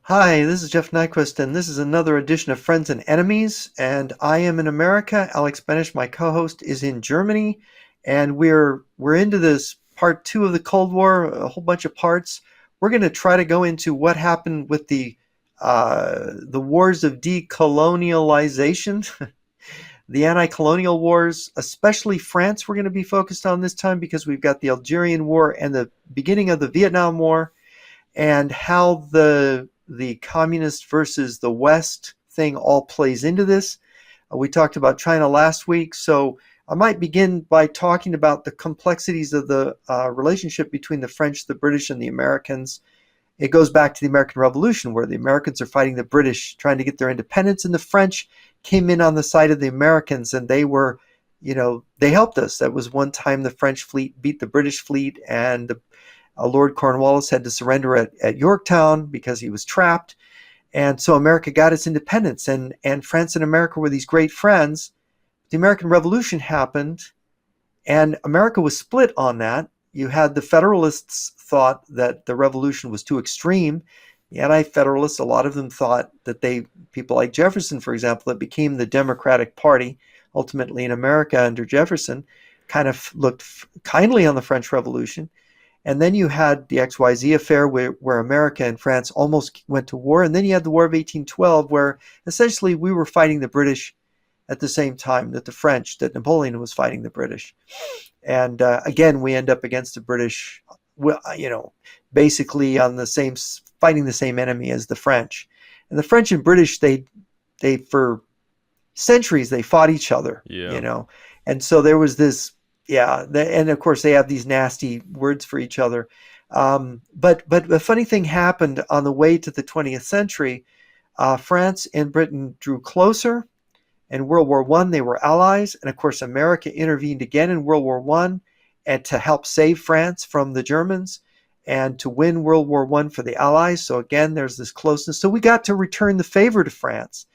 Hi, this is Jeff Nyquist, and this is another edition of Friends and Enemies. And I am in America. Alex Benesch, my co-host, is in Germany, and we're into this part two of the Cold War, a whole bunch of parts. We're going to try to go into what happened with the wars of decolonialization, the anti-colonial wars, especially France. We're going to be focused on this time because we've got the Algerian War and the beginning of the Vietnam War and how the communist versus the West thing all plays into this. We talked about China last week, so I might begin by talking about the complexities of the relationship between the French, the British, and the Americans. It goes back to the American Revolution, where the Americans are fighting the British, trying to get their independence, and the French came in on the side of the Americans, and they helped us. That was one time the French fleet beat the British fleet, and Lord Cornwallis had to surrender at Yorktown because he was trapped. And so America got its independence, and France and America were these great friends. The American Revolution happened, and America was split on that. You had the Federalists thought that the revolution was too extreme. The Anti-Federalists, a lot of them thought that people like Jefferson, for example, that became the Democratic Party ultimately in America under Jefferson, kind of looked kindly on the French Revolution. And then you had the XYZ affair where America and France almost went to war. And then you had the War of 1812, where essentially we were fighting the British at the same time that Napoleon was fighting the British. And again, we end up against the British, basically fighting the same enemy as the French. And the French and British, they for centuries, they fought each other, Yeah. And so there was this, yeah, and of course they have these nasty words for each other. But a funny thing happened on the way to the 20th century. France and Britain drew closer. In World War I, they were allies, and of course America intervened again in World War I, and to help save France from the Germans and to win World War I for the Allies. So again, there's this closeness. So we got to return the favor to France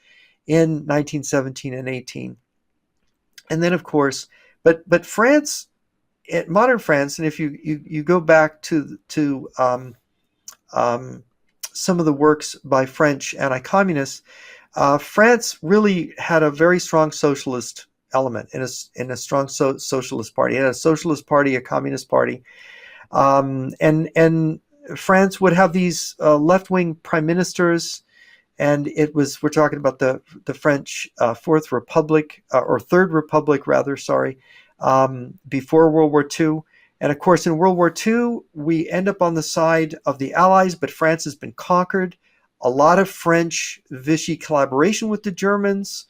in 1917 and 18. And then, of course, but France, modern France, and if you go back to some of the works by French anti-communists, France really had a very strong socialist element in a strong socialist party. It had a socialist party, a communist party, and France would have these left-wing prime ministers. And we're talking about the French Fourth Republic, or Third Republic, rather, sorry, before World War II. And of course, in World War II, we end up on the side of the Allies, but France has been conquered. A lot of French Vichy collaboration with the Germans,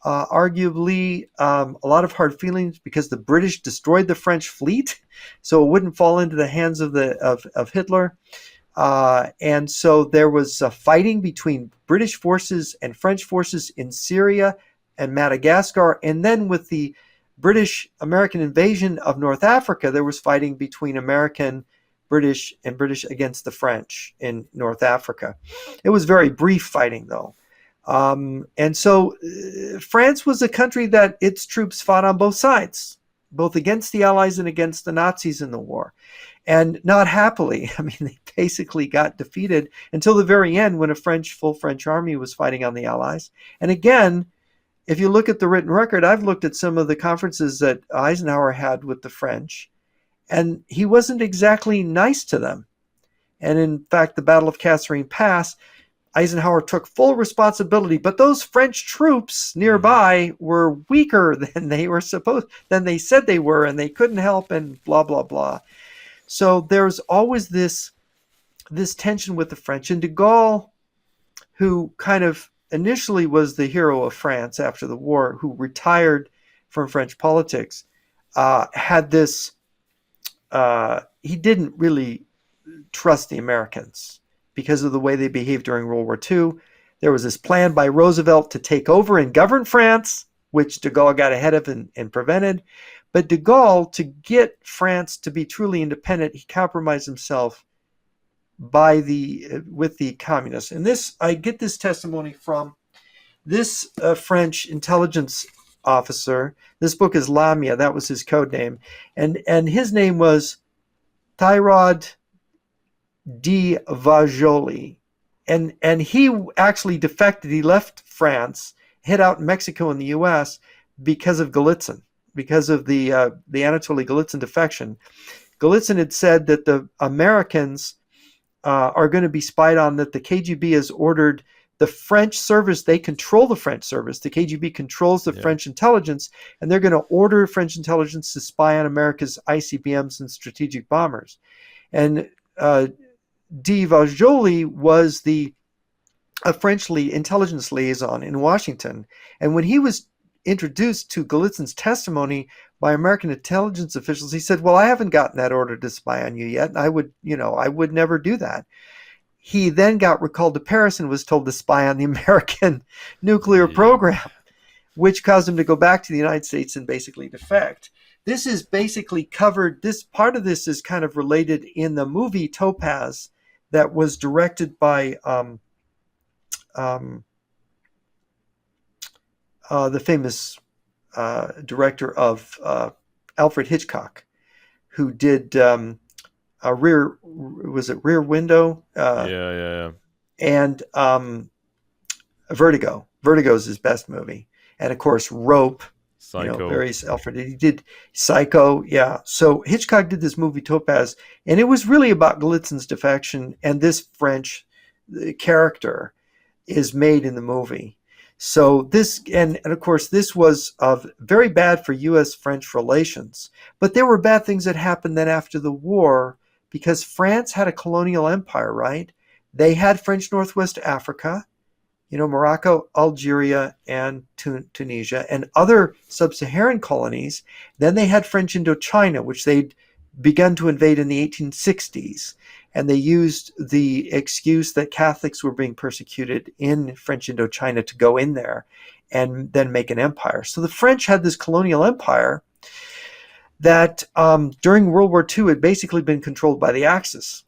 arguably a lot of hard feelings because the British destroyed the French fleet, so it wouldn't fall into the hands of Hitler. And so there was fighting between British forces and French forces in Syria and Madagascar. And then with the British-American invasion of North Africa, there was fighting between British against the French in North Africa. It was very brief fighting, though. And so France was a country that its troops fought on both sides, both against the Allies and against the Nazis in the war. And not happily. I mean, they basically got defeated until the very end when a full French army was fighting on the Allies. And again, if you look at the written record, I've looked at some of the conferences that Eisenhower had with the French, and he wasn't exactly nice to them. And in fact, the Battle of Kasserine Pass, Eisenhower took full responsibility, but those French troops nearby were weaker than they said they were, and they couldn't help, and blah, blah, blah. So there's always this tension with the French. And de Gaulle, who kind of initially was the hero of France after the war, who retired from French politics, had this, he didn't really trust the Americans because of the way they behaved during World War II. There was this plan by Roosevelt to take over and govern France, which de Gaulle got ahead of and prevented. But de Gaulle, to get France to be truly independent, he compromised himself with the communists. And I get this testimony from this French intelligence officer. This book is Lamia, that was his code name, and his name was Tyrod de Vajoli. and he actually defected. He left France, hid out in Mexico and the U.S. because of Gallitzin, because of the Anatoly Gallitzin defection. Gallitzin had said that the Americans are going to be spied on, that the KGB has ordered the French service. They control the French service. The KGB controls the French intelligence, and they're going to order French intelligence to spy on America's ICBMs and strategic bombers. And de Valjoly was a French intelligence liaison in Washington. And when he was introduced to Gallitzin's testimony by American intelligence officials, he said, well, I haven't gotten that order to spy on you yet. I would never do that. He then got recalled to Paris and was told to spy on the American nuclear program, which caused him to go back to the United States and basically defect. This is basically covered. This part of this is kind of related in the movie Topaz that was directed by the famous director of Alfred Hitchcock, who did Rear Window? And Vertigo. Vertigo is his best movie, and of course Rope. Psycho. Alfred. He did Psycho. Yeah. So Hitchcock did this movie Topaz, and it was really about Gallitzin's defection, and this French character is made in the movie. So this, and of course, this was very bad for U.S.-French relations. But there were bad things that happened then after the war, because France had a colonial empire, right? They had French Northwest Africa, Morocco, Algeria, and Tunisia, and other sub-Saharan colonies. Then they had French Indochina, which they'd begun to invade in the 1860s. And they used the excuse that Catholics were being persecuted in French Indochina to go in there and then make an empire. So the French had this colonial empire that during World War II had basically been controlled by the Axis,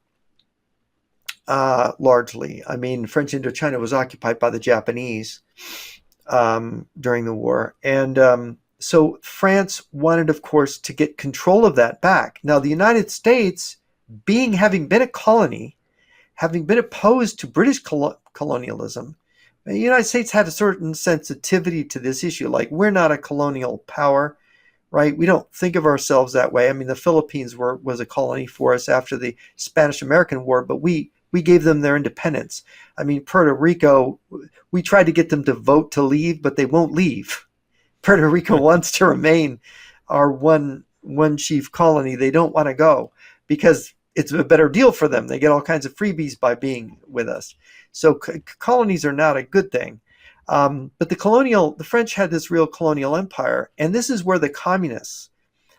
largely. I mean, French Indochina was occupied by the Japanese during the war. And so France wanted, of course, to get control of that back. Now, the United States, having been a colony, having been opposed to British colonialism, the United States had a certain sensitivity to this issue. Like, we're not a colonial power, right? We don't think of ourselves that way. I mean, the Philippines was a colony for us after the Spanish-American War, but we gave them their independence. I mean, Puerto Rico, we tried to get them to vote to leave, but they won't leave. Puerto Rico wants to remain our one chief colony. They don't want to go because it's a better deal for them. They get all kinds of freebies by being with us. So colonies are not a good thing. But the French had this real colonial empire, and this is where the communists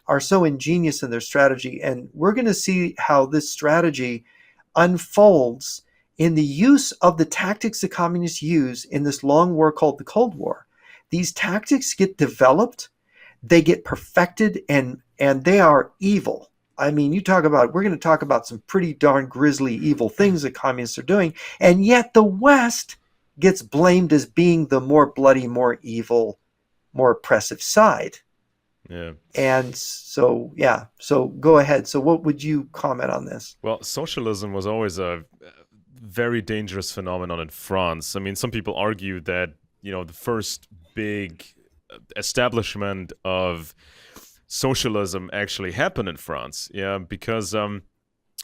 are so ingenious in their strategy. And we're going to see how this strategy unfolds in the use of the tactics the communists use in this long war called the Cold War. These tactics get developed, they get perfected, and they are evil. I mean, we're going to talk about some pretty darn grisly, evil things the communists are doing, and yet the West gets blamed as being the more bloody, more evil, more oppressive side. Yeah. And so go ahead. So what would you comment on this? Well, socialism was always a very dangerous phenomenon in France. I mean, some people argue that, the first big establishment of socialism actually happened in France. Yeah, because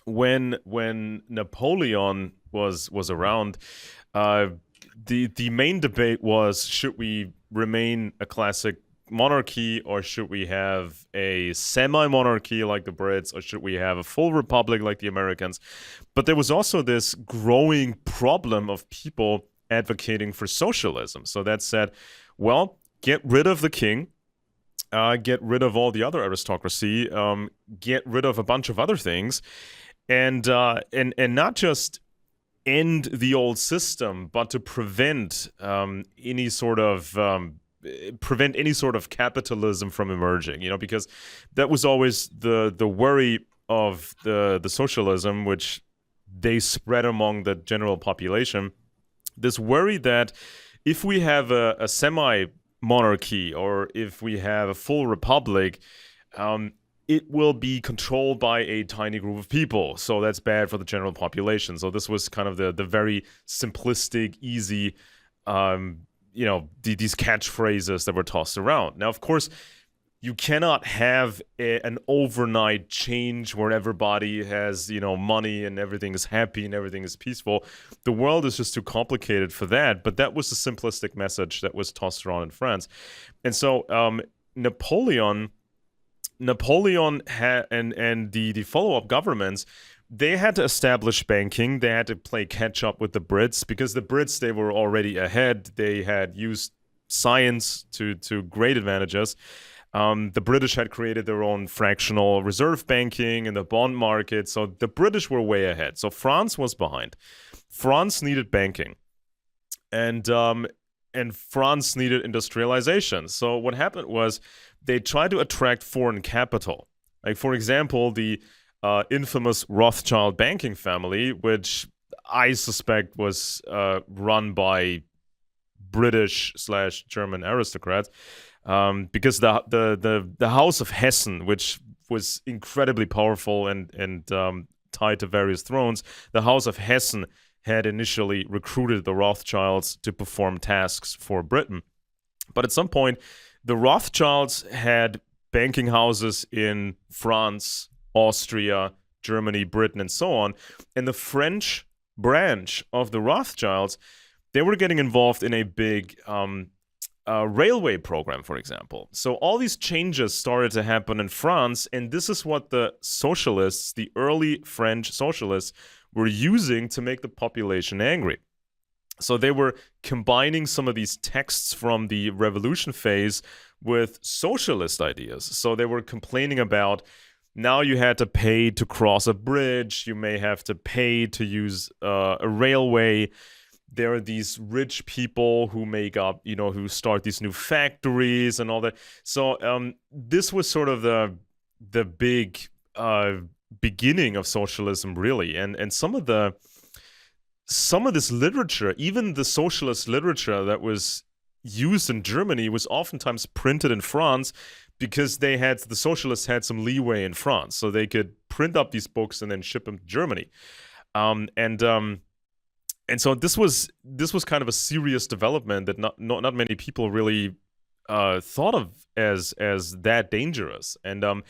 when Napoleon was around, the main debate was, should we remain a classic monarchy, or should we have a semi-monarchy like the Brits, or should we have a full republic like the Americans? But there was also this growing problem of people advocating for socialism. So that said, well, get rid of the king, get rid of all the other aristocracy, get rid of a bunch of other things, and not just end the old system, but to prevent any sort of capitalism from emerging. Because that was always the worry of the socialism, which they spread among the general population. This worry that if we have a semi-monarchy or if we have a full republic, it will be controlled by a tiny group of people. So that's bad for the general population. So this was kind of the very simplistic, easy, these catchphrases that were tossed around. Now, of course, you cannot have an overnight change where everybody has, money and everything is happy and everything is peaceful. The world is just too complicated for that. But that was the simplistic message that was tossed around in France. And so Napoleon had and the follow-up governments, they had to establish banking. They had to play catch up with the Brits, because the Brits, they were already ahead. They had used science to great advantages. The British had created their own fractional reserve banking and the bond market. So the British were way ahead. So France was behind. France needed banking. And France needed industrialization. So what happened was they tried to attract foreign capital. Like, for example, the infamous Rothschild banking family, which I suspect was run by British/German aristocrats, because the House of Hessen, which was incredibly powerful and tied to various thrones, the House of Hessen had initially recruited the Rothschilds to perform tasks for Britain. But at some point, the Rothschilds had banking houses in France, Austria, Germany, Britain, and so on. And the French branch of the Rothschilds, they were getting involved in a big railway program, for example. So all these changes started to happen in France, and this is what the socialists, the early French socialists, were using to make the population angry. So they were combining some of these texts from the revolution phase with socialist ideas. So they were complaining about, now you had to pay to cross a bridge, you may have to pay to use a railway. There are these rich people who who start these new factories and all that. So this was sort of the big beginning of socialism, really. And some of this literature, even the socialist literature that was used in Germany, was oftentimes printed in France, because the socialists had some leeway in France, so they could print up these books and then ship them to Germany. And so this was kind of a serious development that not many people really thought of as that dangerous. And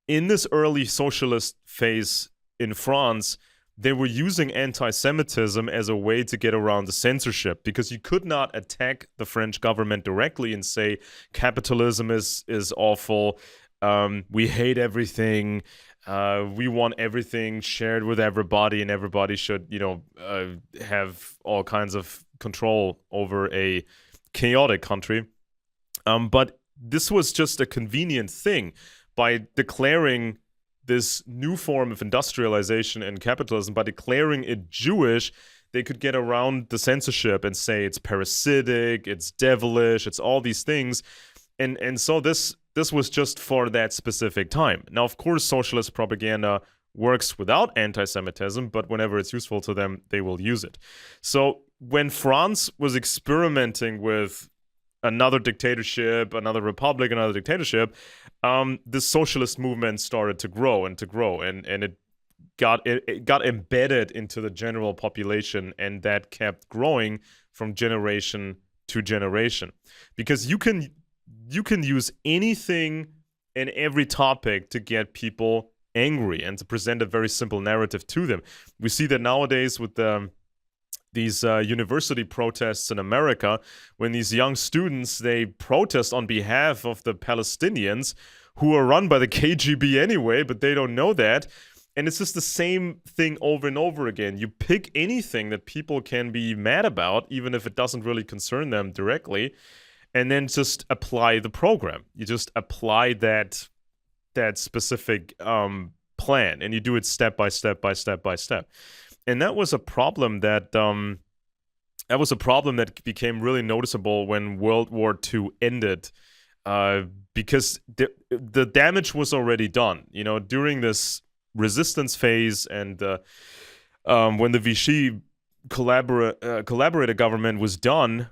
in this early socialist phase in France, they were using anti-Semitism as a way to get around the censorship, because you could not attack the French government directly and say capitalism is awful, we hate everything, we want everything shared with everybody, and everybody should have all kinds of control over a chaotic country. But this was just a convenient thing. By declaring this new form of industrialization and capitalism, by declaring it Jewish, they could get around the censorship and say it's parasitic, it's devilish, it's all these things. And so this was just for that specific time. Now, of course, socialist propaganda works without anti-Semitism, but whenever it's useful to them, they will use it. So when France was experimenting with another dictatorship, another republic, another dictatorship, this socialist movement started to grow and it got embedded into the general population, and that kept growing from generation to generation. Because you can use anything and every topic to get people angry and to present a very simple narrative to them. We see that nowadays with these university protests in America, when these young students, they protest on behalf of the Palestinians, who are run by the KGB anyway, but they don't know that. And it's just the same thing over and over again. You pick anything that people can be mad about, even if it doesn't really concern them directly, and then just apply the program. You just apply that specific plan, and you do it step by step by step by step. And that was a problem that became really noticeable when World War II ended, because the damage was already done. During this resistance phase, and when the Vichy collaborator government was done,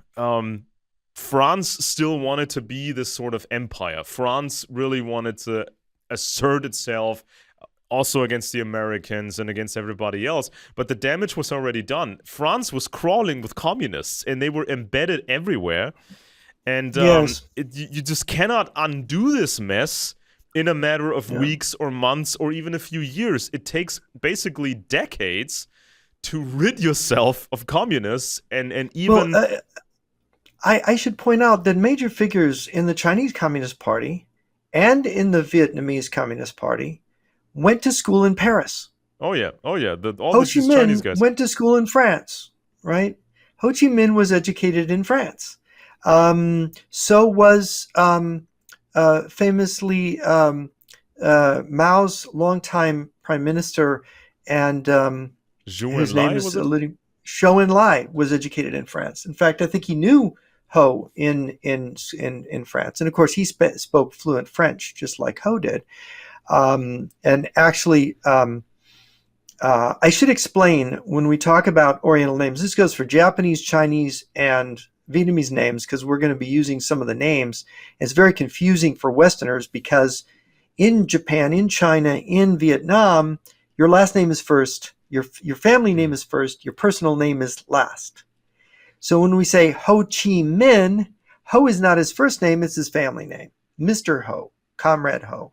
France still wanted to be this sort of empire. France really wanted to assert itself also against the Americans and against everybody else. But the damage was already done. France was crawling with communists, and they were embedded everywhere. And Yes. you just cannot undo this mess in a matter of Yeah. weeks or months or even a few years. It takes basically decades to rid yourself of communists and even... Well, I should point out that major figures in the Chinese Communist Party and in the Vietnamese Communist Party went to school in Paris. Oh yeah. All Ho Chi these Chinese Minh guys. went to school in France, right? Ho Chi Minh was educated in France. So was famously Mao's longtime prime minister and Zhou whose Enlai, name is was it? eluding. Zhou Enlai was educated in France. In fact, I think he knew Ho in France, and of course he spoke fluent French just like Ho did. And actually, I should explain when we talk about Oriental names. This goes for Japanese, Chinese, and Vietnamese names because we're going to be using some of the names. It's very confusing for Westerners because in Japan, in China, in Vietnam, your last name is first, your family name is first, your personal name is last. So when we say Ho Chi Minh, Ho is not his first name, it's his family name. Mr. Ho, Comrade Ho.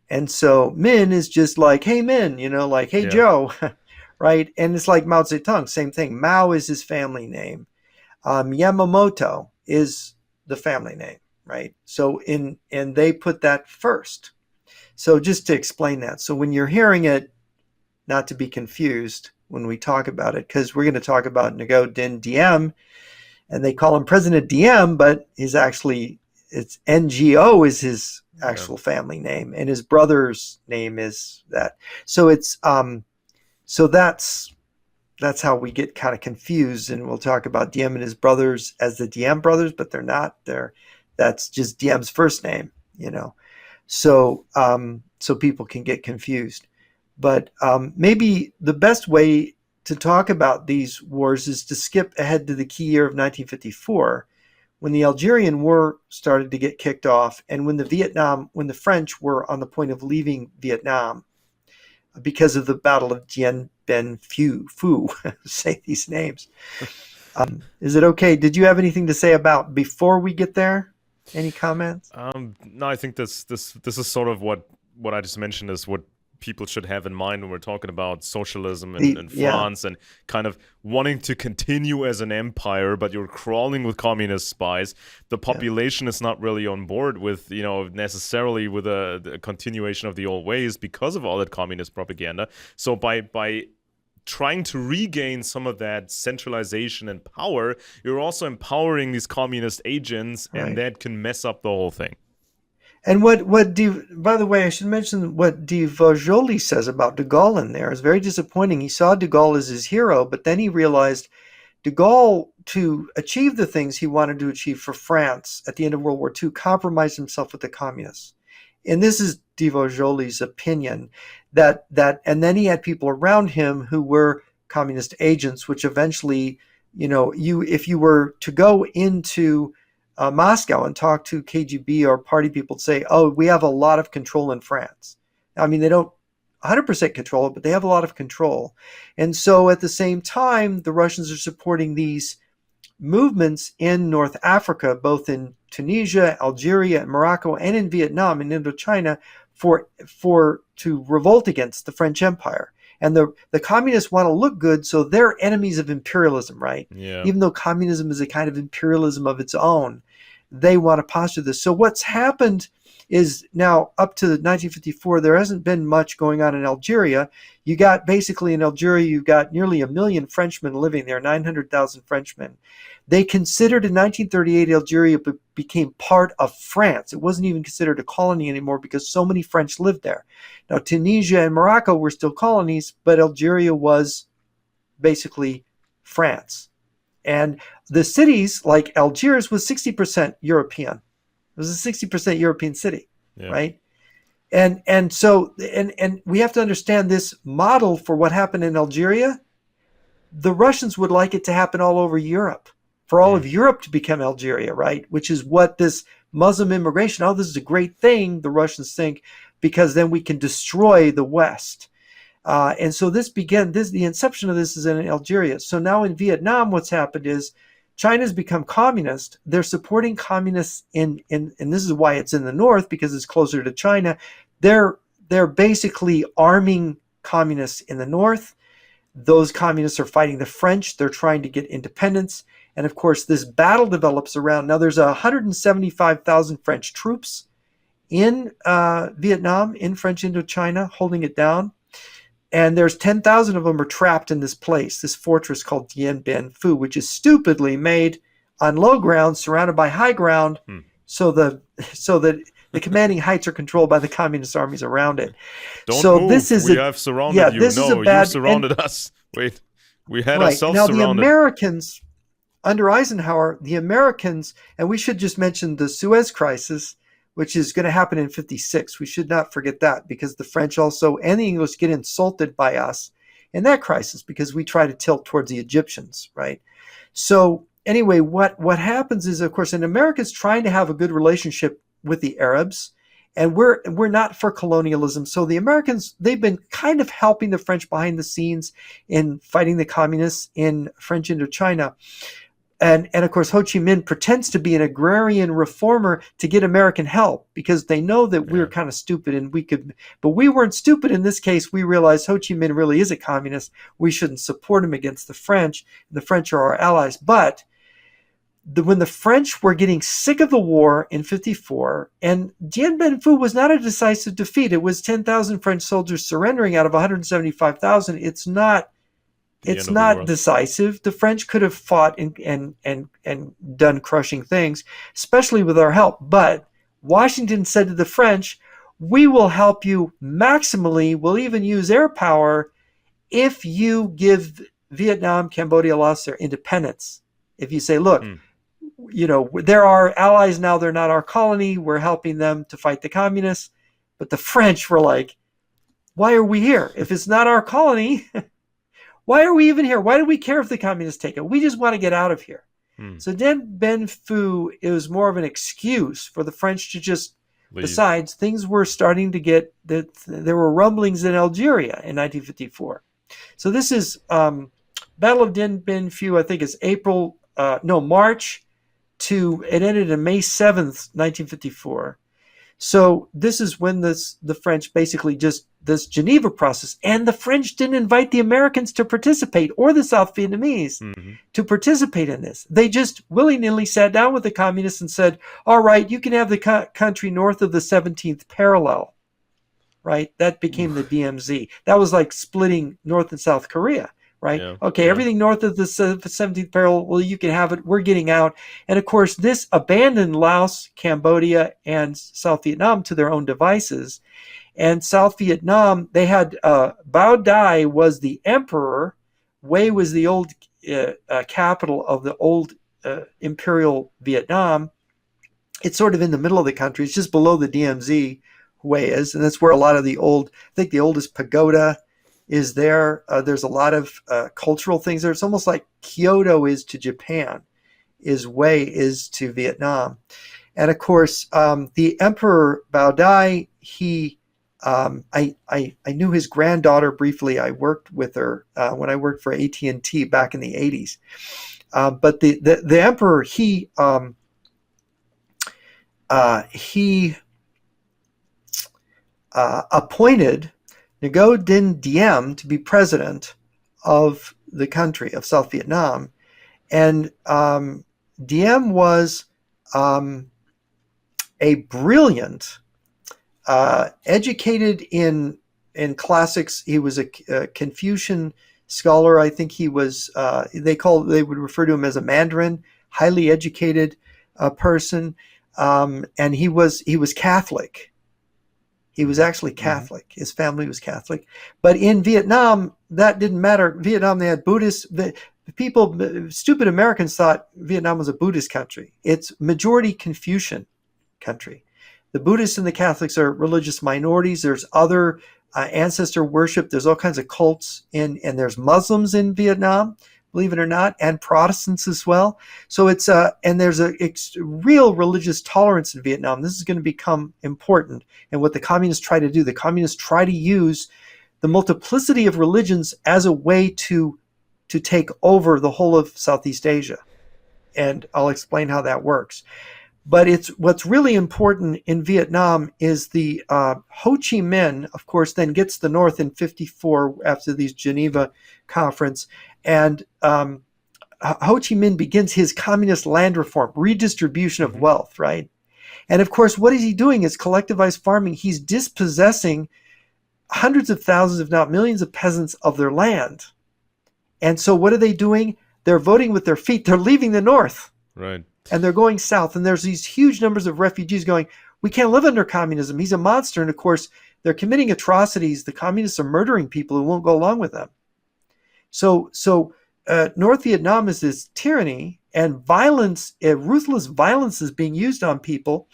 And so Min is just like, hey Min, like, hey Joe, right? And it's like Mao Zedong, same thing. Mao is his family name. Yamamoto is the family name, right? So and they put that first. So just to explain that. So when you're hearing it, not to be confused when we talk about it, because we're going to talk about Ngo Dinh Diem, and they call him President Diem, but it's NGO is his actual family name, and his brother's name is that. So it's so that's how we get kind of confused, and we'll talk about Diem and his brothers as the Diem brothers, but they're not. That's just Diem's first name, So so people can get confused. But maybe the best way to talk about these wars is to skip ahead to the key year of 1954, when the Algerian War started to get kicked off, and when the French were on the point of leaving Vietnam because of the Battle of Dien Bien Phu, say these names. Is it okay? Did you have anything to say about before we get there? Any comments? No, I think this is sort of what I just mentioned is what people should have in mind when we're talking about socialism in France and kind of wanting to continue as an empire, but you're crawling with communist spies. The population is not really on board with, necessarily with a continuation of the old ways because of all that communist propaganda. So by trying to regain some of that centralization and power, you're also empowering these communist agents, and that can mess up the whole thing. And by the way, I should mention what de Vojoli says about de Gaulle in there is very disappointing. He saw de Gaulle as his hero, but then he realized de Gaulle, to achieve the things he wanted to achieve for France at the end of World War II, compromised himself with the communists. And this is de Vojoli's opinion, that and then he had people around him who were communist agents, which eventually, if you were to go into Moscow and talk to KGB or party people, say, oh, we have a lot of control in France. I mean, they don't 100% control it, but they have a lot of control. And so at the same time, the Russians are supporting these movements in North Africa, both in Tunisia, Algeria, and Morocco, and in Vietnam and Indochina to revolt against the French Empire. And the communists want to look good, so they're enemies of imperialism, right? Yeah. Even though communism is a kind of imperialism of its own, they want to posture this. So what's happened is now up to 1954, there hasn't been much going on in Algeria. You got basically in Algeria, you've got nearly 1 million Frenchmen living there, 900,000 Frenchmen. They considered in 1938 Algeria became part of France. It wasn't even considered a colony anymore because so many French lived there. Now, Tunisia and Morocco were still colonies, but Algeria was basically France. And the cities, like Algiers, was 60% European. It was a 60% European city, right? And so we have to understand this model for what happened in Algeria. The Russians would like it to happen all over Europe, for all of Europe to become Algeria, right? Which is what this Muslim immigration. Oh, this is a great thing, the Russians think, because then we can destroy the West. And so the inception of this is in Algeria. So now in Vietnam, what's happened is China's become communist. They're supporting communists and this is why it's in the north, because it's closer to China. They're basically arming communists in the north. Those communists are fighting the French. They're trying to get independence. And of course, this battle develops around. Now, there's 175,000 French troops in Vietnam, in French Indochina, holding it down. And there's 10,000 of them are trapped in this place, this fortress called Dien Bien Phu, which is stupidly made on low ground, surrounded by high ground, so that the commanding heights are controlled by the communist armies around it. Don't move. We have surrounded you. You surrounded us. Wait, we had ourselves surrounded. Now the Americans, under Eisenhower, and we should just mention the Suez Crisis, which is going to happen in 56. We should not forget that, because the French also and the English get insulted by us in that crisis because we try to tilt towards the Egyptians, right? So anyway, what happens is, of course, and America's trying to have a good relationship with the Arabs, and we're not for colonialism. So the Americans, they've been kind of helping the French behind the scenes in fighting the communists in French Indochina. And of course, Ho Chi Minh pretends to be an agrarian reformer to get American help, because they know that we're kind of stupid and but we weren't stupid in this case. We realized Ho Chi Minh really is a communist. We shouldn't support him against the French. The French are our allies. But when the French were getting sick of the war in 54, and Dien Bien Phu was not a decisive defeat. It was 10,000 French soldiers surrendering out of 175,000. It's not decisive. The French could have fought and done crushing things, especially with our help. But Washington said to the French, we will help you maximally. We'll even use air power if you give Vietnam, Cambodia, Laos their independence. If you say, look, they're our allies now. They're not our colony. We're helping them to fight the communists. But the French were like, why are we here? If it's not our colony, why are we even here? Why do we care if the communists take it? We just want to get out of here. So Dien Bien Phu, it was more of an excuse for the French to just leave. Besides, things were starting to get, there were rumblings in Algeria in 1954. So this is Battle of Dien Bien Phu, I think is March it ended on May 7th, 1954. So this is when the French basically just this Geneva process, and the French didn't invite the Americans to participate, or the South Vietnamese to participate in this. They just willy-nilly sat down with the communists and said, all right, you can have the country north of the 17th parallel, right? That became the DMZ. That was like splitting North and South Korea, right? Yeah, okay, everything north of the 17th parallel, well, you can have it. We're getting out. And of course, this abandoned Laos, Cambodia, and South Vietnam to their own devices. And South Vietnam, they had Bao Dai was the emperor. Hue was the old capital of the old imperial Vietnam. It's sort of in the middle of the country. It's just below the DMZ, Hue is. And that's where a lot of the oldest pagoda is there. There's a lot of cultural things there. It's almost like Kyoto is to Japan, Hue is to Vietnam. And of course, the Emperor Bao Dai, I knew his granddaughter briefly. I worked with her when I worked for AT&T back in the 80s. But the Emperor, he appointed Ngo Dinh Diem to be president of the country of South Vietnam, and Diem was a brilliant, educated in classics. He was a Confucian scholar. I think he was. They would refer to him as a Mandarin, highly educated person, and he was Catholic. He was actually Catholic. His family was Catholic. But in Vietnam, that didn't matter. Vietnam, they had Buddhists. Stupid Americans thought Vietnam was a Buddhist country. It's majority Confucian country. The Buddhists and the Catholics are religious minorities. There's other ancestor worship. There's all kinds of cults and there's Muslims in Vietnam. believe it or not, and Protestants as well. So it's and there's a real religious tolerance in Vietnam. This is going to become important. And what the communists try to do, the communists try to use the multiplicity of religions as a way to take over the whole of Southeast Asia. And I'll explain how that works. But what's really important in Vietnam is the Ho Chi Minh, of course, then gets the North in 1954 after these Geneva conference. And Ho Chi Minh begins his communist land reform, redistribution of wealth, right? And of course, what is he doing is collectivized farming. He's dispossessing hundreds of thousands, if not millions of peasants of their land. And so what are they doing? They're voting with their feet. They're leaving the North. Right. And they're going south. And there's these huge numbers of refugees going, we can't live under communism. He's a monster. And of course, they're committing atrocities. The communists are murdering people who won't go along with them. So North Vietnam is this tyranny, and violence, ruthless violence is being used on people.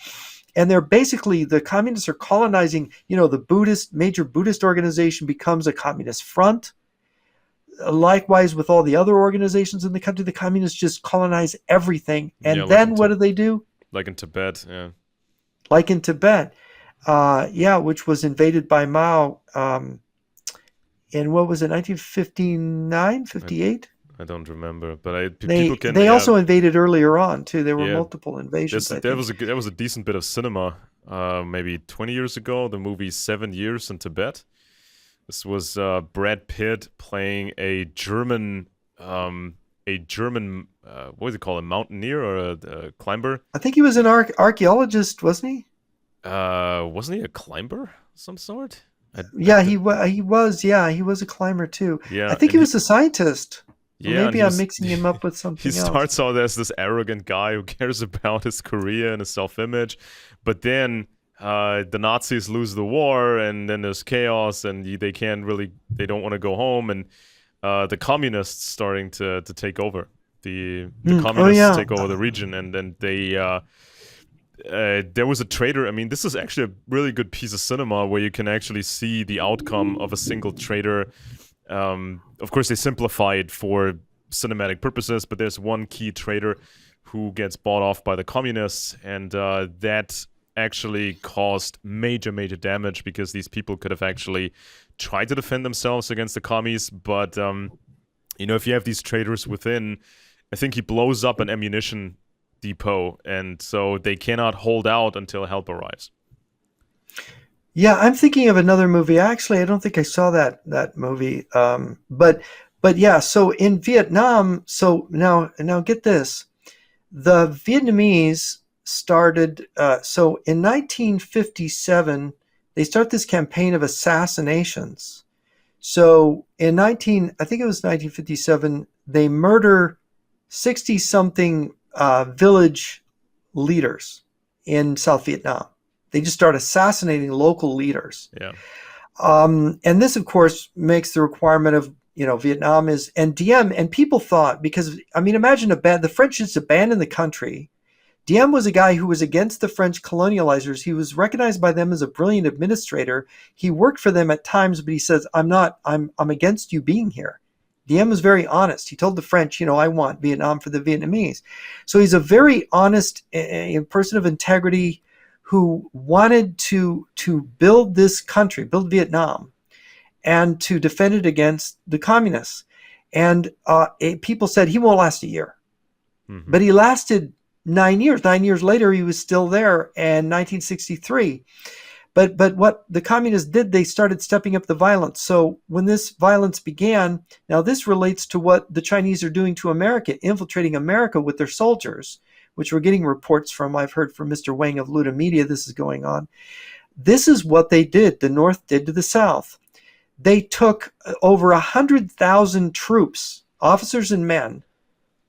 And they're basically, the communists are colonizing, the major Buddhist organization becomes a communist front. Likewise, with all the other organizations in the country, the communists just colonize everything. And then what do? Like in Tibet, yeah. Like in Tibet, which was invaded by Mao in, what was it, 1959, 58? I don't remember, but they also invaded earlier on, too. There were multiple invasions. There was a decent bit of cinema maybe 20 years ago, the movie 7 Years in Tibet. This was Brad Pitt playing a German, what was it called, a mountaineer or a climber? I think he was an archaeologist, wasn't he? Wasn't he a climber of some sort? He was. Yeah, he was a climber too. Yeah, I think he was a scientist. Yeah, maybe I'm mixing him up with something else. He starts out as this arrogant guy who cares about his career and his self-image, but then the Nazis lose the war, and then there's chaos, and they don't want to go home, and the communists starting to take over. The communists take over the region, and then they there was a traitor. I mean, this is actually a really good piece of cinema where you can actually see the outcome of a single traitor. Of course, they simplify it for cinematic purposes, but there's one key traitor who gets bought off by the communists, and that actually caused major damage, because these people could have actually tried to defend themselves against the commies, but if you have these traitors within, I think he blows up an ammunition depot, and so they cannot hold out until help arrives. Yeah, I'm thinking of another movie. Actually, I don't think I saw that movie. But yeah, so in Vietnam, so now get this. The Vietnamese started, so in 1957, they start this campaign of assassinations. So in I think it was 1957, they murder 60-something village leaders in South Vietnam. They just start assassinating local leaders. Yeah. And this, of course, makes the requirement of, Vietnam is, and Diem, and people thought, because, I mean, imagine the French just abandoned the country. Diem was a guy who was against the French colonializers. He was recognized by them as a brilliant administrator. He worked for them at times, but he says, I'm against you being here. Diem was very honest. He told the French, I want Vietnam for the Vietnamese. So he's a very honest person of integrity, who wanted to build this country, build Vietnam, and to defend it against the communists. And people said he won't last a year. Mm-hmm. But he lasted 9 years. 9 years later, he was still there in 1963. But what the communists did, they started stepping up the violence. So when this violence began, now this relates to what the Chinese are doing to America, infiltrating America with their soldiers, which we're getting reports from. I've heard from Mr. Wang of Luda Media this is going on. This is what they did, the North did to the South. They took over 100,000 troops, officers and men,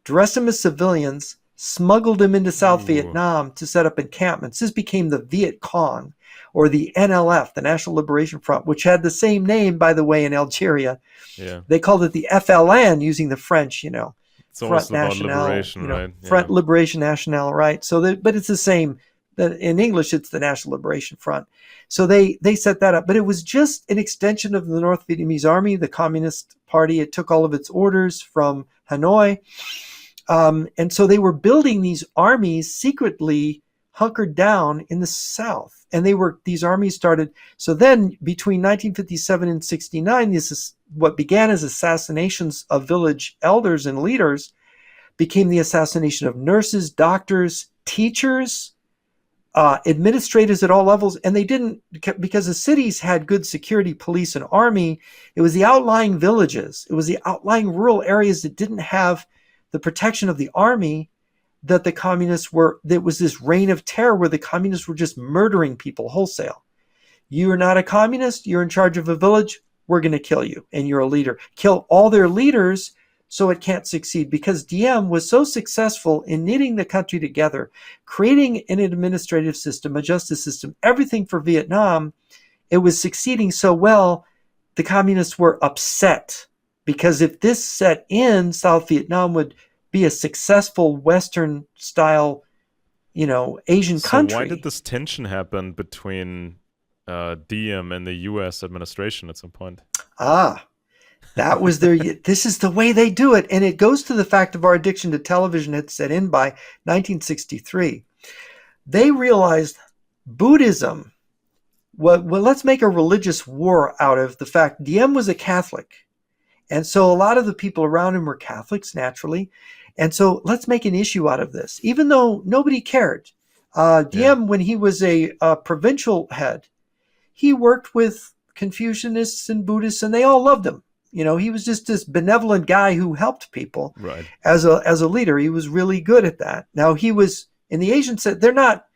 dressed them as civilians, smuggled them into South Vietnam to set up encampments. This became the Viet Cong, or the NLF, the National Liberation Front, which had the same name, by the way, in Algeria. Yeah. They called it the FLN, using the French, It's almost about liberation, right? Yeah. Front Liberation Nationale, right? So, but it's the same. In English, it's the National Liberation Front. So they set that up. But it was just an extension of the North Vietnamese Army, the Communist Party. It took all of its orders from Hanoi. And so they were building these armies secretly hunkered down in the South. And these armies started. So then between 1957 and 69, this is what began as assassinations of village elders and leaders became the assassination of nurses, doctors, teachers, administrators at all levels. And they didn't, because the cities had good security, police, and army. It was the outlying villages. It was the outlying rural areas that didn't have the protection of the army that the communists were. There was this reign of terror where the communists were just murdering people wholesale. You are not a communist. You're in charge of a village. We're going to kill you. And you're a leader. Kill all their leaders so it can't succeed, because Diem was so successful in knitting the country together, creating an administrative system, a justice system, everything for Vietnam. It was succeeding so well, the communists were upset, because if this set in, South Vietnam would be a successful Western style, Asian country. So why did this tension happen between Diem and the U.S. administration at some point? That was this is the way they do it. And it goes to the fact of our addiction to television had set in by 1963. They realized Buddhism, well, let's make a religious war out of the fact Diem was a Catholic. And so a lot of the people around him were Catholics, naturally. And so let's make an issue out of this, even though nobody cared. Diem, when he was a provincial head, he worked with Confucianists and Buddhists, and they all loved him. He was just this benevolent guy who helped people. Right. As a leader. He was really good at that. Now, he was in the Asian set. They're not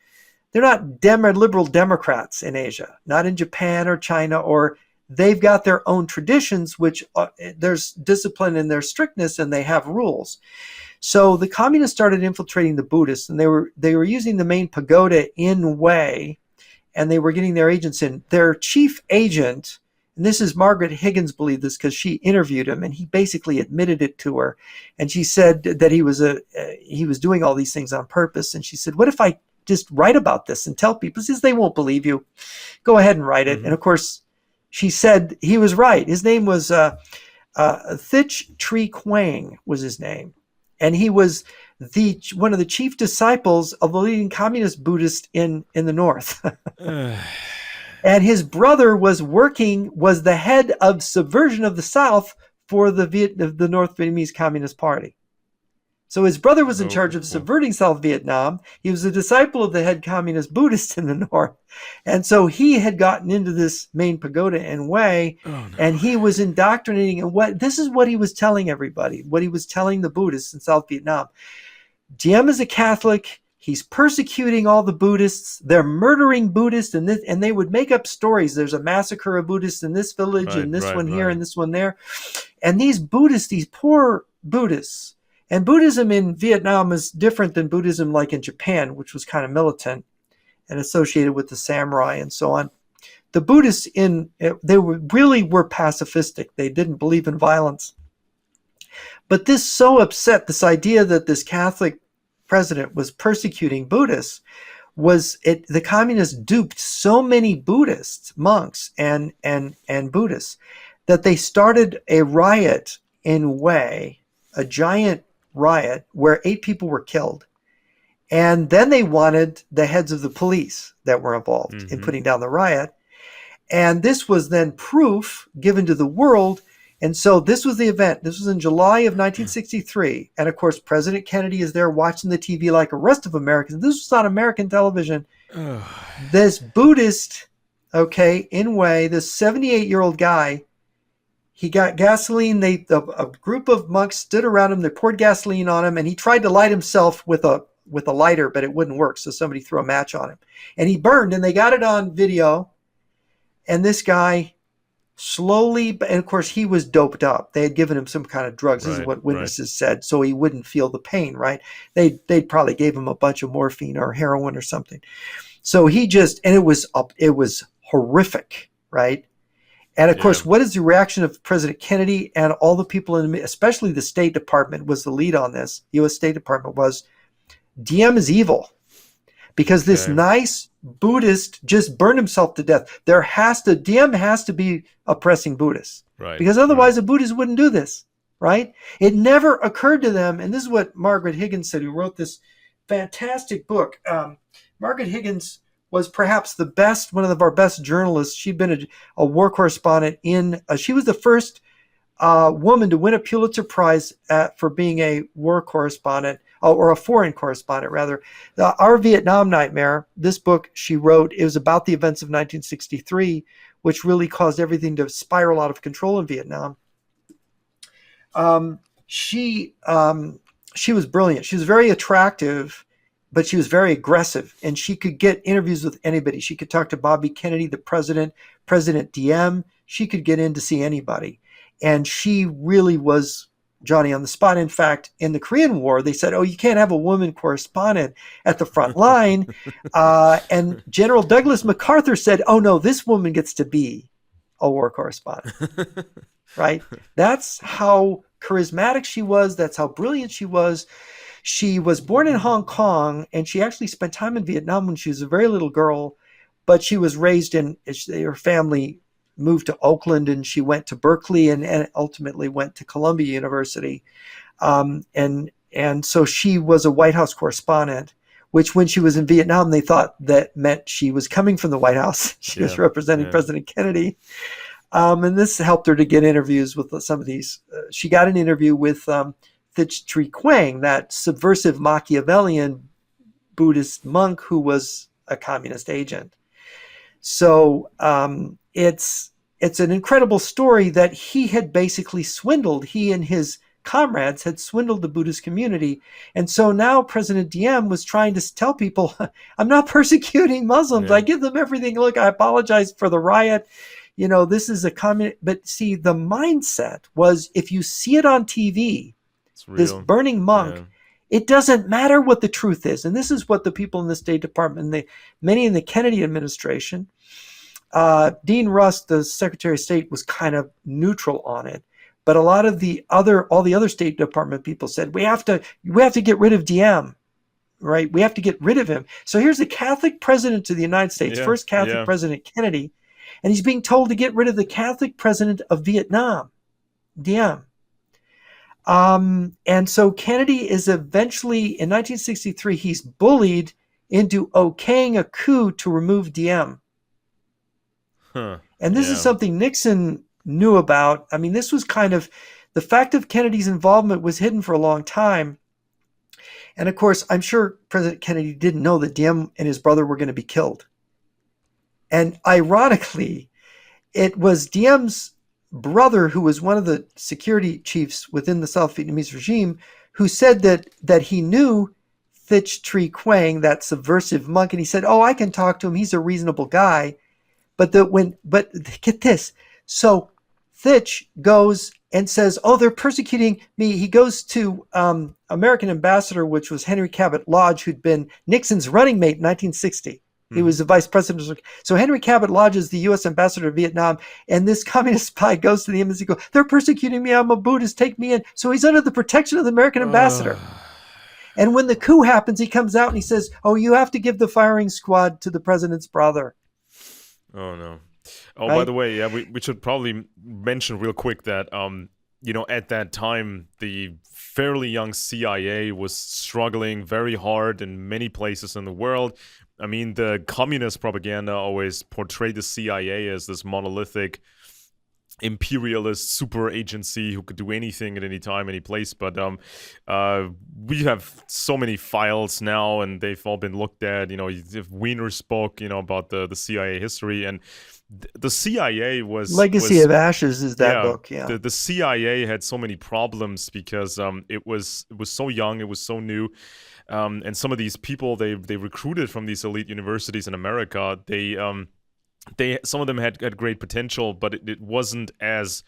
liberal Democrats in Asia, not in Japan or China, or they've got their own traditions, which there's discipline in their strictness, and they have rules. So the communists started infiltrating the Buddhists, and they were using the main pagoda in Hue, and they were getting their agents in. Their chief agent, and this is Margaret Higgins believed this because she interviewed him, and he basically admitted it to her. And she said that he was doing all these things on purpose. And she said, "What if I just write about this and tell people?" He says, "They won't believe you. Go ahead and write it." Mm-hmm. And of course, she said he was right. His name was Thich Tri Quang was his name, and he was one of the chief disciples of the leading communist Buddhist in the North. And his brother was the head of subversion of the South for the North Vietnamese Communist Party. So his brother was in charge of subverting South Vietnam. He was a disciple of the head communist Buddhist in the North. And so he had gotten into this main pagoda in Hue, and he was indoctrinating. And this is what he was telling everybody, what he was telling the Buddhists in South Vietnam. Diem is a Catholic. He's persecuting all the Buddhists. They're murdering Buddhists, and they would make up stories. There's a massacre of Buddhists in this village, and this one here, and this one there. And these Buddhists, these poor Buddhists, and Buddhism in Vietnam is different than Buddhism like in Japan, which was kind of militant and associated with the samurai and so on. The Buddhists really were pacifistic. They didn't believe in violence. But this so upset, this idea that this Catholic president was persecuting Buddhists, the communists duped so many Buddhists, monks and Buddhists, that they started a riot in Hue, a giant riot where 8 people were killed. And then they wanted the heads of the police that were involved in putting down the riot. And this was then proof given to the world. And so this was the event. This was in July of 1963. And of course, President Kennedy is there watching the TV like the rest of Americans. This was on American television. This Buddhist, in Hue, this 78-year-old guy, he got gasoline. A group of monks stood around him. They poured gasoline on him, and he tried to light himself with a lighter, but it wouldn't work. So somebody threw a match on him, and he burned. And they got it on video. And this guy slowly, and of course he was doped up. They had given him some kind of drugs. This is what witnesses said, so he wouldn't feel the pain. Right? They probably gave him a bunch of morphine or heroin or something. So he and it was horrific, right? And of course, what is the reaction of President Kennedy and all the people especially the State Department was the lead on this. U.S. State Department was, Diem is evil. Because this nice Buddhist just burned himself to death. Diem has to be oppressing Buddhists. Right. Because otherwise the Buddhists wouldn't do this. right? It never occurred to them, and this is what Margaret Higgins said, who wrote this fantastic book. Margaret Higgins was perhaps one of our best journalists. She'd been a war correspondent she was the first woman to win a Pulitzer Prize for being a war correspondent, or a foreign correspondent, rather. Our Vietnam Nightmare, this book she wrote, it was about the events of 1963, which really caused everything to spiral out of control in Vietnam. Um, she she was brilliant. She was very attractive, but she was very aggressive, and she could get interviews with anybody. She could talk to Bobby Kennedy, the president, President Diem. She could get in to see anybody, and she really was Johnny on the spot. In fact, in the Korean War, they said, "Oh, you can't have a woman correspondent at the front line," and General Douglas MacArthur said, "Oh no, this woman gets to be a war correspondent." Right? That's how charismatic she was. That's how brilliant she was. She was born in Hong Kong, and she actually spent time in Vietnam when she was a very little girl, but she was raised her family moved to Oakland, and she went to Berkeley and ultimately went to Columbia University. And so she was a White House correspondent, which when she was in Vietnam, they thought that meant she was coming from the White House. She was representing President Kennedy. And this helped her to get interviews with some of these. She got an interview with Thich Tree Quang, that subversive Machiavellian Buddhist monk who was a communist agent. So it's an incredible story that he had basically swindled. He and his comrades had swindled the Buddhist community. And so now President Diem was trying to tell people, I'm not persecuting Muslims. I give them everything. Look, I apologize for the riot. This is a communist. But see, the mindset was, if you see it on TV, this burning monk, it doesn't matter what the truth is. And this is what the people in the State Department, many in the Kennedy administration, Dean Russ, the Secretary of State, was kind of neutral on it. But a lot of all the other State Department people said, we have to get rid of Diem, right? We have to get rid of him. So here's the Catholic president of the United States, first Catholic President Kennedy, and he's being told to get rid of the Catholic president of Vietnam, Diem. And so Kennedy is eventually, in 1963, he's bullied into okaying a coup to remove Diem. And this is something Nixon knew about. I mean, this was kind of, the fact of Kennedy's involvement was hidden for a long time. And of course, I'm sure President Kennedy didn't know that Diem and his brother were going to be killed. And ironically, it was Diem's brother, who was one of the security chiefs within the South Vietnamese regime, who said that he knew Thich Tree Quang, that subversive monk, and he said, "Oh, I can talk to him. He's a reasonable guy." But get this. So Thich goes and says, "Oh, they're persecuting me." He goes to American ambassador, which was Henry Cabot Lodge, who'd been Nixon's running mate in 1960. He was the vice president. So Henry Cabot Lodge is the U.S. ambassador to Vietnam, and this communist spy goes to the embassy and goes, "They're persecuting me. I'm a Buddhist. Take me in." So he's under the protection of the American ambassador. And when the coup happens, he comes out and he says, "Oh, you have to give the firing squad to the president's brother." Oh, no. Oh, right? By the way, we should probably mention real quick that, at that time, the fairly young CIA was struggling very hard in many places in the world. I mean, the communist propaganda always portrayed the CIA as this monolithic, imperialist super agency who could do anything at any time, any place. But we have so many files now, and they've all been looked at. If Wiener spoke, about the CIA history, and the CIA was Legacy of Ashes is that book. Yeah, the CIA had so many problems because it was so young, it was so new. And some of these people they recruited from these elite universities in America, some of them had great potential, but it wasn't as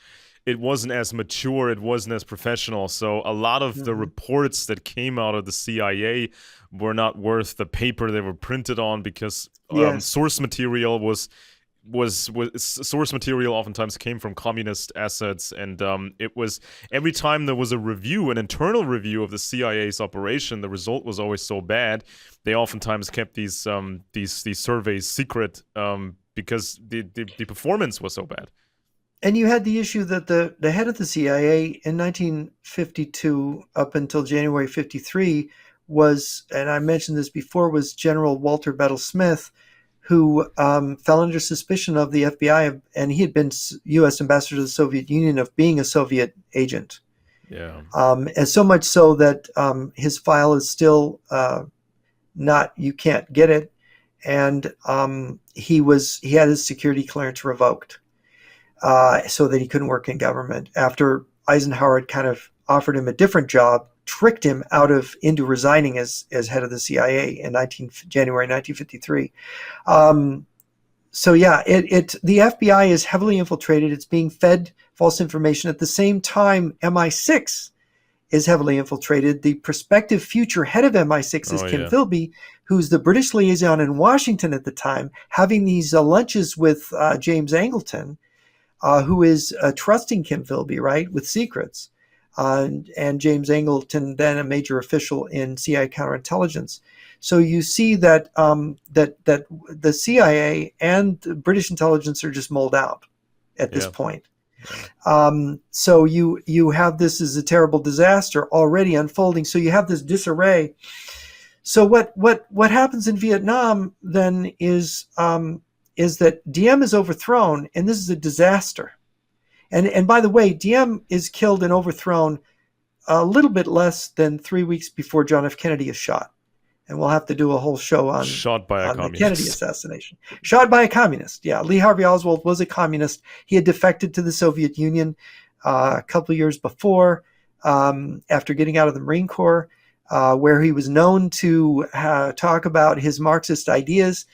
mature, it wasn't as professional. So a lot of the reports that came out of the CIA were not worth the paper they were printed on, because source material source material oftentimes came from communist assets, and it was, every time there was a review, an internal review of the CIA's operation, the result was always so bad. They oftentimes kept these surveys secret because the performance was so bad. And you had the issue that the head of the CIA in 1952 up until January 53 was, and I mentioned this before, was General Walter Battle Smith, who fell under suspicion of the FBI, and he had been U.S. ambassador to the Soviet Union, of being a Soviet agent. Yeah. And so much so that his file is still not, you can't get it. And he had his security clearance revoked. So that he couldn't work in government after Eisenhower had kind of offered him a different job, tricked him into resigning as head of the CIA in January 1953. So yeah, the FBI is heavily infiltrated. It's being fed false information. At the same time, MI6 is heavily infiltrated. The prospective future head of MI6 is Kim Philby, who's the British liaison in Washington at the time, having these lunches with James Angleton, who is trusting Kim Philby, right, with secrets. And James Angleton, then a major official in CIA counterintelligence. So you see that that the CIA and the British intelligence are just mulled out at this point. So you have this as a terrible disaster already unfolding. So you have this disarray. So what happens in Vietnam then is that Diem is overthrown, and this is a disaster. And by the way, Diem is killed and overthrown a little bit less than 3 weeks before John F. Kennedy is shot. And we'll have to do a whole show on the Kennedy assassination. Shot by a communist. Yeah, Lee Harvey Oswald was a communist. He had defected to the Soviet Union a couple of years before, after getting out of the Marine Corps, where he was known to talk about his Marxist ideas.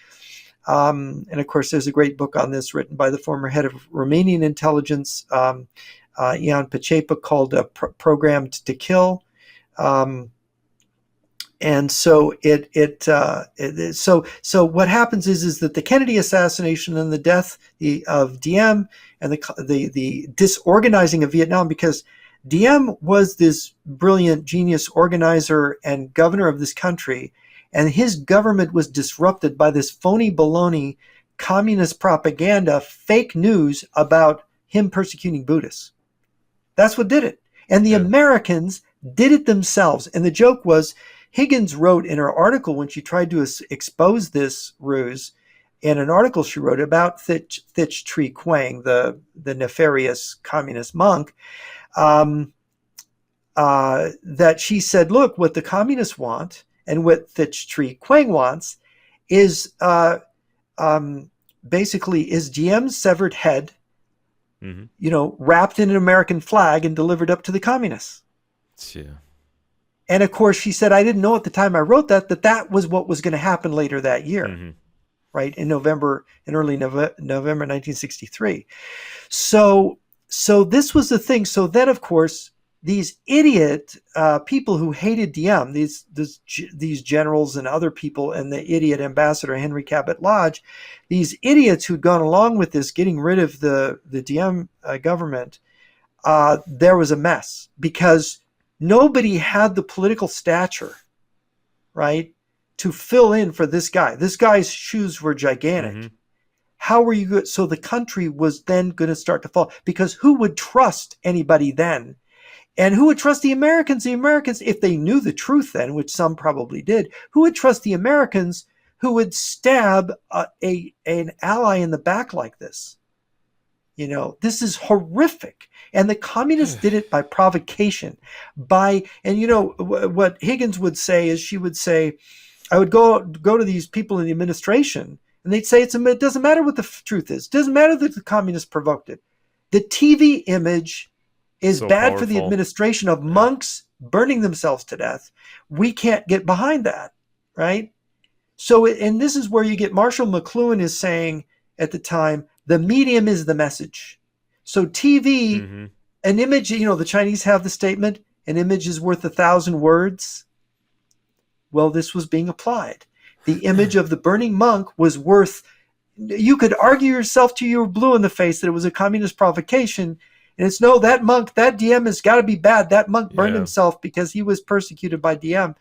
And of course, there's a great book on this written by the former head of Romanian intelligence, Ion Pacepa, called "Programmed to Kill." And so so what happens is that the Kennedy assassination and the death of Diem and the disorganizing of Vietnam, because Diem was this brilliant genius organizer and governor of this country, and his government was disrupted by this phony baloney communist propaganda, fake news about him persecuting Buddhists. That's what did it. And the Americans did it themselves. And the joke was, Higgins wrote in her article, when she tried to expose this ruse, in an article she wrote about Thich Tree Quang, the nefarious communist monk, that she said, look, what the communists want and what Thich Tree Quang wants is basically is Diem's severed head, wrapped in an American flag and delivered up to the communists. Yeah. And of course, she said, I didn't know at the time I wrote that was what was going to happen later that year, right? In early November 1963. So this was the thing. So then, of course, these idiot people who hated Diem, these generals and other people, and the idiot ambassador Henry Cabot Lodge, these idiots who'd gone along with this, getting rid of the Diem government, there was a mess, because nobody had the political stature, right, to fill in for this guy. This guy's shoes were gigantic. How were you good? So the country was then going to start to fall, because who would trust anybody then? And who would trust the Americans? The Americans, if they knew the truth then, which some probably did, who would trust the Americans who would stab an ally in the back like this? This is horrific. And the communists did it by provocation. And what Higgins would say is, she would say, I would go to these people in the administration, and they'd say, it doesn't matter what the truth is. It doesn't matter that the communists provoked it. The TV image is so bad powerful for the administration of monks burning themselves to death. We can't get behind that, right? So, and this is where you get Marshall McLuhan is saying at the time, the medium is the message. So TV, an image, the Chinese have the statement, an image is worth 1,000 words. Well, this was being applied. The image of the burning monk was worth, you could argue yourself till you were blue in the face that it was a communist provocation. And it's, no, that monk, that Diem has got to be bad. That monk burned himself because he was persecuted by Diem.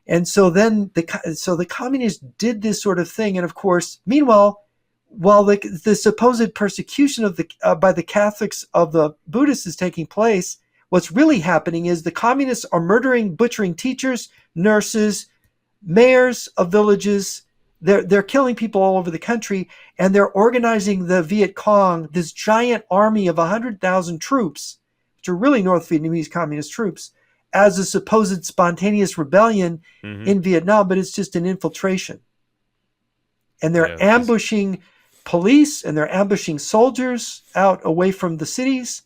And so then the communists did this sort of thing. And of course, meanwhile, while the supposed persecution of the by the Catholics of the Buddhists is taking place, what's really happening is the communists are murdering, butchering teachers, nurses, mayors of villages. They're killing people all over the country, and they're organizing the Viet Cong, this giant army of 100,000 troops, which are really North Vietnamese communist troops, as a supposed spontaneous rebellion in Vietnam, but it's just an infiltration. And they're ambushing police, and they're ambushing soldiers out away from the cities,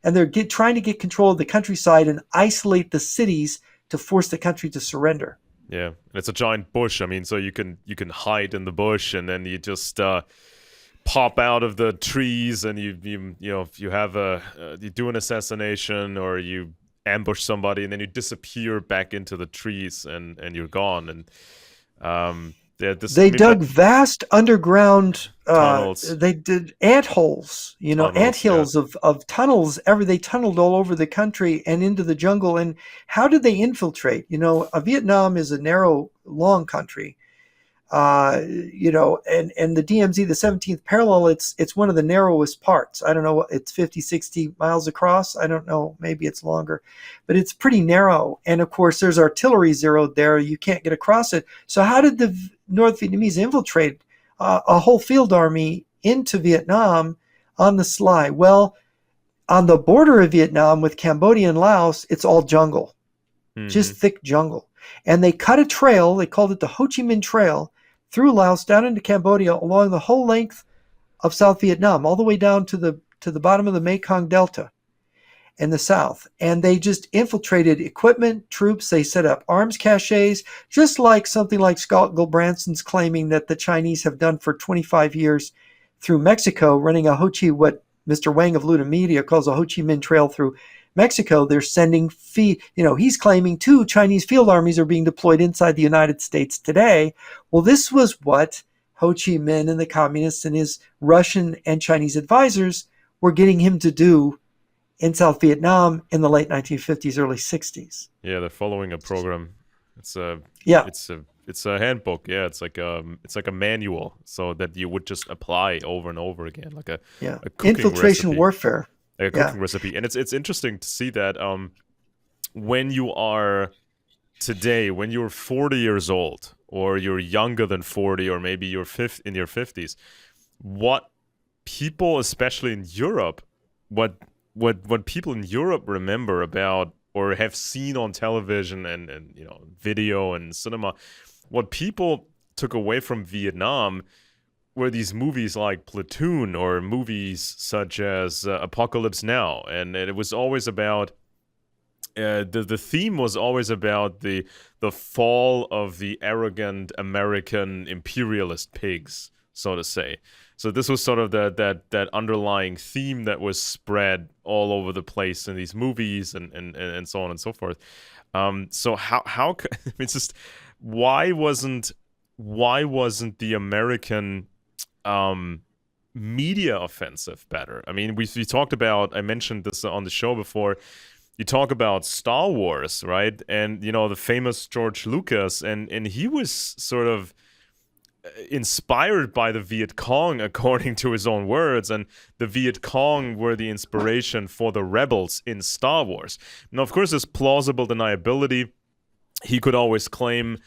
and they're trying to get control of the countryside and isolate the cities to force the country to surrender. Yeah, and it's a giant bush. I mean, so you can hide in the bush, and then you just pop out of the trees, and you do an assassination, or you ambush somebody, and then you disappear back into the trees, and you're gone. And they dug vast underground tunnels. They did ant holes, ant hills of tunnels. They tunneled all over the country and into the jungle. And how did they infiltrate? Vietnam is a narrow, long country. And the DMZ, the 17th parallel, it's one of the narrowest parts. I don't know, it's 50, 60 miles across. I don't know, maybe it's longer, but it's pretty narrow. And of course, there's artillery zeroed there. You can't get across it. So how did the North Vietnamese infiltrate a whole field army into Vietnam on the sly? Well, on the border of Vietnam with Cambodia and Laos, it's all jungle, just thick jungle. And they cut a trail, they called it the Ho Chi Minh Trail, through Laos down into Cambodia along the whole length of South Vietnam, all the way down to the bottom of the Mekong Delta in the south. And they just infiltrated equipment, troops. They set up arms caches, just like something like Scott Gulbranson's claiming that the Chinese have done for 25 years through Mexico, running what Mr. Wang of Luda Media calls a Ho Chi Minh Trail through Mexico. They're sending he's claiming 2 Chinese field armies are being deployed inside the United States today. Well, this was what Ho Chi Minh and the communists and his Russian and Chinese advisors were getting him to do in South Vietnam in the late 1950s, early 60s. Yeah, they're following a program. It's a handbook. Yeah, it's like a manual, so that you would just apply over and over again, like a cooking infiltration recipe. warfare. Like a cooking recipe. And it's interesting to see that when you are today, when you're 40 years old, or you're younger than 40, or maybe you're in your 50s, what people, especially in Europe, what people in Europe remember about or have seen on television and video and cinema, what people took away from Vietnam were these movies like Platoon, or movies such as Apocalypse Now. And it was always about the theme was always about the fall of the arrogant American imperialist pigs, so to say. So this was sort of that underlying theme that was spread all over the place in these movies and so on and so forth. So how it's just why wasn't the American media offensive better? I mean, we talked about, I mentioned this on the show before. You talk about Star Wars, right? And the famous George Lucas, and he was sort of inspired by the Viet Cong, according to his own words, and the Viet Cong were the inspiration for the rebels in Star Wars. Now, of course, there's plausible deniability. He could always claim,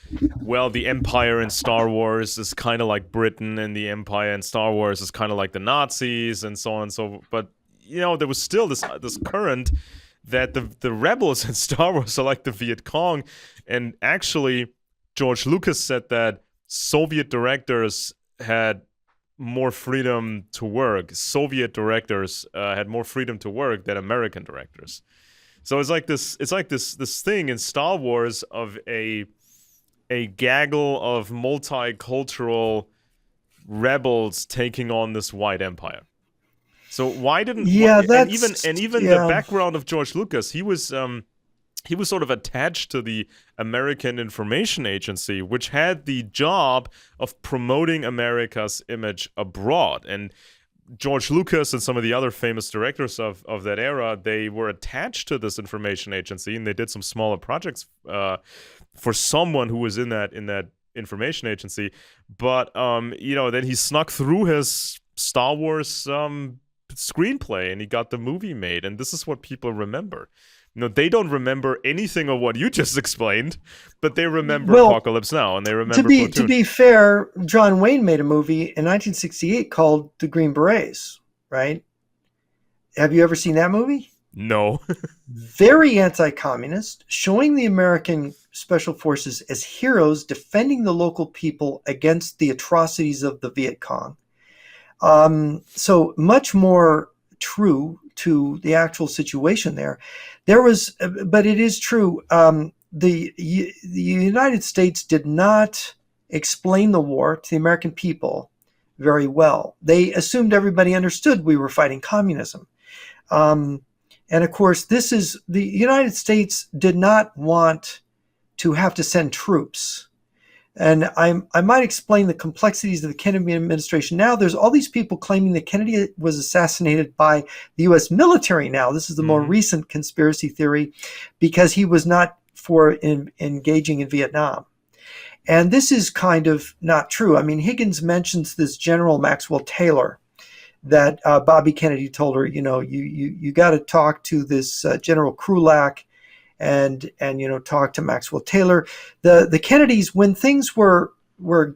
well, the Empire in Star Wars is kind of like Britain, and the Empire in Star Wars is kind of like the Nazis, and so on and so. But there was still this current that the rebels in Star Wars are like the Viet Cong, and actually, George Lucas said that Soviet directors had more freedom to work. Soviet directors had more freedom to work than American directors. So it's like this thing in Star Wars of a gaggle of multicultural rebels taking on this white empire. So why didn't the background of George Lucas, he was sort of attached to the American Information Agency, which had the job of promoting America's image abroad. And George Lucas and some of the other famous directors of that era, they were attached to this information agency, and they did some smaller projects for someone who was in that information agency. But then he snuck through his Star Wars screenplay and he got the movie made, and this is what people remember. They don't remember anything of what you just explained, but they remember Well, Apocalypse Now, and they remember to Platoon. be fair, John Wayne made a movie in 1968 called The Green Berets, right? Have you ever seen that movie? No. Very anti-communist, showing the American special forces as heroes defending the local people against the atrocities of the Viet Cong. So much more true to the actual situation there. But it is true. The United States did not explain the war to the American people very well. They assumed everybody understood we were fighting communism. And of course, the United States did not want to have to send troops. And I might explain the complexities of the Kennedy administration now. There's all these people claiming that Kennedy was assassinated by the U.S. military now. This is the more recent conspiracy theory, because he was not for engaging in Vietnam. And this is kind of not true. I mean, Higgins mentions this General Maxwell Taylor that Bobby Kennedy told her, you got to talk to this General Krulak and talk to Maxwell Taylor. The Kennedys, when things were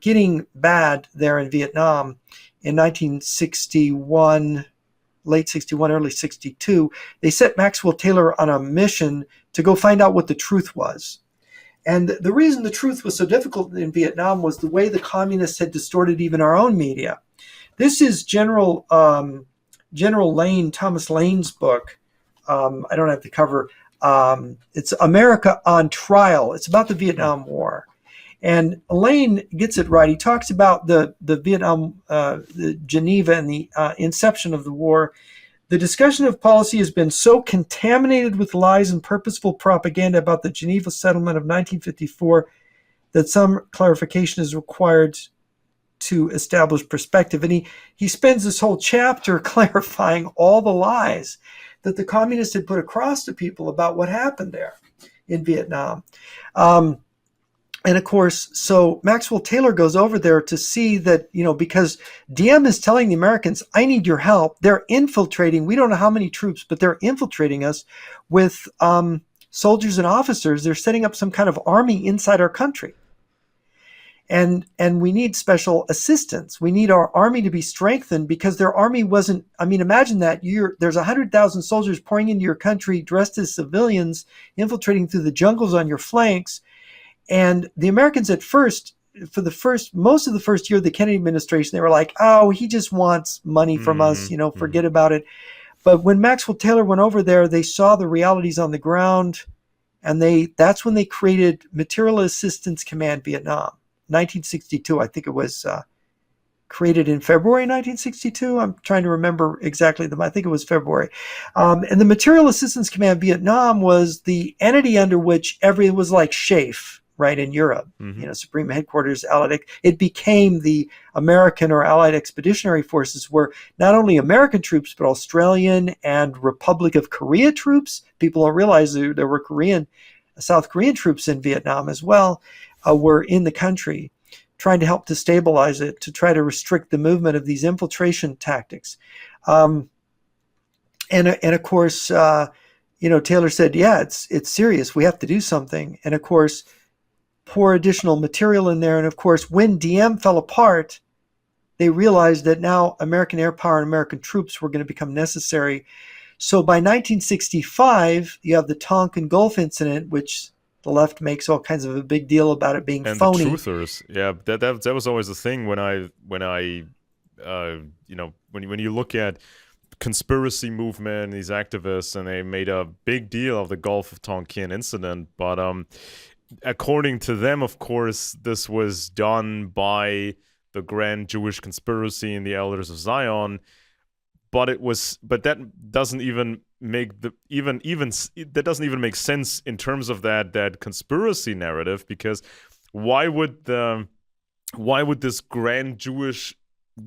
getting bad there in Vietnam in 1961, late 61, early 62, they set Maxwell Taylor on a mission to go find out what the truth was. And the reason the truth was so difficult in Vietnam was the way the communists had distorted even our own media. This is General Lane, Thomas Lane's book. I don't have the cover. It's America on Trial. It's about the Vietnam War. And Lane gets it right. He talks about the Vietnam, the Geneva, and the inception of the war. The discussion of policy has been so contaminated with lies and purposeful propaganda about the Geneva settlement of 1954 that some clarification is required to establish perspective. And he spends this whole chapter clarifying all the lies that the communists had put across to people about what happened there in Vietnam. And of course, so Maxwell Taylor goes over there to see that, because Diem is telling the Americans, I need your help. They're infiltrating. We don't know how many troops, but they're infiltrating us with soldiers and officers. They're setting up some kind of army inside our country. And we need special assistance. We need our army to be strengthened because their army wasn't, imagine that there's 100,000 soldiers pouring into your country dressed as civilians, infiltrating through the jungles on your flanks. And the Americans at first, most of the first year of the Kennedy administration, they were like, oh, he just wants money from us, forget about it. But when Maxwell Taylor went over there, they saw the realities on the ground, and that's when they created Material Assistance Command Vietnam. 1962, I think it was created in February 1962. I'm trying to remember exactly. I think it was February. And the Material Assistance Command Vietnam was the entity under which it was like SHAEF, right, in Europe, Supreme Headquarters Allied. It became the American or Allied Expeditionary Forces, where not only American troops, but Australian and Republic of Korea troops. People don't realize there were South Korean troops in Vietnam as well, were in the country, trying to help to stabilize it, to try to restrict the movement of these infiltration tactics. And of course, Taylor said, yeah, it's serious. We have to do something. And of course, pour additional material in there. And of course, when Diem fell apart, they realized that now American air power and American troops were going to become necessary. So by 1965, you have the Tonkin Gulf incident, which the left makes all kinds of a big deal about it being phony. And the truthers, yeah, that was always the thing when you look at conspiracy movement, these activists, and they made a big deal of the Gulf of Tonkin incident, but according to them, of course, this was done by the grand Jewish conspiracy and the Elders of Zion. But that doesn't even make that doesn't even make sense in terms of that conspiracy narrative, because why would this grand Jewish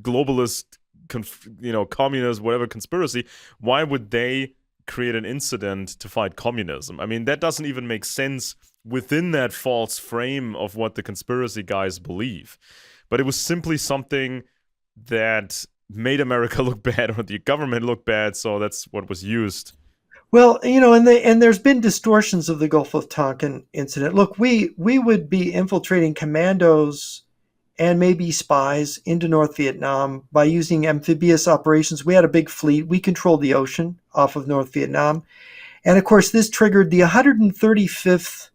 globalist communist whatever conspiracy, why would they create an incident to fight communism. I mean, that doesn't even make sense within that false frame of what the conspiracy guys believe. But it was simply something that made America look bad or the government look bad, so that's what was used. Well, and there's been distortions of the Gulf of Tonkin incident. Look, we would be infiltrating commandos and maybe spies into North Vietnam by using amphibious operations. We had a big fleet. We controlled the ocean off of North Vietnam. And of course, this triggered the 135th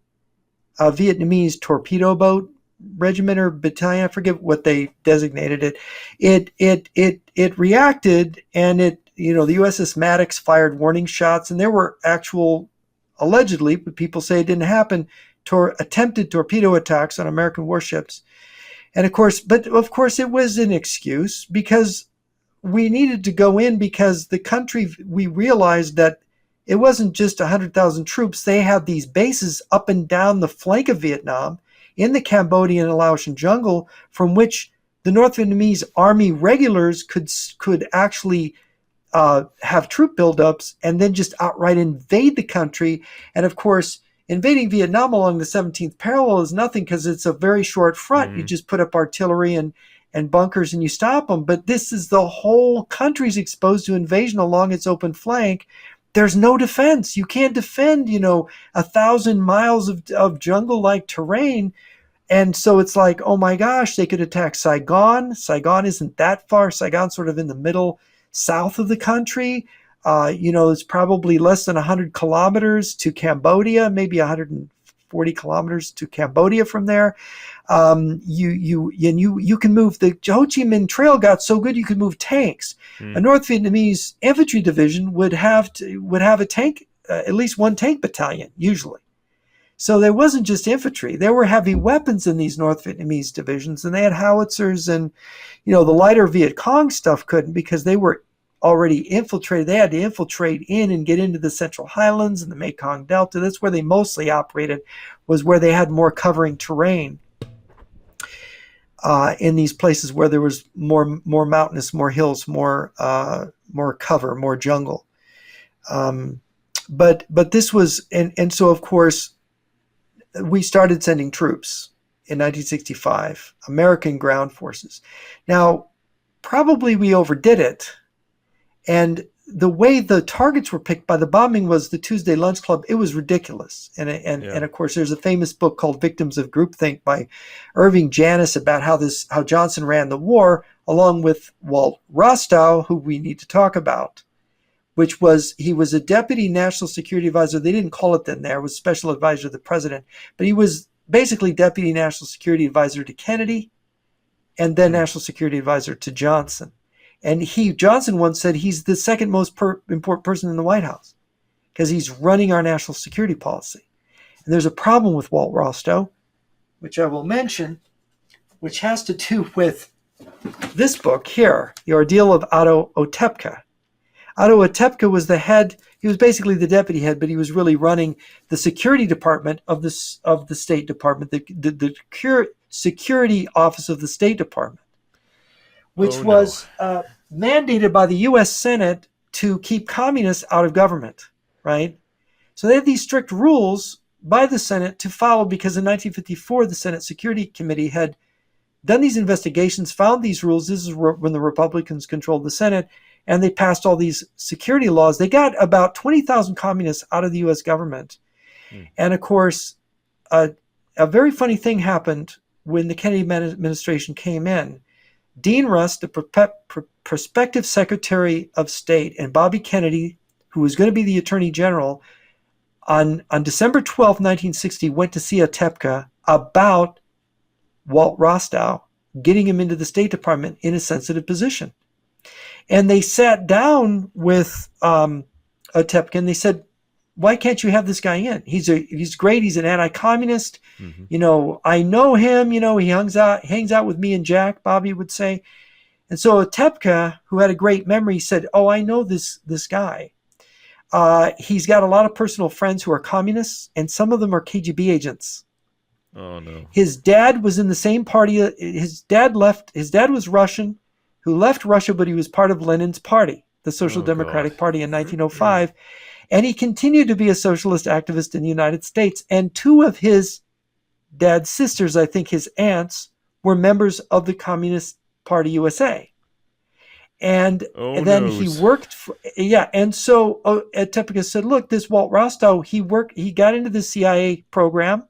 Vietnamese torpedo boat regiment or battalion. I forget what they designated it. It reacted, and the USS Maddox fired warning shots, and there were allegedly, but people say it didn't happen, attempted torpedo attacks on American warships. And of course, it was an excuse because we needed to go in because the country, we realized that it wasn't just 100,000 troops. They had these bases up and down the flank of Vietnam in the Cambodian and Laotian jungle from which the North Vietnamese army regulars could actually have troop buildups and then just outright invade the country. And of course, invading Vietnam along the 17th parallel is nothing because it's a very short front. Mm-hmm. You just put up artillery and bunkers and you stop them. But this is the whole country's exposed to invasion along its open flank. There's no defense. You can't defend, 1,000 miles of jungle-like terrain. And so it's like, oh my gosh, they could attack Saigon. Saigon isn't that far. Saigon's sort of in the middle south of the country. It's probably less than 100 kilometers to Cambodia, maybe 140 kilometers to Cambodia from there. You can move. The Ho Chi Minh Trail got so good you could move tanks. A North Vietnamese infantry division would have a tank, at least one tank battalion usually. So there wasn't just infantry. There were heavy weapons in these North Vietnamese divisions, and they had howitzers, and the lighter Viet Cong stuff couldn't because they were already infiltrated. They had to infiltrate in and get into the Central Highlands and the Mekong Delta. That's where they mostly operated, was where they had more covering terrain in these places where there was more mountainous, more hills, more cover, more jungle. But this was, and so of course, we started sending troops in 1965, American ground forces. Now, probably we overdid it. And the way the targets were picked by the bombing was the Tuesday Lunch Club. It was ridiculous. And of course, there's a famous book called Victims of Groupthink by Irving Janis about how Johnson ran the war, along with Walt Rostow, who we need to talk about, he was a deputy national security advisor. They didn't call it then there. It was special advisor to the president. But he was basically deputy national security advisor to Kennedy and then national security advisor to Johnson. And Johnson once said he's the second most important person in the White House because he's running our national security policy. And there's a problem with Walt Rostow, which I will mention, which has to do with this book here, The Ordeal of Otto Otepka. Otto Otepka was the head. He was basically the deputy head, but he was really running the security department of the State Department, the security office of the State Department, which was mandated by the U.S. Senate to keep communists out of government, right? So they had these strict rules by the Senate to follow because in 1954, the Senate Security Committee had done these investigations, found these rules. This is when the Republicans controlled the Senate, and they passed all these security laws. They got about 20,000 communists out of the U.S. government. And of course, a very funny thing happened when the Kennedy administration came in. Dean Rusk, the prospective Secretary of State, and Bobby Kennedy, who was going to be the Attorney General, on December 12, 1960, went to see Otepka about Walt Rostow, getting him into the State Department in a sensitive position. And they sat down with Otepka and they said, why can't you have this guy in? He's great. He's an anti-communist. Mm-hmm. I know him. He hangs out with me and Jack, Bobby would say. And so Otepka, who had a great memory, said, oh, I know this guy. He's got a lot of personal friends who are communists, and some of them are KGB agents. Oh, no. His dad was in the same party. His dad was Russian, who left Russia, but he was part of Lenin's party, the Social Democratic Party in 1905. And he continued to be a socialist activist in the United States. And two of his dad's sisters, I think his aunts, were members of the Communist Party USA. And Oh then he noes. worked for, yeah. And so Tepicus said, look, this Walt Rostow, he got into the CIA program,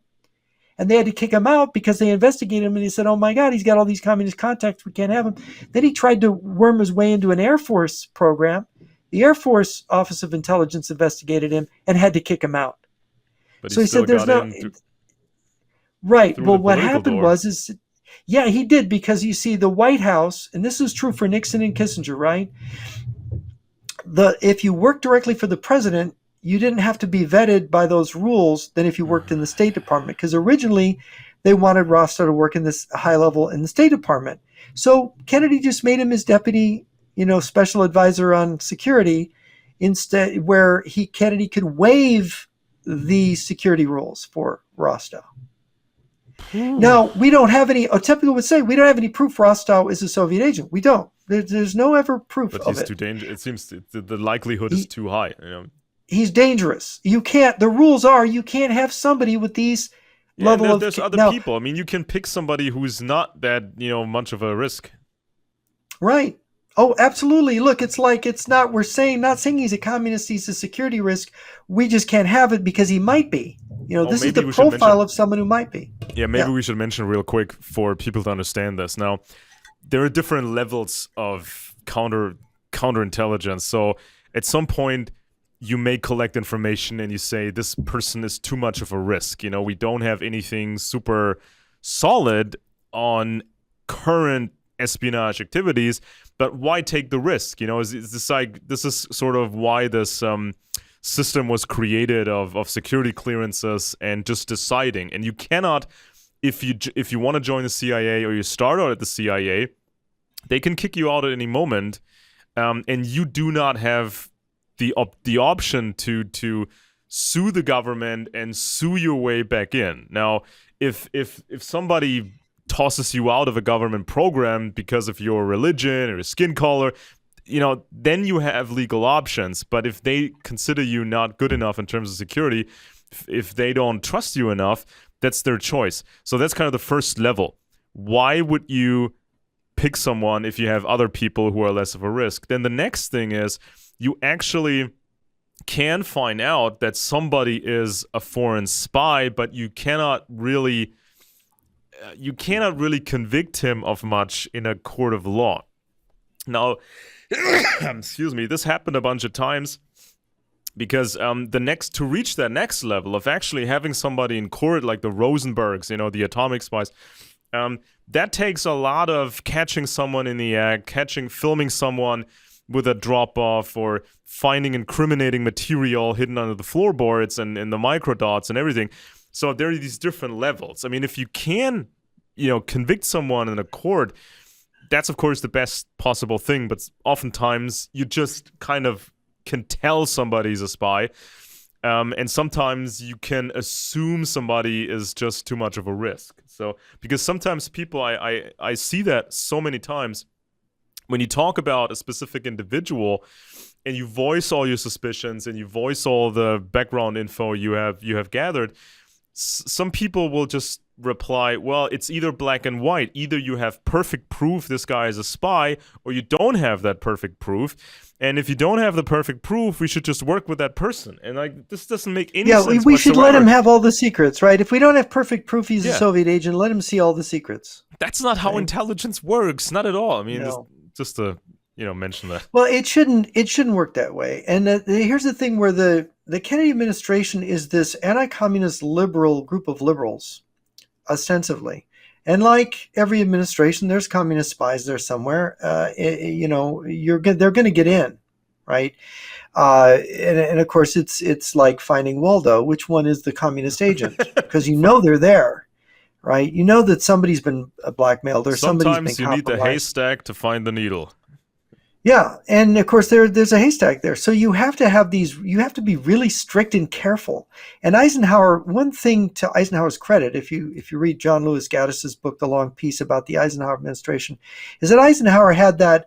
and they had to kick him out because they investigated him, and he said, oh my God, he's got all these communist contacts, we can't have him. Then he tried to worm his way into an Air Force program. The Air Force Office of Intelligence investigated him and had to kick him out. But So he said, there's no... Right. Well, what happened was, yeah, he did, because you see, the White House, and this is true for Nixon and Kissinger, right? If you worked directly for the president, you didn't have to be vetted by those rules than if you worked in the State Department, because originally they wanted Rostow to work in this high level in the State Department. So Kennedy just made him his deputy, special advisor on security, instead, where Kennedy could waive the security rules for Rostow. Now, we don't have any, Otepika would say, we don't have any proof Rostow is a Soviet agent. We don't. There's no ever proof of it. But he's too dangerous. It seems the likelihood is too high. He's dangerous. You can't, the rules are, you can't have somebody with these level of... There's other people. I mean, you can pick somebody who's not that, much of a risk. Right. Oh, absolutely. Look, it's like, not saying he's a communist, he's a security risk. We just can't have it because he might be. This is the profile of someone who might be. Yeah, maybe we should mention real quick for people to understand this. Now, there are different levels of counterintelligence. So at some point, you may collect information and you say, this person is too much of a risk. We don't have anything super solid on current espionage activities, but why take the risk? This is sort of why this system was created of security clearances and just deciding. And you cannot, if you want to join the CIA or you start out at the CIA, they can kick you out at any moment, and you do not have the option to sue the government and sue your way back in. Now, if somebody tosses you out of a government program because of your religion or your skin color, then you have legal options. But if they consider you not good enough in terms of security, if they don't trust you enough, that's their choice. So that's kind of the first level. Why would you pick someone if you have other people who are less of a risk? Then the next thing is, you actually can find out that somebody is a foreign spy, but you cannot really convict him of much in a court of law. Now, excuse me, this happened a bunch of times because to reach that next level of actually having somebody in court like the Rosenbergs, the atomic spies, that takes a lot of catching someone in the act, filming someone with a drop-off, or finding incriminating material hidden under the floorboards and the microdots and everything. So there are these different levels. I mean, if you can, convict someone in a court, that's of course the best possible thing, but oftentimes you just kind of can tell somebody's a spy, and sometimes you can assume somebody is just too much of a risk. So, because sometimes people, I see that so many times, when you talk about a specific individual and you voice all your suspicions and you voice all the background info you have gathered, some people will just reply, well, it's either black and white. Either you have perfect proof this guy is a spy, or you don't have that perfect proof. And if you don't have the perfect proof, we should just work with that person. And this doesn't make any sense. Yeah, we should let him have all the secrets, right? If we don't have perfect proof he's a Soviet agent, let him see all the secrets. That's not how intelligence works. Not at all. I mean, just to mention that. Well, it shouldn't work that way. And here's the thing, where the Kennedy administration is this anti-communist liberal group of liberals, ostensibly. And like every administration, there's communist spies there somewhere. They're going to get in, right? And of course, it's like finding Waldo. Which one is the communist agent? Because they're there, right? You know that somebody's been blackmailed, or somebody's been compromised. Sometimes you need the haystack to find the needle. Yeah, and of course there's a haystack there. So you have to have you have to be really strict and careful. And Eisenhower, one thing to Eisenhower's credit, if you read John Lewis Gaddis's book, The Long Peace, about the Eisenhower administration, is that Eisenhower had that,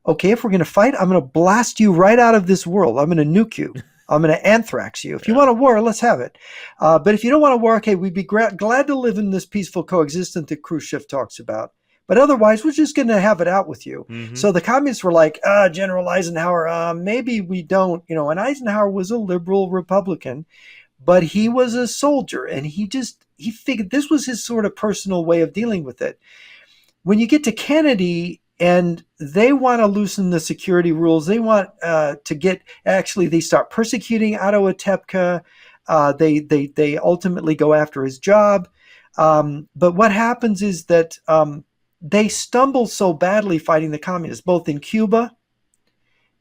okay, if we're going to fight, I'm going to blast you right out of this world. I'm going to nuke you. I'm going to anthrax you. If you want a war, let's have it. But if you don't want a war, okay, we'd be glad to live in this peaceful coexistence that Khrushchev talks about. But otherwise, we're just going to have it out with you. Mm-hmm. So the communists were like, General Eisenhower, maybe we don't, and Eisenhower was a liberal Republican, but he was a soldier, and he figured this was his sort of personal way of dealing with it. When you get to Kennedy, and they want to loosen the security rules, they want they start persecuting Otto Otepka. They ultimately go after his job. But what happens is that they stumble so badly fighting the communists, both in Cuba,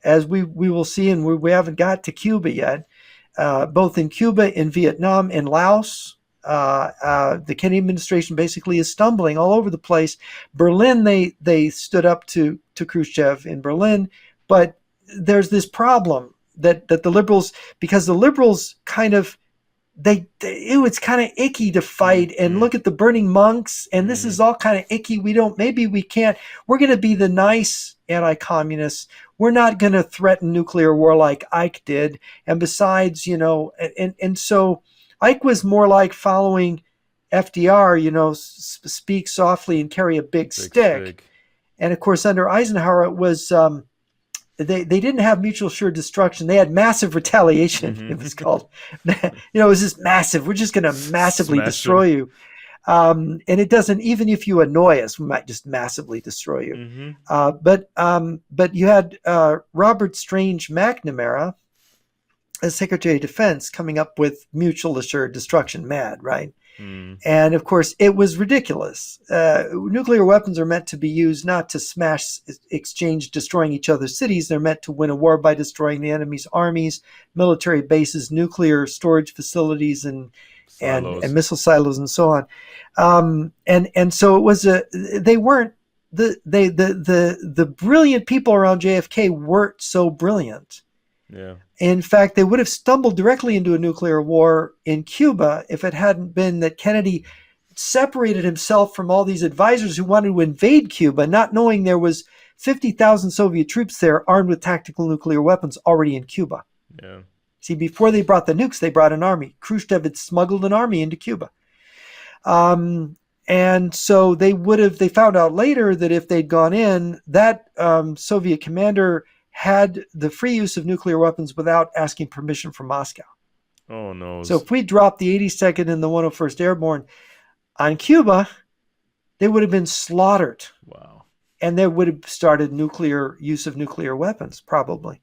as we will see, and we haven't got to Cuba yet, both in Cuba, in Vietnam, in Laos. The Kennedy administration basically is stumbling all over the place. Berlin, they stood up to Khrushchev in Berlin, but there's this problem that the liberals, because the liberals kind of, it's kind of icky to fight and look at the burning monks, and this is all kind of icky. We're going to be the nice anti-communists. We're not going to threaten nuclear war like Ike did. And besides, and so Ike was more like following FDR, speak softly and carry a big stick. And of course, under Eisenhower, it was, they didn't have mutual assured destruction. They had massive retaliation. It was called, it was just massive. We're just going to massively destroy you. And it doesn't, even if you annoy us, we might just massively destroy you. But you had Robert Strange McNamara as Secretary of Defense coming up with mutual assured destruction, MAD, right? And of course, it was ridiculous. Nuclear weapons are meant to be used not to smash, exchange, destroying each other's cities. They're meant to win a war by destroying the enemy's armies, military bases, nuclear storage facilities, and missile silos, and so on. And so it was they weren't the brilliant people around JFK weren't so brilliant. Yeah. In fact, they would have stumbled directly into a nuclear war in Cuba if it hadn't been that Kennedy separated himself from all these advisors who wanted to invade Cuba, not knowing there was 50,000 Soviet troops there armed with tactical nuclear weapons already in Cuba. Yeah. See, before they brought the nukes, they brought an army. Khrushchev had smuggled an army into Cuba. And so they found out later that if they'd gone in, that Soviet commander had the free use of nuclear weapons without asking permission from Moscow. Oh, no. So if we dropped the 82nd and the 101st Airborne on Cuba, they would have been slaughtered. Wow. And they would have started use of nuclear weapons, probably.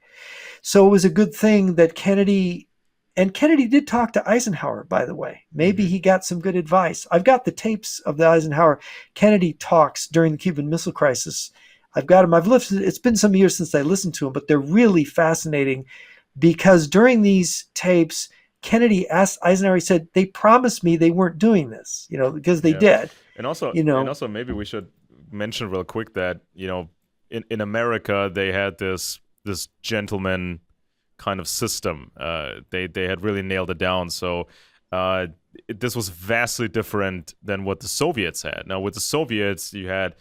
So it was a good thing that Kennedy did talk to Eisenhower, by the way. Maybe he got some good advice. I've got the tapes of the Eisenhower-Kennedy talks during the Cuban Missile Crisis. I've got them. It's been some years since I listened to them, but they're really fascinating because during these tapes, Kennedy asked Eisenhower, he said, they promised me they weren't doing this, because they did. And also, maybe we should mention real quick that, in America, they had this gentleman kind of system. They had really nailed it down. So this was vastly different than what the Soviets had. Now, with the Soviets, you had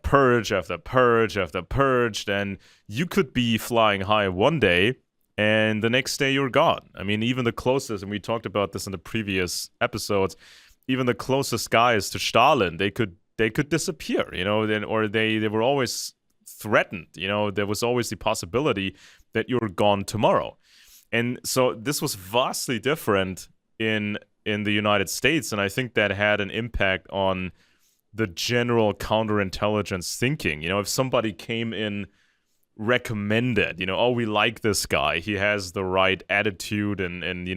purge after purge after purge, then you could be flying high one day and the next day you're gone. I mean, even the closest, and we talked about this in the previous episodes, even the closest guys to Stalin, they could disappear, or they were always threatened. There was always the possibility that you're gone tomorrow. And so this was vastly different in the United States, and I think that had an impact on the general counterintelligence thinking. If somebody came in recommended, we like this guy, he has the right attitude, and he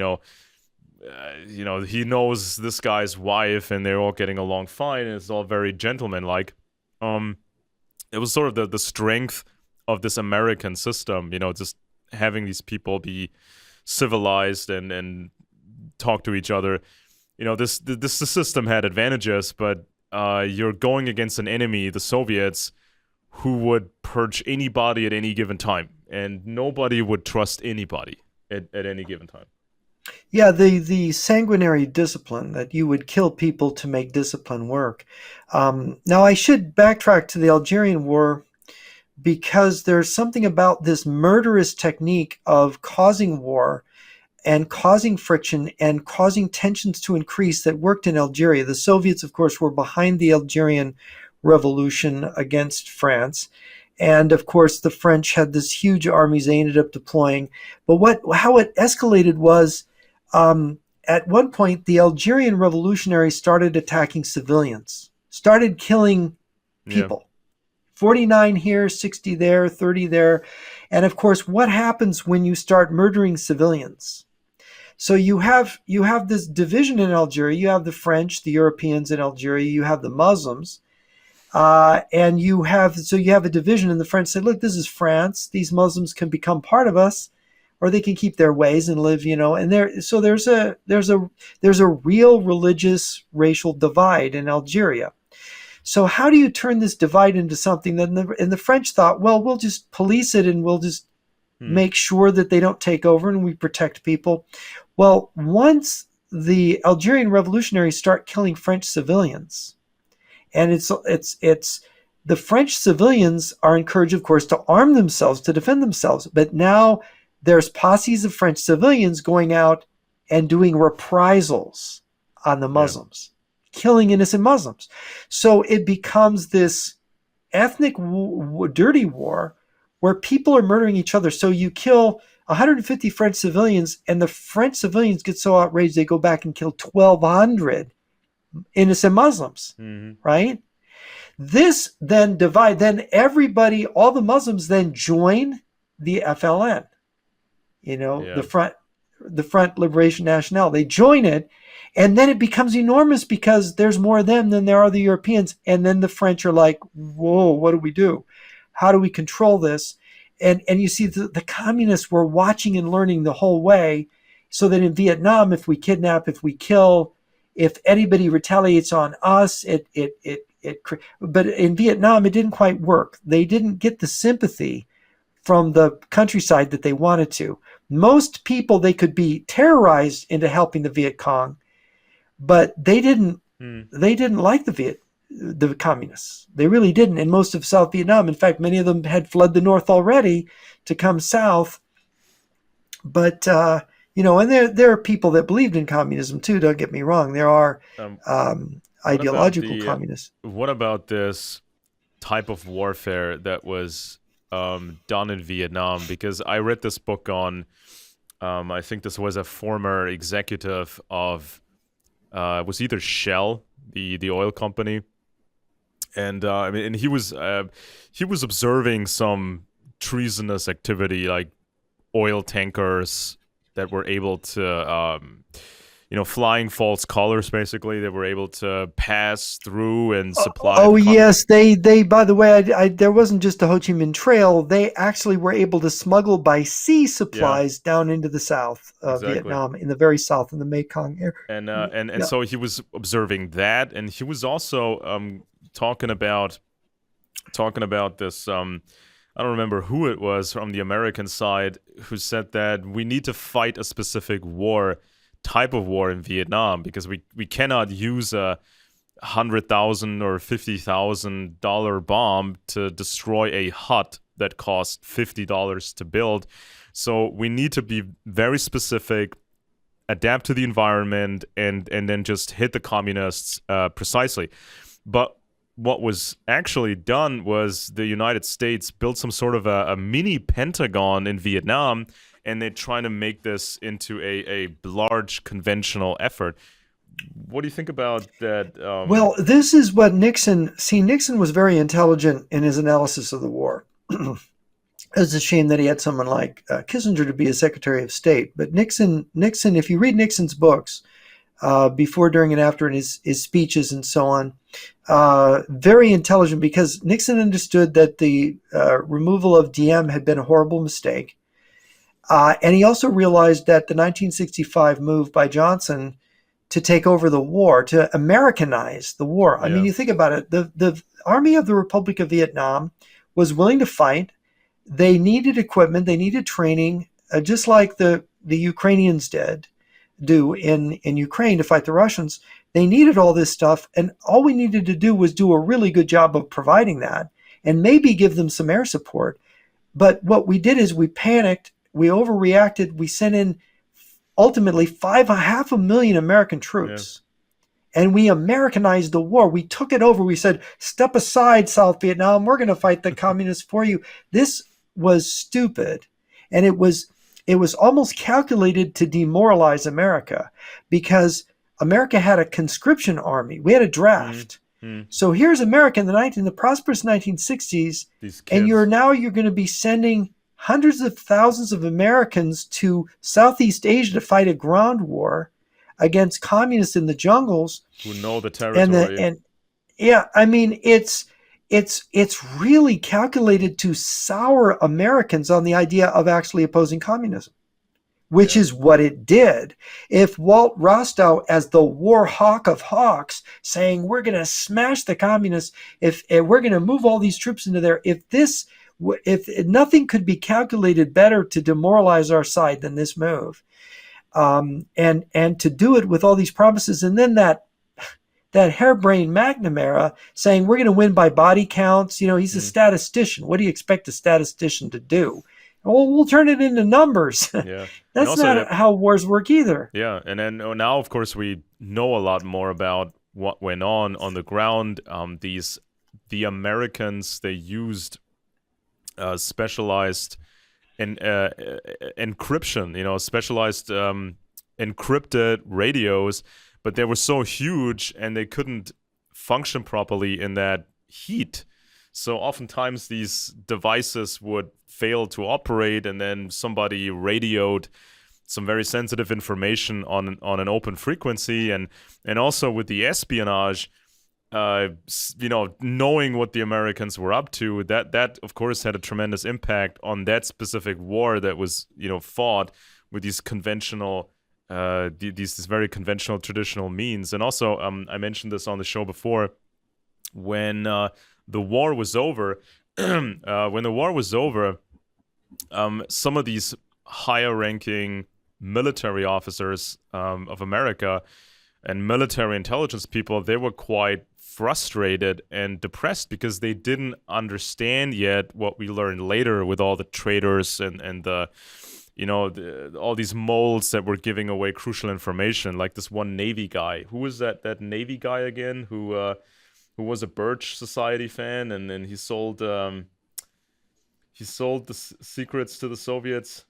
knows this guy's wife, and they're all getting along fine, and it's all very gentlemanlike. It was sort of the strength of this American system, just having these people be civilized and talk to each other. The system had advantages, but you're going against an enemy, the Soviets, who would purge anybody at any given time, and nobody would trust anybody at any given time. Yeah, the sanguinary discipline that you would kill people to make discipline work. Now, I should backtrack to the Algerian War, because there's something about this murderous technique of causing war and causing friction and causing tensions to increase that worked in Algeria. The Soviets, of course, were behind the Algerian Revolution against France. And of course, the French had this huge armies they ended up deploying. But how it escalated was at one point, the Algerian revolutionaries started attacking civilians, started killing people. 49 here, 60 there, 30 there. And of course, what happens when you start murdering civilians? So you have this division in Algeria. You have the French, the Europeans in Algeria. You have the Muslims, and you have a division. And the French say, "Look, this is France. These Muslims can become part of us, or they can keep their ways and live, And there's a real religious racial divide in Algeria. So how do you turn this divide into something that? And the French thought, well, we'll just police it and we'll just make sure that they don't take over and we protect people. Well, once the Algerian revolutionaries start killing French civilians, and it's the French civilians are encouraged, of course, to arm themselves, to defend themselves. But now there's posses of French civilians going out and doing reprisals on the Muslims, killing innocent Muslims. So it becomes this ethnic dirty war where people are murdering each other. So you kill 150 French civilians, and the French civilians get so outraged they go back and kill 1,200 innocent Muslims, right? This then then everybody, all the Muslims then join the FLN, the Front Liberation National. They join it, and then it becomes enormous because there's more of them than there are the Europeans. And then the French are like, whoa, what do we do? How do we control this? And you see the communists were watching and learning the whole way, so that in Vietnam, if we kidnap, if we kill, if anybody retaliates on us, but in Vietnam, it didn't quite work. They didn't get the sympathy from the countryside that they wanted to. Most people, they could be terrorized into helping the Viet Cong, but they didn't like the communists. They really didn't. In most of South Vietnam, in fact, many of them had fled the north already to come south. But and there are people that believed in communism too. Don't get me wrong. There are ideological communists. What about this type of warfare that was done in Vietnam? Because I read this book on, I think this was a former executive of, it was either Shell, the oil company, and and he was observing some treasonous activity, like oil tankers that were able to, flying false colors, basically. They were able to pass through and supply. Oh, yes. They, by the way, there wasn't just the Ho Chi Minh Trail. They actually were able to smuggle by sea supplies down into the south of Vietnam, in the very south, in the Mekong area. And so he was observing that. And he was also talking about this, I don't remember who it was from the American side, who said that we need to fight a specific type of war in Vietnam, because we cannot use a $100,000 or $50,000 bomb to destroy a hut that cost $50 to build. So we need to be very specific, adapt to the environment, and then just hit the communists precisely. But what was actually done was the United States built some sort of a mini Pentagon in Vietnam, and they're trying to make this into a large conventional effort. What do you think about that? Well, this is what Nixon was very intelligent in his analysis of the war. It's a shame that he had someone like Kissinger to be his Secretary of State. But Nixon, if you read Nixon's books, before, during, and after, and his speeches and so on, very intelligent, because Nixon understood that the removal of Diem had been a horrible mistake. And he also realized that the 1965 move by Johnson to take over the war, to Americanize the war. I mean, you think about it, the Army of the Republic of Vietnam was willing to fight. They needed equipment, they needed training, just like the Ukrainians do in Ukraine to fight the Russians. They needed all this stuff, and all we needed to do was do a really good job of providing that. and maybe give them some air support. But what we did is we panicked, we overreacted, we sent in ultimately half a million American Yeah. troops. And we Americanized the war. We took it over. We said, step aside, South Vietnam. We're going to fight the communists for you. This was stupid. And it was almost calculated to demoralize America, because America had a conscription army. We had a draft. Mm. So here's America in the prosperous 1960s, and you're going to be sending hundreds of thousands of Americans to Southeast Asia to fight a ground war against communists in the jungles, who know the territory. And yeah, I mean, it's really calculated to sour Americans on the idea of actually opposing communism, which is what it did. If Walt Rostow, as the war hawk of hawks, saying we're going to smash the communists, if we're going to move all these troops into there, if nothing could be calculated better to demoralize our side than this move. And to do it with all these promises, and then that harebrained McNamara saying we're going to win by body counts. He's a statistician. What do you expect a statistician to do? Well, we'll turn it into numbers. Yeah, That's also, not how wars work either. Yeah, and then now, of course, we know a lot more about what went on the ground. The Americans, they used specialized encryption, specialized encrypted radios, but they were so huge and they couldn't function properly in that heat. So oftentimes these devices would fail to operate, and then somebody radioed some very sensitive information on an open frequency, and also with the espionage, knowing what the Americans were up to, that of course had a tremendous impact on that specific war that was fought with these conventional, these very conventional traditional means. And also, I mentioned this on the show before, when the war was over, some of these higher-ranking military officers of America and military intelligence people, they were quite frustrated and depressed because they didn't understand yet what we learned later with all the traitors and the all these moles that were giving away crucial information, like this one Navy guy. Who was that Navy guy again? Who was a Birch Society fan, and then he sold the secrets to the Soviets.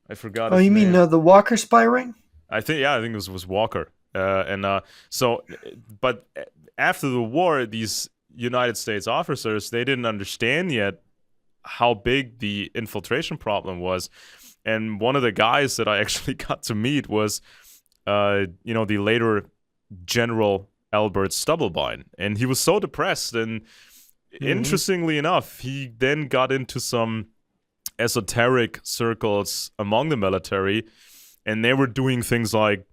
I forgot. Oh, you mean the Walker spy ring? I think it was Walker. But after the war, these United States officers, they didn't understand yet how big the infiltration problem was. And one of the guys that I actually got to meet was, the later General Albert Stubblebine. And he was so depressed. And interestingly enough, he then got into some esoteric circles among the military, and they were doing things like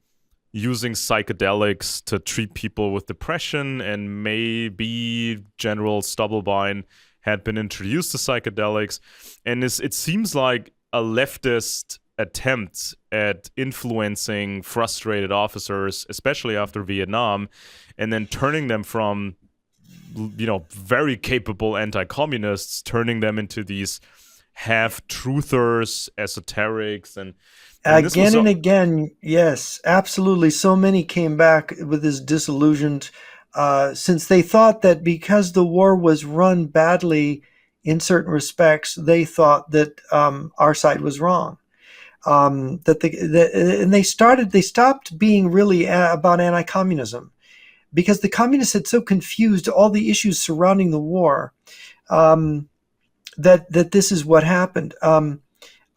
using psychedelics to treat people with depression, and maybe General Stubblebine had been introduced to psychedelics. And it seems like a leftist attempt at influencing frustrated officers, especially after Vietnam, and then turning them from, very capable anti-communists, turning them into these half-truthers, esoterics, and again and again, yes, absolutely. So many came back with this disillusioned, since they thought that because the war was run badly in certain respects, they thought that our side was wrong. And they stopped being really about anti-communism, because the communists had so confused all the issues surrounding the war, that this is what happened.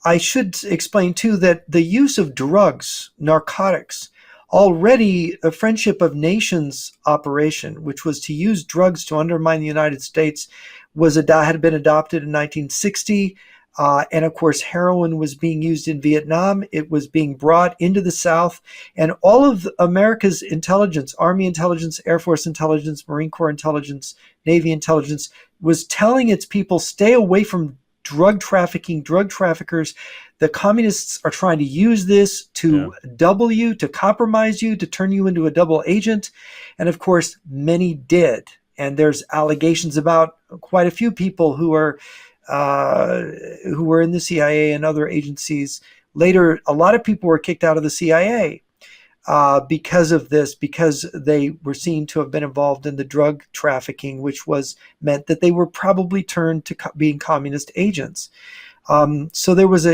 I should explain, too, that the use of drugs, narcotics, already a Friendship of Nations operation, which was to use drugs to undermine the United States, had been adopted in 1960. And of course, heroin was being used in Vietnam. It was being brought into the South. And all of America's intelligence, Army intelligence, Air Force intelligence, Marine Corps intelligence, Navy intelligence, was telling its people, stay away from drug trafficking, drug traffickers. The communists are trying to use this to double you, to compromise you, to turn you into a double agent. And of course, many did. and there's allegations about quite a few people who were in the CIA and other agencies. Later, a lot of people were kicked out of the CIA because of this, because they were seen to have been involved in the drug trafficking, which meant that they were probably turned to being communist agents. So there was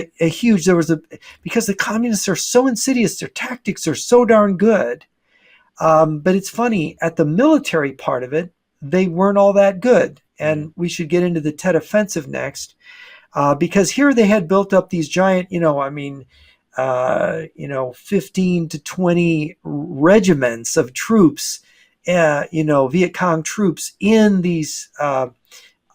because the communists are so insidious, their tactics are so darn good. But it's funny, at the military part of it, they weren't all that good. And we should get into the Tet Offensive next, because here they had built up these giant, 15 to 20 regiments of troops, Viet Cong troops in these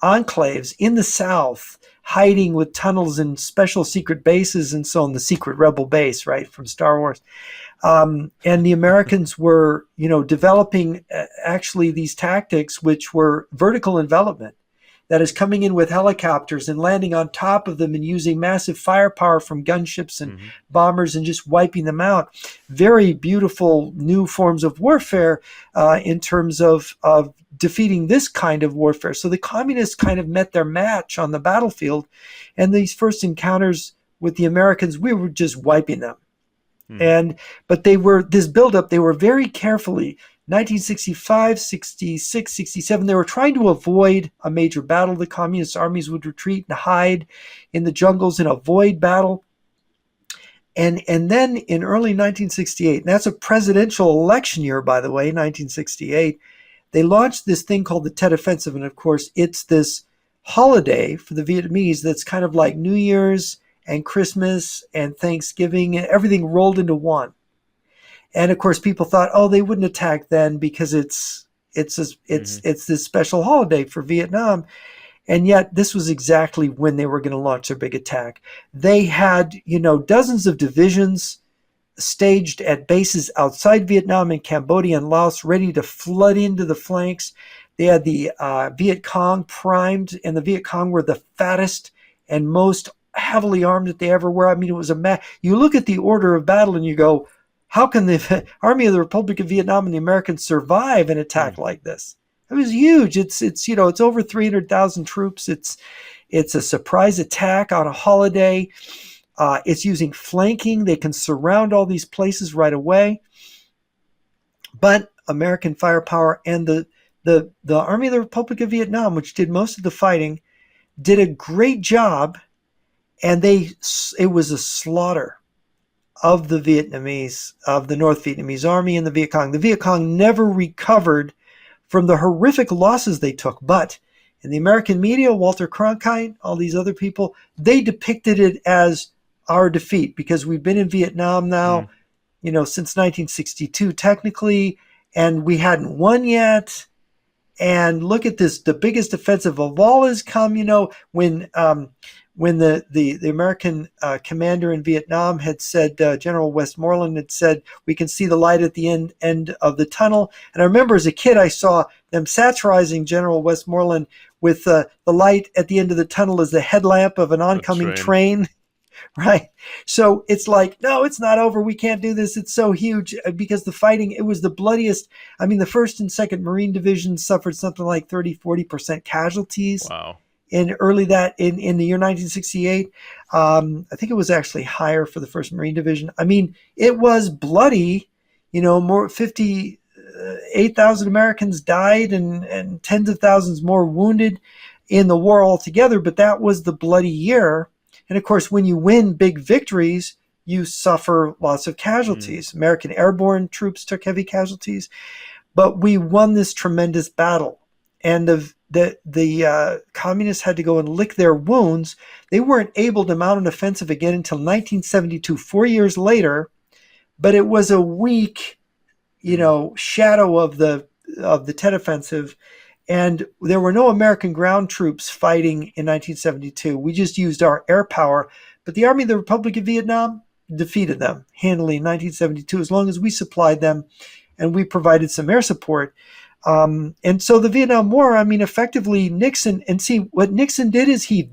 enclaves in the South, hiding with tunnels and special secret bases and so on, the secret rebel base, right, from Star Wars. And the Americans were, developing actually these tactics, which were vertical envelopment. That is, coming in with helicopters and landing on top of them and using massive firepower from gunships and bombers and just wiping them out. Very beautiful new forms of warfare in terms of defeating this kind of warfare. So the communists kind of met their match on the battlefield. And these first encounters with the Americans, we were just wiping them. But they were, this buildup, they were very carefully, 1965, 66, 67, they were trying to avoid a major battle. The communist armies would retreat and hide in the jungles and avoid battle. And then in early 1968, and that's a presidential election year, by the way, 1968, they launched this thing called the Tet Offensive. And of course, it's this holiday for the Vietnamese that's kind of like New Year's and Christmas and Thanksgiving, and everything rolled into one. And of course, people thought, oh, they wouldn't attack then because it's this special holiday for Vietnam. And yet this was exactly when they were going to launch their big attack. They had, dozens of divisions staged at bases outside Vietnam and Cambodia and Laos, ready to flood into the flanks. They had the Viet Cong primed, and the Viet Cong were the fattest and most heavily armed that they ever were. I mean, it was you look at the order of battle and you go, how can the Army of the Republic of Vietnam and the Americans survive an attack like this? It was huge. It's over 300,000 troops. It's a surprise attack on a holiday. It's using flanking. They can surround all these places right away. But American firepower and the Army of the Republic of Vietnam, which did most of the fighting, did a great job. And it was a slaughter of the Vietnamese, of the North Vietnamese Army and the Viet Cong. The Viet Cong never recovered from the horrific losses they took. But in the American media, Walter Cronkite, all these other people, they depicted it as our defeat because we've been in Vietnam now, since 1962 technically, and we hadn't won yet. And look at this, the biggest offensive of all has come, when the American commander in Vietnam had said, General Westmoreland had said, we can see the light at the end of the tunnel. And I remember as a kid, I saw them satirizing General Westmoreland with the light at the end of the tunnel as the headlamp of an oncoming train. Right. So it's like, no, it's not over. We can't do this. It's so huge because the fighting, it was the bloodiest. I mean, the 1st and 2nd Marine Divisions suffered something like 30-40% casualties. Wow. In the year 1968, I think it was actually higher for the 1st Marine Division. I mean, it was bloody, more 58,000 Americans died and tens of thousands more wounded in the war altogether. But that was the bloody year. And of course, when you win big victories, you suffer lots of casualties. American airborne troops took heavy casualties, but we won this tremendous battle. And the communists had to go and lick their wounds. They weren't able to mount an offensive again until 1972, 4 years later. But it was a weak, shadow of the Tet Offensive, and there were no American ground troops fighting in 1972. We just used our air power. But the Army of the Republic of Vietnam defeated them handily in 1972, as long as we supplied them and we provided some air support. And so the Vietnam War, I mean, effectively Nixon, and see what Nixon did is he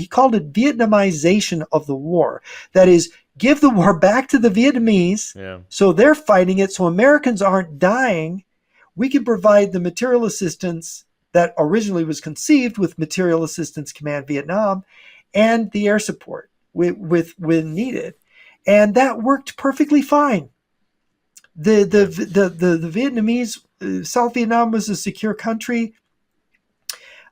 called it Vietnamization of the war. That is, give the war back to the Vietnamese. So they're fighting it. So Americans aren't dying. we can provide the material assistance that originally was conceived with Material Assistance Command Vietnam and the air support when needed. And that worked perfectly fine. The Vietnamese, South Vietnam was a secure country.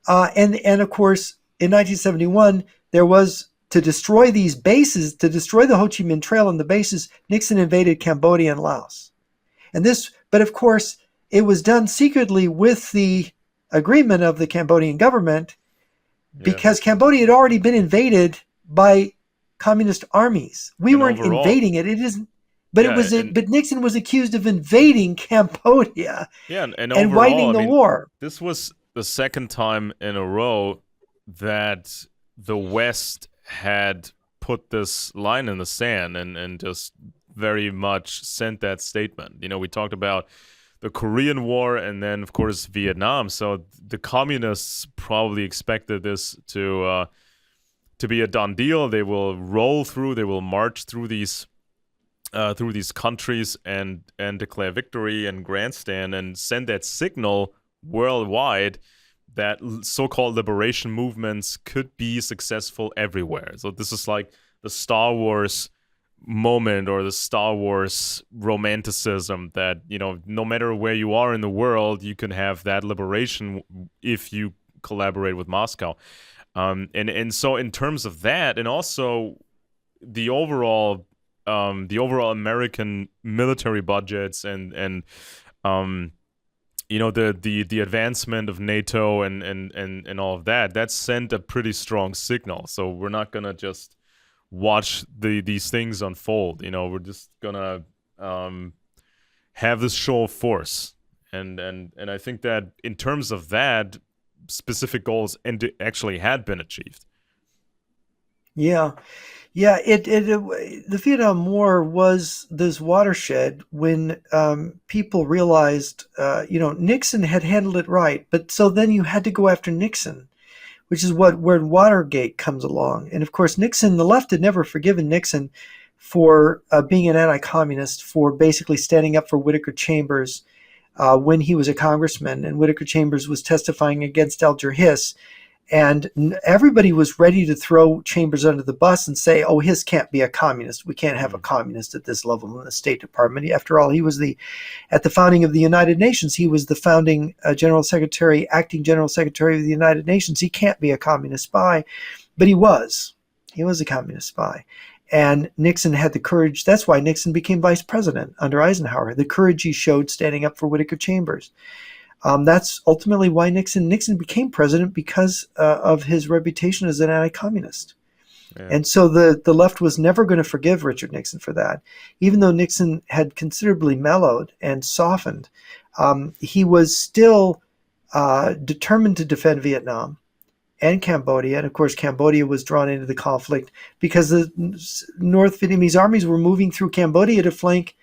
And of course, in 1971, there was, to destroy these bases, to destroy the Ho Chi Minh Trail and the bases, Nixon invaded Cambodia and Laos. But of course, it was done secretly with the agreement of the Cambodian government, because Cambodia had already been invaded by communist armies. We weren't invading it. It isn't. But but Nixon was accused of invading Cambodia and widening the war. This was the second time in a row that the West had put this line in the sand and just very much sent that statement. We talked about the Korean War and then, of course, Vietnam. So the communists probably expected this to be a done deal. They will roll through. They will march through these countries and declare victory and grandstand and send that signal worldwide that so-called liberation movements could be successful everywhere. So this is like the Star Wars moment or the Star Wars romanticism that, no matter where you are in the world, you can have that liberation if you collaborate with Moscow. And so in terms of that, and also the overall American military budgets and the advancement of NATO and all of that sent a pretty strong signal. So we're not gonna just watch these things unfold. We're just gonna have this show of force, and I think that in terms of that, specific goals actually had been achieved. Yeah. The Vietnam War was this watershed when people realized, Nixon had handled it right, but so then you had to go after Nixon, which is where Watergate comes along. And of course, the left had never forgiven Nixon for being an anti-communist, for basically standing up for Whittaker Chambers when he was a congressman, and Whittaker Chambers was testifying against Alger Hiss. And everybody was ready to throw Chambers under the bus and say, oh, Hiss can't be a communist. We can't have a communist at this level in the State Department. After all, he was at the founding of the United Nations, he was the founding acting General Secretary of the United Nations. He can't be a communist spy. But he was. He was a communist spy. And Nixon had the courage. That's why Nixon became vice president under Eisenhower, the courage he showed standing up for Whittaker Chambers. That's ultimately why Nixon became president, because of his reputation as an anti-communist. Yeah. And so the left was never going to forgive Richard Nixon for that. Even though Nixon had considerably mellowed and softened, he was still determined to defend Vietnam and Cambodia. And of course, Cambodia was drawn into the conflict because the North Vietnamese armies were moving through Cambodia to flank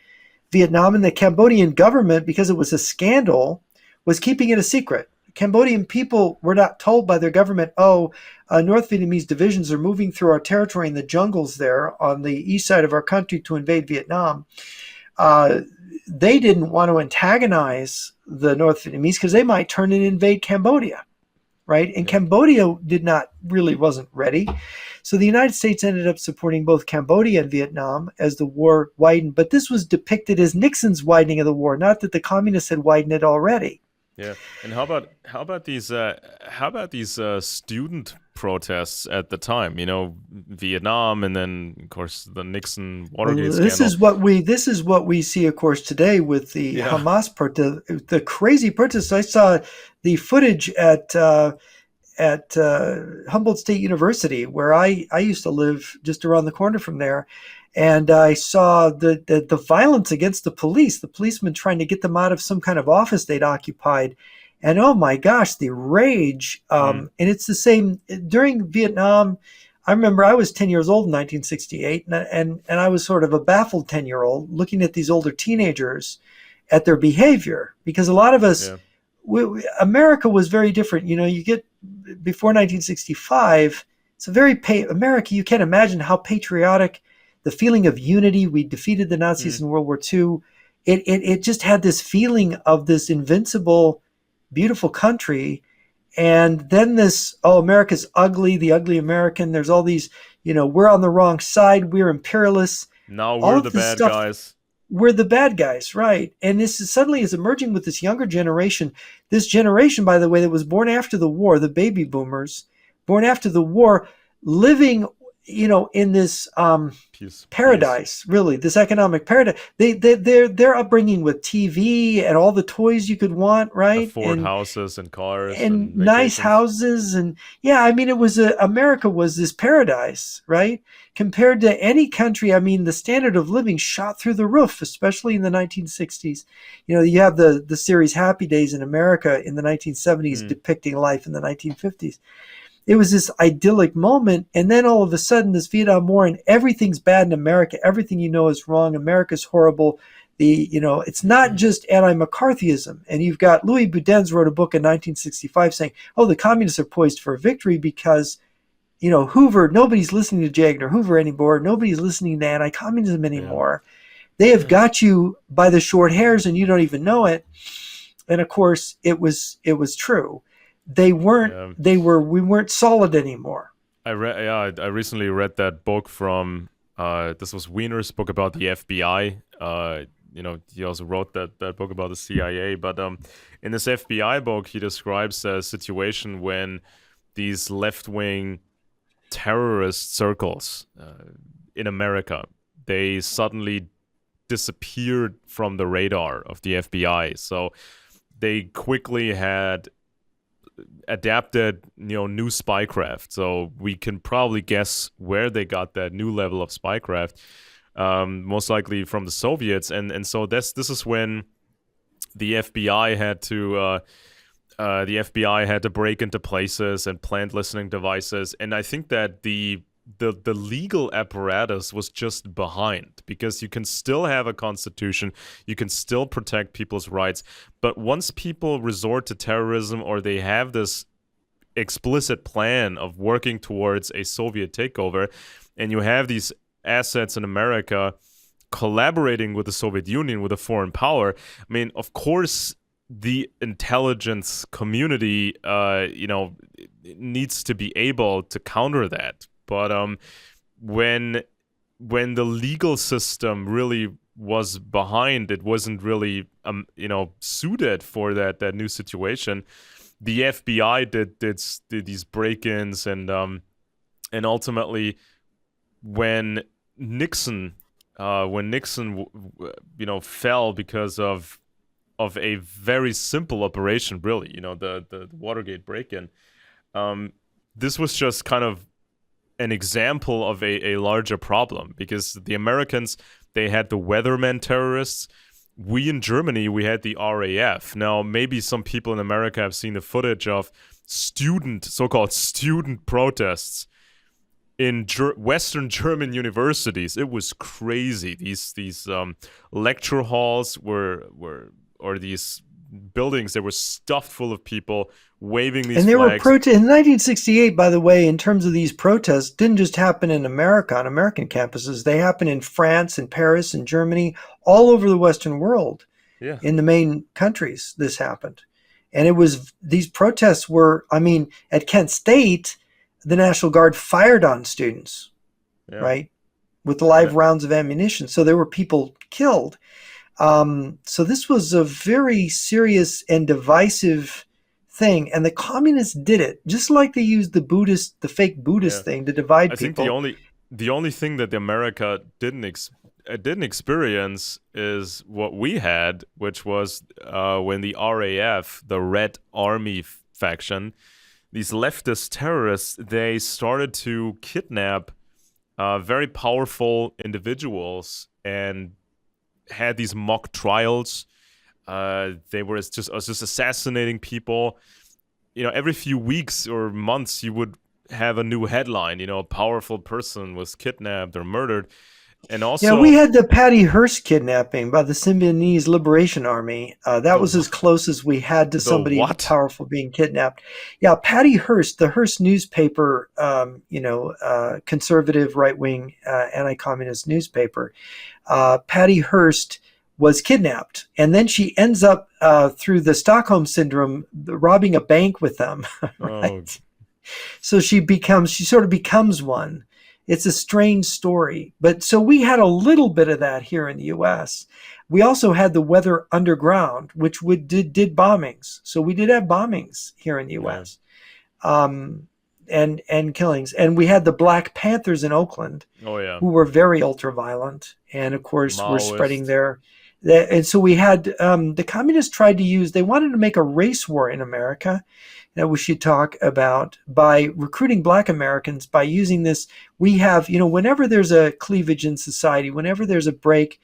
Vietnam, and the Cambodian government, because it was a scandal, was keeping it a secret. Cambodian people were not told by their government, North Vietnamese divisions are moving through our territory in the jungles there on the east side of our country to invade Vietnam. They didn't want to antagonize the North Vietnamese because they might turn and invade Cambodia, right? And Cambodia wasn't ready. So the United States ended up supporting both Cambodia and Vietnam as the war widened. But this was depicted as Nixon's widening of the war, not that the communists had widened it already. Yeah, and how about these student protests at the time? Vietnam, and then of course the Nixon Watergate scandal. This is what we see, of course, today with the Hamas the crazy protests. I saw the footage at Humboldt State University, where I used to live just around the corner from there. And I saw the violence against the policemen trying to get them out of some kind of office they'd occupied. And oh my gosh, the rage. And it's the same during Vietnam. I remember I was 10 years old in 1968, and I was sort of a baffled 10-year-old looking at these older teenagers at their behavior, because a lot of us, America was very different. You get before 1965, it's a very America. You can't imagine how patriotic. The feeling of unity. We defeated the Nazis in World War II. it just had this feeling of this invincible, beautiful country. And then this, oh, America's ugly, the ugly American. There's all these, we're on the wrong side. We're imperialists. Now All we're of the this bad stuff, guys. we're the bad guys, right? And this suddenly is emerging with this younger generation. This generation, by the way, that was born after the war, the baby boomers, born after the war, living, in this Peace, please. paradise, really, this economic paradise. Their upbringing with TV and all the toys you could want, right? Afford houses and cars And and nice vacations. houses, and yeah, I mean, it was America was this paradise, right? Compared to any country, I mean, the standard of living shot through the roof, especially in the 1960s. You have the series Happy Days in America in the 1970s Mm, depicting life in the 1950s. It was this idyllic moment, and then all of a sudden this Vietnam War, and everything's bad in America. Everything is wrong. America's horrible. It's not just anti-McCarthyism. And you've got Louis Boudin's wrote a book in 1965 saying, oh, the communists are poised for victory because Hoover, nobody's listening to J. Edgar Hoover anymore. Nobody's listening to anti-communism yeah. anymore. They have got you by the short hairs and you don't even know it. And of course, it was true. We weren't solid anymore. I recently read that book from this was Wiener's book about the FBI. He also wrote that book about the CIA. But in this FBI book, he describes a situation when these left-wing terrorist circles in America, they suddenly disappeared from the radar of the FBI. So they quickly had adapted, new spycraft. So we can probably guess where they got that new level of spycraft. Most likely from the Soviets, and so this is when the FBI had to break into places and plant listening devices, and I think that the legal apparatus was just behind, because you can still have a constitution, you can still protect people's rights, but once people resort to terrorism or they have this explicit plan of working towards a Soviet takeover, and you have these assets in America collaborating with the Soviet Union, with a foreign power, I mean, of course, the intelligence community, needs to be able to counter that. But when the legal system really was behind, it wasn't really suited for that new situation. The FBI did these break-ins, and ultimately when Nixon fell because of a very simple operation, really, the Watergate break-in. This was just kind of an example of a larger problem, because the Americans, they had the Weathermen terrorists. We in Germany, we had the RAF. Now, maybe some people in America have seen the footage of so-called student protests in Western German universities. It was crazy. These lecture halls or these buildings, they were stuffed full of people waving these And they flags. were in 1968, by the way, in terms of these protests, didn't just happen in America, on American campuses. They happened in France and Paris and Germany, all over the Western world. Yeah. In the main countries, this happened. And these protests were, I mean, at Kent State, the National Guard fired on students, right, with live rounds of ammunition. So there were people killed. So this was a very serious and divisive thing, and the communists did it just like they used the fake Buddhist thing to divide people. I think the only thing that America didn't experience is what we had, which was when the RAF, the Red Army faction, these leftist terrorists, they started to kidnap very powerful individuals and had these mock trials. They were just assassinating people. Every few weeks or months, you would have a new headline. A powerful person was kidnapped or murdered. And also, we had the Patty Hearst kidnapping by the Symbionese Liberation Army. That was as close as we had to somebody powerful being kidnapped. Yeah, Patty Hearst, the Hearst newspaper, conservative, right-wing, anti-communist newspaper. Patty Hearst was kidnapped, and then she ends up through the Stockholm syndrome robbing a bank with them, Oh, right? So she sort of becomes one. It's a strange story. But so we had a little bit of that here in the US. We also had the Weather Underground, which did bombings. So we did have bombings here in the yeah. US. Um, and killings. And we had the Black Panthers in Oakland, Oh, yeah. who were very ultra violent, and of course were spreading Maoist. and so we had the communists tried to use, they wanted to make a race war in America that we should talk about by recruiting Black Americans by using this. We have, whenever there's a cleavage in society, whenever there's a break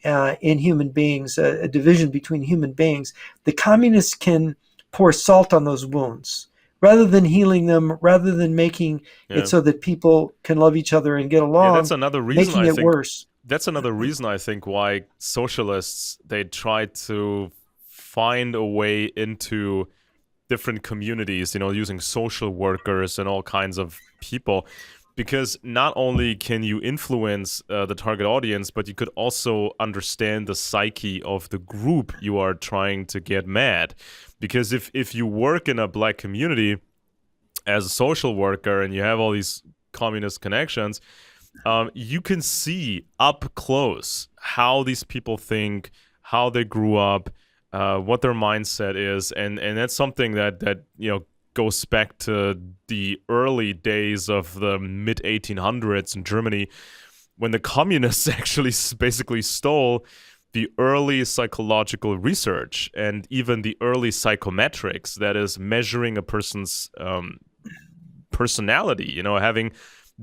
in human beings, a division between human beings, the communists can pour salt on those wounds rather than healing them, rather than making it Yeah. so that people can love each other and get Yeah, along, making it worse. that's another reason I think why socialists they try to find a way into different communities, using social workers and all kinds of people, because not only can you influence the target audience, but you could also understand the psyche of the group you are trying to get mad. Because if you work in a Black community as a social worker and you have all these communist connections, you can see up close how these people think, how they grew up, what their mindset is, and that's something that goes back to the early days of the mid 1800s in Germany, when the communists actually basically stole the early psychological research and even the early psychometrics, that is measuring a person's personality, having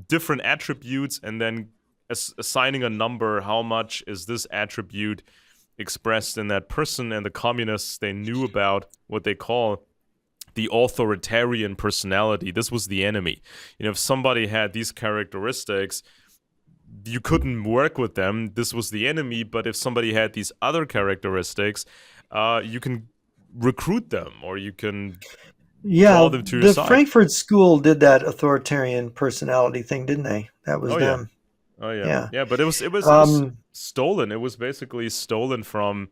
different attributes and then assigning a number. How much is this attribute expressed in that person? And the communists, they knew about what they call the authoritarian personality. This was the enemy. If somebody had these characteristics, you couldn't work with them. This was the enemy. But if somebody had these other characteristics, you can recruit them, or you can draw Yeah, them to your the side. Frankfurt School did that authoritarian personality thing, didn't they? That was Oh yeah. them. Oh yeah. Yeah. Yeah, but it was Um, stolen. It was basically stolen from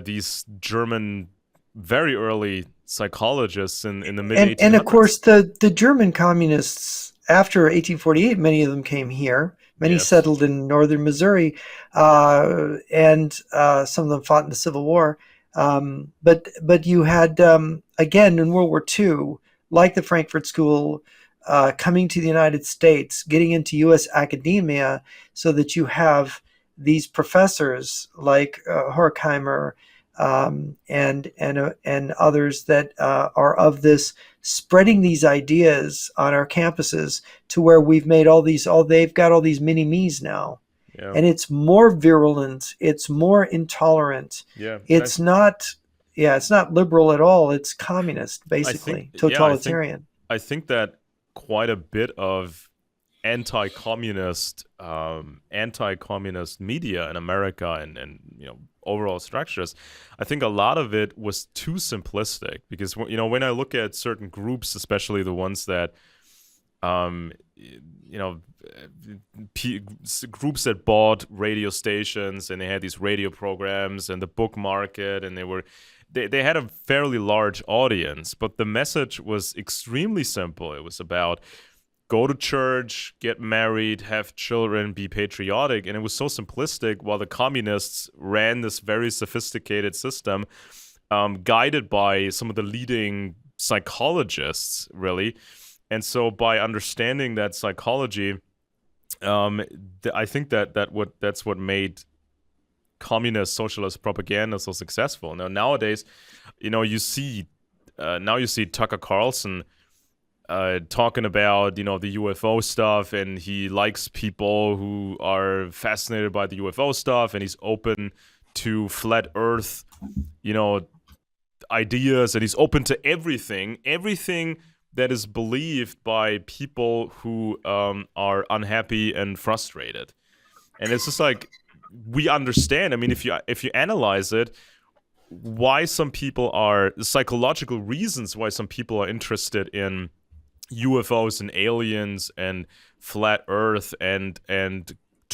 these German very early psychologists in the mid and of 1800s. course the German communists after 1848, many of them came here. Many Yes. settled in northern Missouri, and some of them fought in the Civil War. But you had again in World War II, like the Frankfurt School, coming to the United States, getting into U.S. academia, so that you have these professors like Horkheimer, and others that are of this, spreading these ideas on our campuses, to where we've made they've got all these mini me's now, Yeah. and it's more virulent, it's more intolerant, Yeah. And it's not, yeah, it's not liberal at all, it's communist, I think basically yeah, totalitarian. I think that quite a bit of anti-communist media in America and overall structures, I think a lot of it was too simplistic, because when I look at certain groups, especially the ones that groups that bought radio stations and they had these radio programs and the book market, and they had a fairly large audience, but the message was extremely simple. It was about go to church, get married, have children, be patriotic. And it was so simplistic, while the communists ran this very sophisticated system, guided by some of the leading psychologists, really. And so by understanding that psychology, I think that's what made communist socialist propaganda so successful. Nowadays, you see Tucker Carlson talking about the UFO stuff, and he likes people who are fascinated by the UFO stuff, and he's open to flat Earth, ideas, and he's open to everything that is believed by people who are unhappy and frustrated. And it's just like, we understand. I mean, if you analyze it, why some people are psychological reasons why some people are interested in UFOs and aliens and flat Earth and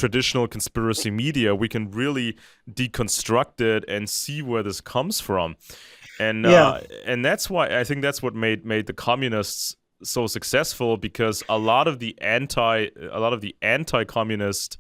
traditional conspiracy media, we can really deconstruct it and see where this comes from. And Yeah. that's why I think that's what made the communists so successful, because a lot of the anti-communist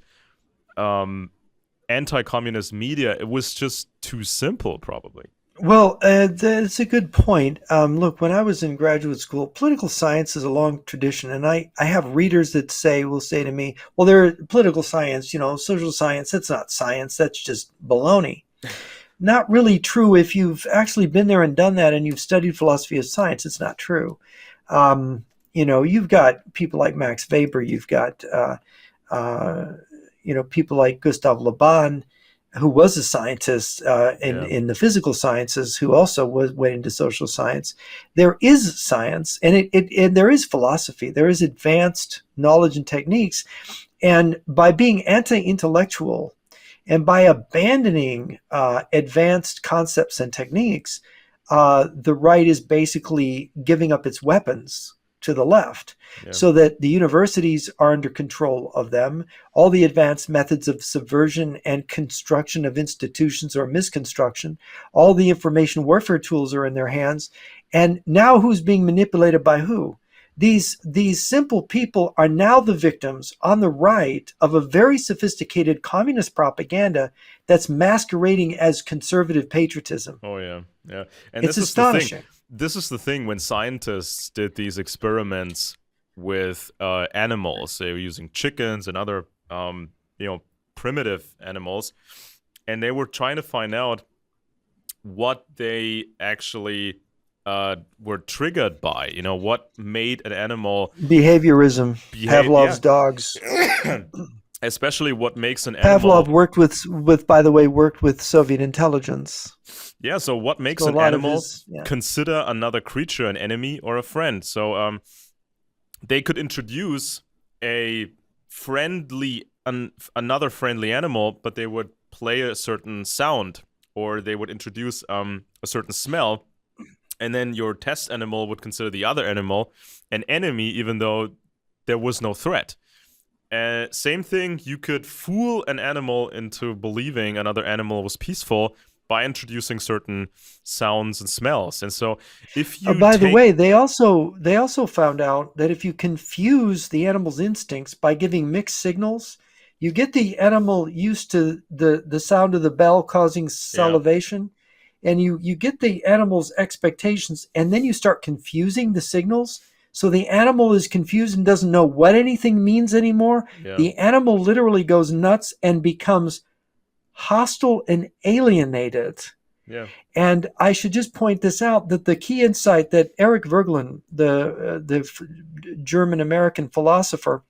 media, it was just too simple, probably. Well, that's a good point. Look, when I was in graduate school, political science is a long tradition, and I have readers that will say to me, "Well, they're political science, social science. That's not science. That's just baloney." Not really true. If you've actually been there and done that, and you've studied philosophy of science, it's not true. You've got people like Max Weber. You've got people like Gustav Le Bon, who was a scientist in the physical sciences, who also went into social science. There is science, and and there is philosophy. There is advanced knowledge and techniques, and by being anti-intellectual and by abandoning advanced concepts and techniques, the right is basically giving up its weapons to the left, so that the universities are under control of them. All the advanced methods of subversion and construction of institutions or misconstruction, all the information warfare tools are in their hands. And now who's being manipulated by who? These simple people are now the victims on the right of a very sophisticated communist propaganda that's masquerading as conservative patriotism. Oh, yeah. And it's astonishing. This is the thing, when scientists did these experiments with animals, they were using chickens and other, primitive animals, and they were trying to find out what they actually were triggered by, what made an animal... Behaviorism. Pavlov's dogs. Especially what makes an animal... Pavlov worked with Soviet intelligence. Yeah, so what makes an animal consider another creature an enemy or a friend? So they could introduce another friendly animal, but they would play a certain sound, or they would introduce a certain smell, and then your test animal would consider the other animal an enemy, even though there was no threat. Same thing, you could fool an animal into believing another animal was peaceful by introducing certain sounds and smells. And so if you by the way, they also found out that if you confuse the animal's instincts by giving mixed signals, you get the animal used to the sound of the bell causing salivation, and you get the animal's expectations, and then you start confusing the signals. So the animal is confused and doesn't know what anything means anymore. Yeah. The animal literally goes nuts and becomes hostile and alienated. Yeah. And I should just point this out, that the key insight that Eric Voegelin, the German-American philosopher,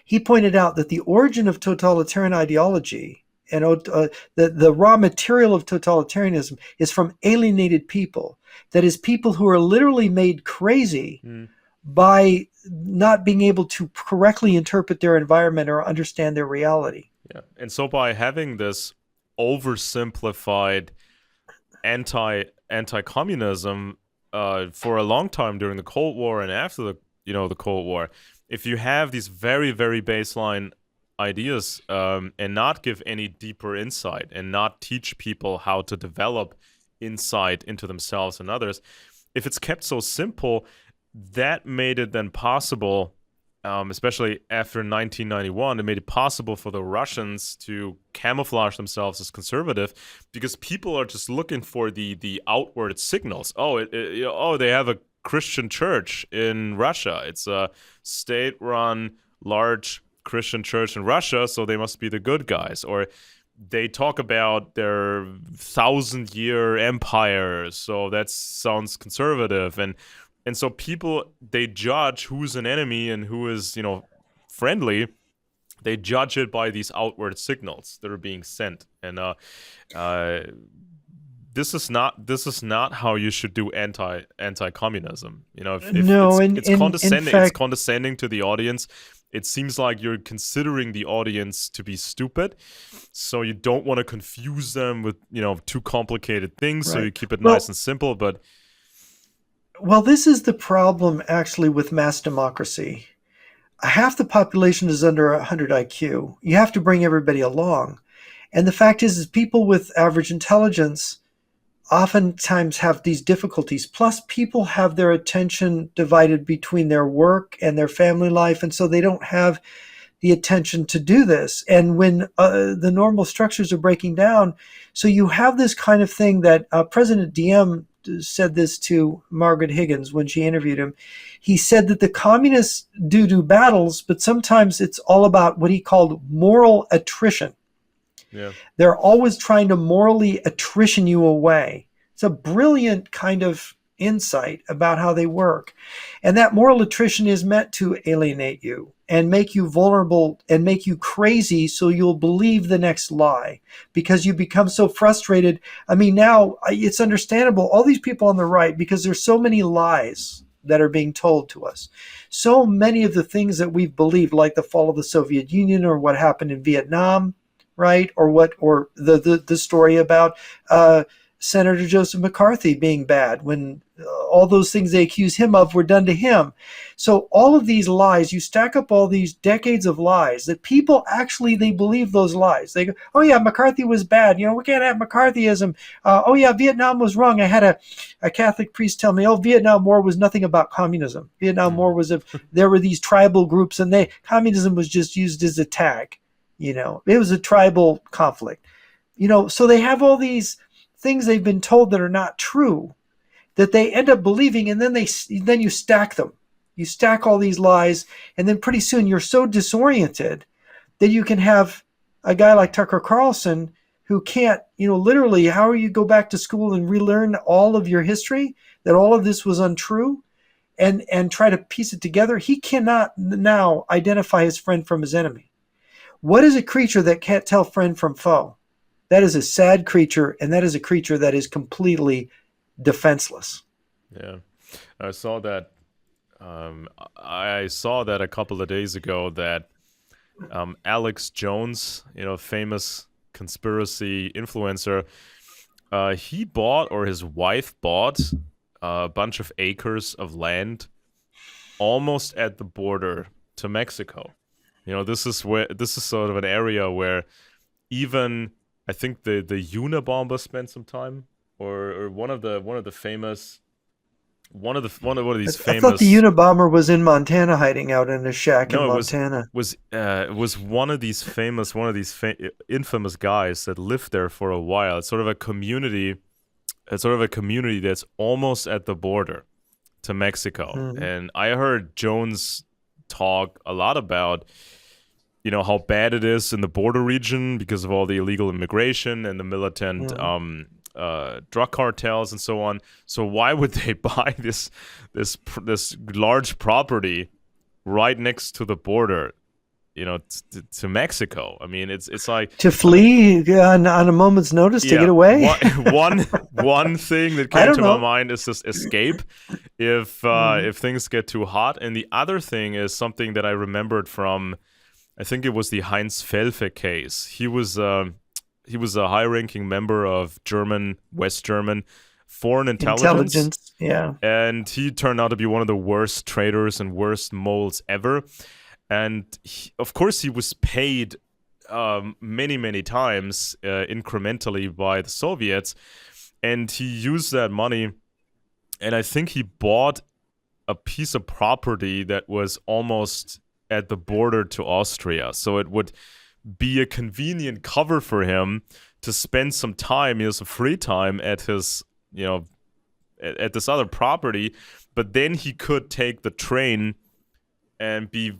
he pointed out that the origin of totalitarian ideology and the raw material of totalitarianism is from alienated people. That is, people who are literally made crazy by not being able to correctly interpret their environment or understand their reality. Yeah, and so by having this oversimplified anti-communism for a long time during the Cold War and after the Cold War, if you have these very, very baseline ideas and not give any deeper insight and not teach people how to develop insight into themselves and others, if it's kept so simple, that made it then possible, especially after 1991, it made it possible for the Russians to camouflage themselves as conservative, because people are just looking for the outward signals. They have a Christian church in Russia. It's a state-run, large Christian church in Russia, so they must be the good guys. Or they talk about their 1,000-year empire, so that sounds conservative. And so people, they judge who's an enemy and who is, friendly. They judge it by these outward signals that are being sent. And this is not how you should do anti-communism. It's condescending. In fact, it's condescending to the audience. It seems like you're considering the audience to be stupid, so you don't want to confuse them with too complicated things. Right. So you keep it nice and simple. But this is the problem actually with mass democracy. half the population is under 100 IQ. You have to bring everybody along. And the fact is people with average intelligence oftentimes have these difficulties. Plus, people have their attention divided between their work and their family life, and so they don't have the attention to do this. And when the normal structures are breaking down, so you have this kind of thing that President Diem said this to Margaret Higgins when she interviewed him. He said that the communists do battles, but sometimes it's all about what he called moral attrition. Yeah. They're always trying to morally attrition you away. It's a brilliant kind of insight about how they work. And that moral attrition is meant to alienate you and make you vulnerable and make you crazy so you'll believe the next lie because you become so frustrated. I mean, now it's understandable. All these people on the right, because there's so many lies that are being told to us. So many of the things that we've believed, like the fall of the Soviet Union or what happened in Vietnam, right? Or the story about Senator Joseph McCarthy being bad when all those things they accuse him of were done to him. So all of these lies, you stack up all these decades of lies that people actually, they believe those lies. They go, oh yeah, McCarthy was bad. You know, we can't have McCarthyism. Oh yeah, Vietnam was wrong. I had a Catholic priest tell me, oh, Vietnam War was nothing about communism. Vietnam War was there were these tribal groups and communism was just used as a tag. You know, it was a tribal conflict. You know, so they have all these things they've been told that are not true that they end up believing, and then you stack them. You stack all these lies, and then pretty soon you're so disoriented that you can have a guy like Tucker Carlson who can't, you know, literally, how are you go back to school and relearn all of your history, that all of this was untrue, and try to piece it together? He cannot now identify his friend from his enemy. What is a creature that can't tell friend from foe? That is a sad creature, and that is a creature that is completely defenseless. Yeah, I saw that. I saw that a couple of days ago that Alex Jones, you know, famous conspiracy influencer, he bought, or his wife bought, a bunch of acres of land almost at the border to Mexico. You know, this is sort of an area where even I think the Unabomber spent some time, or one of these famous. I thought the Unabomber was in Montana, hiding out in a shack in Montana. It was one of these infamous guys that lived there for a while. It's sort of a community. It's sort of a community that's almost at the border to Mexico. Mm-hmm. And I heard Jones talk a lot about, you know, how bad it is in the border region because of all the illegal immigration and the militant drug cartels and so on. So why would they buy this large property right next to the border, you know, to Mexico? I mean, it's like to flee on a moment's notice to get away. One thing that came to my mind is just escape if things get too hot, and the other thing is something that I remembered from, I think it was the Heinz Felfe case. He was a high-ranking member of West German foreign intelligence. Yeah. And he turned out to be one of the worst traitors and worst moles ever. And of course, he was paid many, many times incrementally by the Soviets. And he used that money, and I think he bought a piece of property that was almost at the border to Austria. So it would be a convenient cover for him to spend some time, you know, some free time at his, you know, at this other property. But then he could take the train and be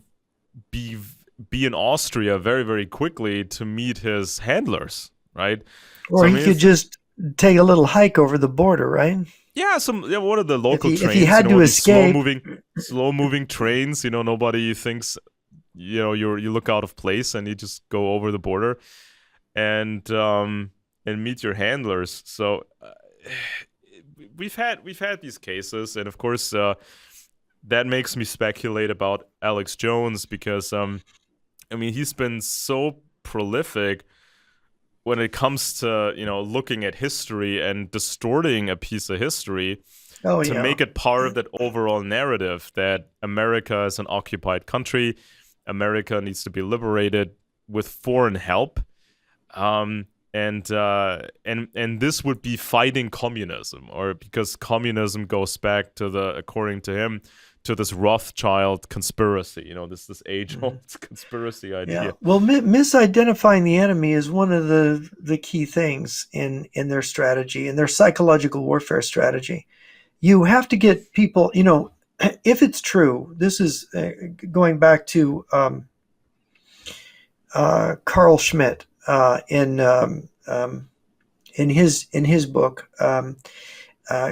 in Austria very, very quickly to meet his handlers, right? Or he could just take a little hike over the border, right? Yeah, one of the local trains. If he had to escape, slow moving trains. You know, nobody thinks, you know, you look out of place, and you just go over the border, and meet your handlers. So we've had these cases, and of course that makes me speculate about Alex Jones because I mean, he's been so prolific when it comes to, you know, looking at history and distorting a piece of history. Oh to yeah. make it part of that overall narrative that America is an occupied country, America needs to be liberated with foreign help, um, and this would be fighting communism, or because communism goes back to according to him, to this Rothschild conspiracy, this age old conspiracy Yeah. idea. Well, misidentifying the enemy is one of the key things in their strategy, in their psychological warfare strategy. You have to get people, if it's true, this is going back to Carl Schmitt in his book.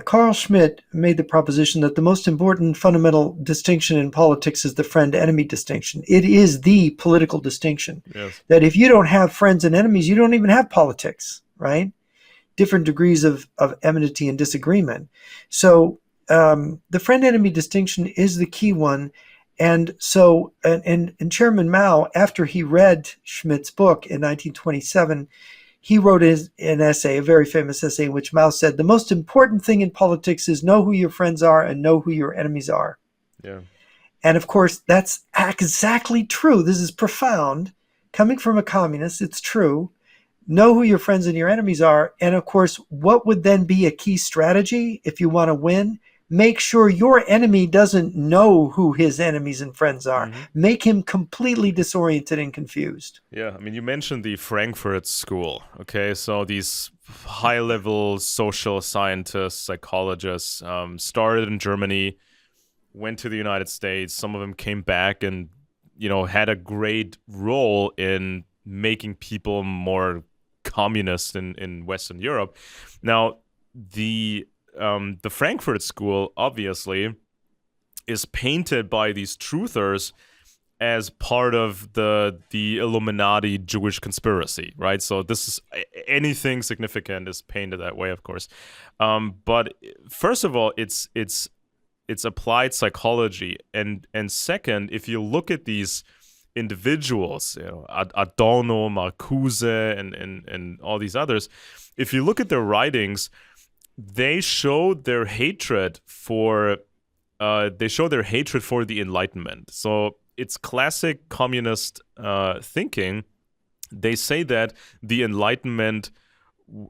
Carl Schmitt made the proposition that the most important fundamental distinction in politics is the friend-enemy distinction. It is the political distinction. Yes. That if you don't have friends and enemies, you don't even have politics, right? Different degrees of enmity and disagreement. So the friend-enemy distinction is the key one. And so, and Chairman Mao, after he read Schmitt's book in 1927, he wrote an essay, a very famous essay, in which Mao said, the most important thing in politics is know who your friends are and know who your enemies are. Yeah. And of course, that's exactly true. This is profound. Coming from a communist, it's true. Know who your friends and your enemies are. And of course, what would then be a key strategy if you want to win? Make sure your enemy doesn't know who his enemies and friends are. Mm-hmm. Make him completely disoriented and confused. Yeah, I mean, you mentioned the Frankfurt School. Okay, so these high-level social scientists, psychologists, started in Germany, went to the United States. Some of them came back and, had a great role in making people more communist in Western Europe. Now, the Frankfurt School obviously is painted by these truthers as part of the Illuminati Jewish conspiracy, right? So this is anything significant is painted that way, of course. But first of all, it's applied psychology, and second, if you look at these individuals, Adorno, Marcuse, and all these others, if you look at their writings, they show their hatred for the Enlightenment. So it's classic communist thinking. They say that the Enlightenment,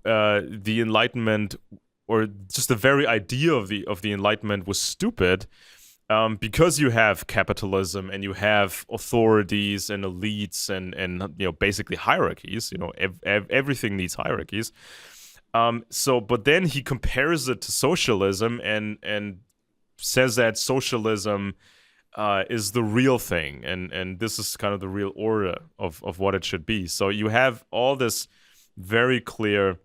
or just the very idea of the Enlightenment was stupid, because you have capitalism and you have authorities and elites and basically hierarchies. Everything needs hierarchies. But then he compares it to socialism and says that socialism is the real thing, and this is kind of the real order of what it should be. So you have all this very clear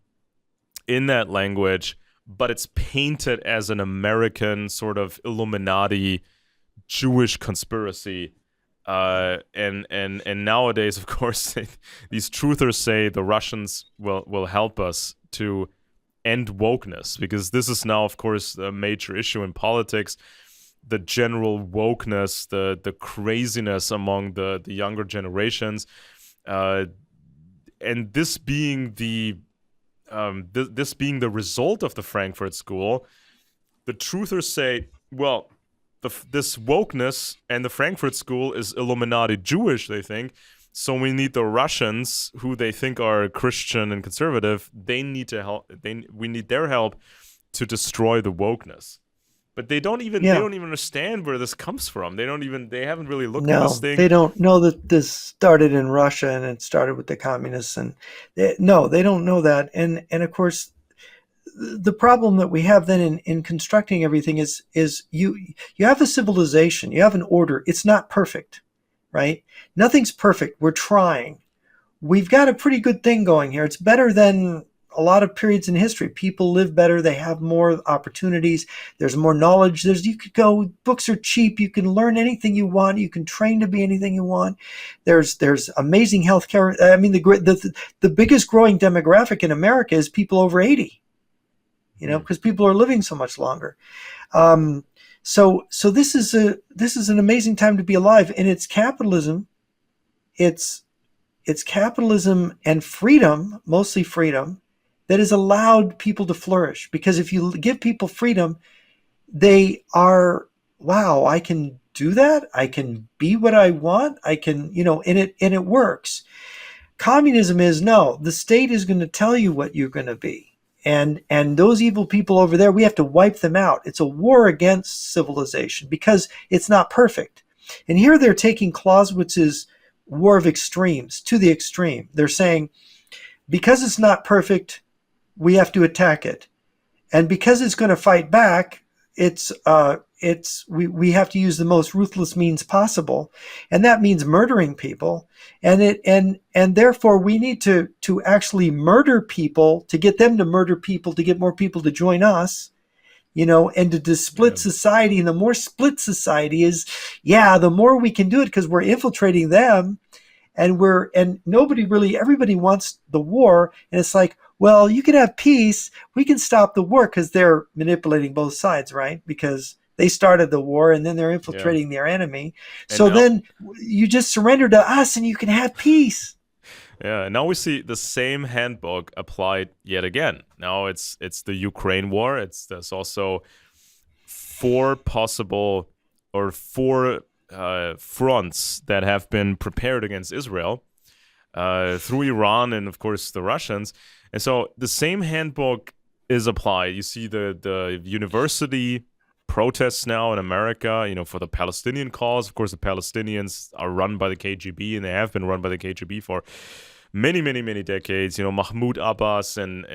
in that language, but it's painted as an American sort of Illuminati Jewish conspiracy. And nowadays, of course, these truthers say the Russians will help us to end wokeness, because this is now, of course, a major issue in politics. The general wokeness, the craziness among the younger generations, and this being the result of the Frankfurt School, the truthers say, well, this wokeness and the Frankfurt School is Illuminati Jewish, they think. So we need the Russians, who they think are Christian and conservative. They need to help. We need their help to destroy the wokeness. But they don't even understand where this comes from. They haven't really looked at this thing. They don't know that this started in Russia and it started with the communists. And they don't know that. And of course, the problem that we have then in constructing everything is you have a civilization, you have an order. It's not perfect, right? Nothing's perfect. We're trying. We've got a pretty good thing going here. It's better than a lot of periods in history. People live better. They have more opportunities. There's more knowledge. You could go, books are cheap. You can learn anything you want. You can train to be anything you want. There's amazing healthcare. I mean, the biggest growing demographic in America is people over 80, because people are living so much longer. So this is an amazing time to be alive, and it's capitalism. It's capitalism and freedom, mostly freedom, that has allowed people to flourish. Because if you give people freedom, they are, wow, I can do that. I can be what I want. I can, and it works. Communism is no, the state is going to tell you what you're going to be. And those evil people over there, we have to wipe them out. It's a war against civilization because it's not perfect. And here they're taking Clausewitz's war of extremes to the extreme. They're saying, because it's not perfect, we have to attack it. And because it's going to fight back, we have to use the most ruthless means possible, and that means murdering people. And therefore we need to actually murder people to get them to murder people to get more people to join us, and to split society. And the more split society is, the more we can do it because we're infiltrating them. And everybody wants the war. And it's like, well, you can have peace. We can stop the war because they're manipulating both sides, right? Because they started the war and then they're infiltrating their enemy. And so now, then you just surrender to us and you can have peace. Yeah, and now we see the same handbook applied yet again. Now it's the Ukraine war. There's also four fronts that have been prepared against Israel through Iran and, of course, the Russians. And so the same handbook is applied. You see the university protests now in America, for the Palestinian cause. Of course, the Palestinians are run by the KGB, and they have been run by the KGB for many, many, many decades. Mahmoud Abbas and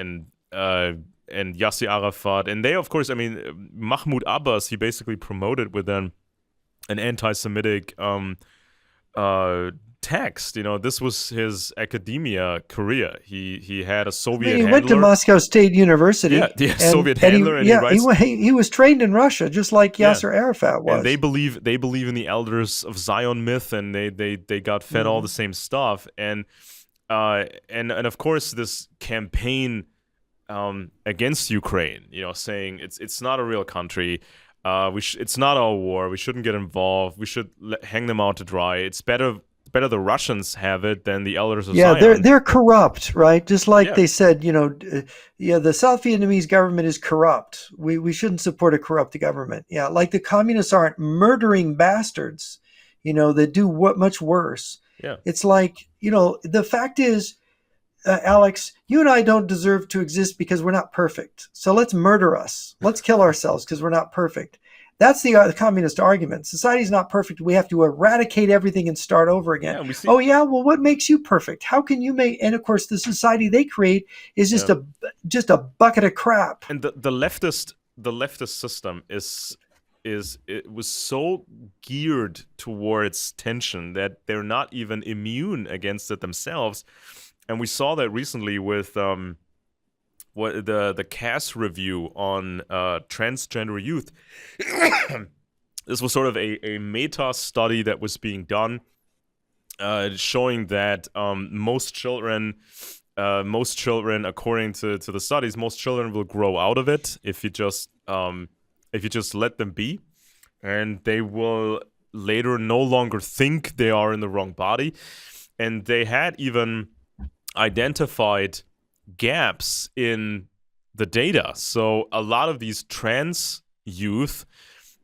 Yasser Arafat. And they, of course, Mahmoud Abbas, he basically promoted within an anti-Semitic text. This was his academia career. He had a Soviet handler. He went to Moscow State University. Yeah, Soviet handler. He was trained in Russia, just like Yasser Arafat was. And they believe in the elders of Zion myth, and they got fed all the same stuff. And of course, this campaign against Ukraine, saying it's not a real country. It's not our war. We shouldn't get involved. We should hang them out to dry. It's better the Russians have it than the elders of Zion. They're corrupt, right? Just like they said, the South Vietnamese government is corrupt. We shouldn't support a corrupt government. Yeah, like the communists aren't murdering bastards, that do much worse. Yeah, it's like, the fact is, Alex, you and I don't deserve to exist because we're not perfect. So let's murder us. Let's kill ourselves because we're not perfect. That's the communist argument. Society's not perfect. We have to eradicate everything and start over again. Yeah, well, what makes you perfect? How can you make? And of course, the society they create is just a bucket of crap. And the leftist system it was so geared towards tension that they're not even immune against it themselves. And we saw that recently with the Cass review on transgender youth. This was sort of a meta study that was being done, showing that most children, according to the studies, most children will grow out of it if you just let them be, and they will later no longer think they are in the wrong body. And they had even identified gaps in the data. So a lot of these trans youth,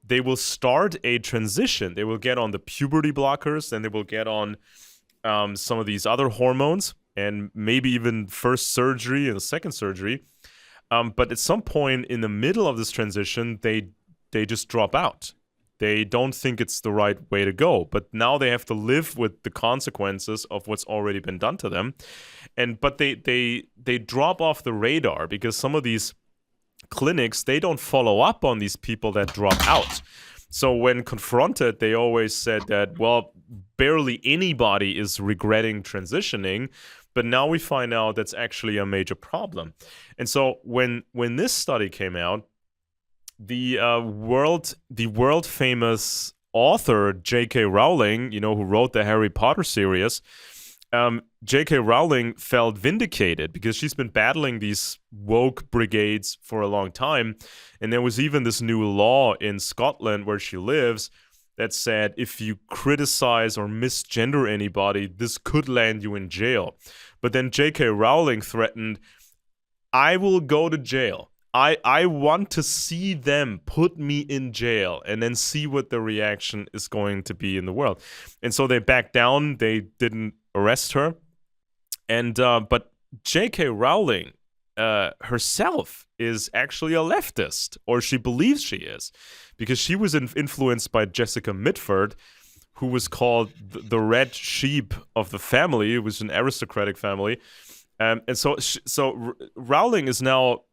they will start a transition. They will get on the puberty blockers, and they will get on some of these other hormones, and maybe even first surgery and second surgery. But at some point in the middle of this transition, they just drop out. They don't think it's the right way to go, but now they have to live with the consequences of what's already been done to them. But they drop off the radar because some of these clinics, they don't follow up on these people that drop out. So when confronted, they always said that, well, barely anybody is regretting transitioning, but now we find out that's actually a major problem. And so when this study came out, the world famous author J.K. Rowling, who wrote the Harry Potter series, J.K. Rowling felt vindicated because she's been battling these woke brigades for a long time. And there was even this new law in Scotland where she lives that said if you criticize or misgender anybody, this could land you in jail. But then J.K. Rowling threatened, I will go to jail. I want to see them put me in jail and then see what the reaction is going to be in the world. And so they backed down. They didn't arrest her. And but J.K. Rowling herself is actually a leftist, or she believes she is, because she was influenced by Jessica Mitford, who was called the red sheep of the family. It was an aristocratic family. And so Rowling is now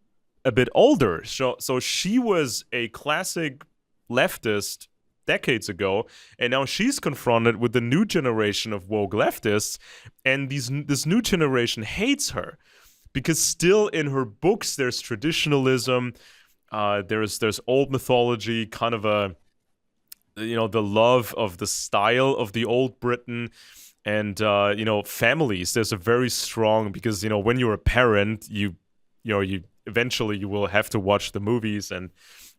a bit older. So she was a classic leftist decades ago, and now she's confronted with the new generation of woke leftists, and this new generation hates her because still in her books there's traditionalism, there's old mythology, kind of a the love of the style of the old Britain. And families, there's a very strong, because when you're a parent, you eventually you will have to watch the movies and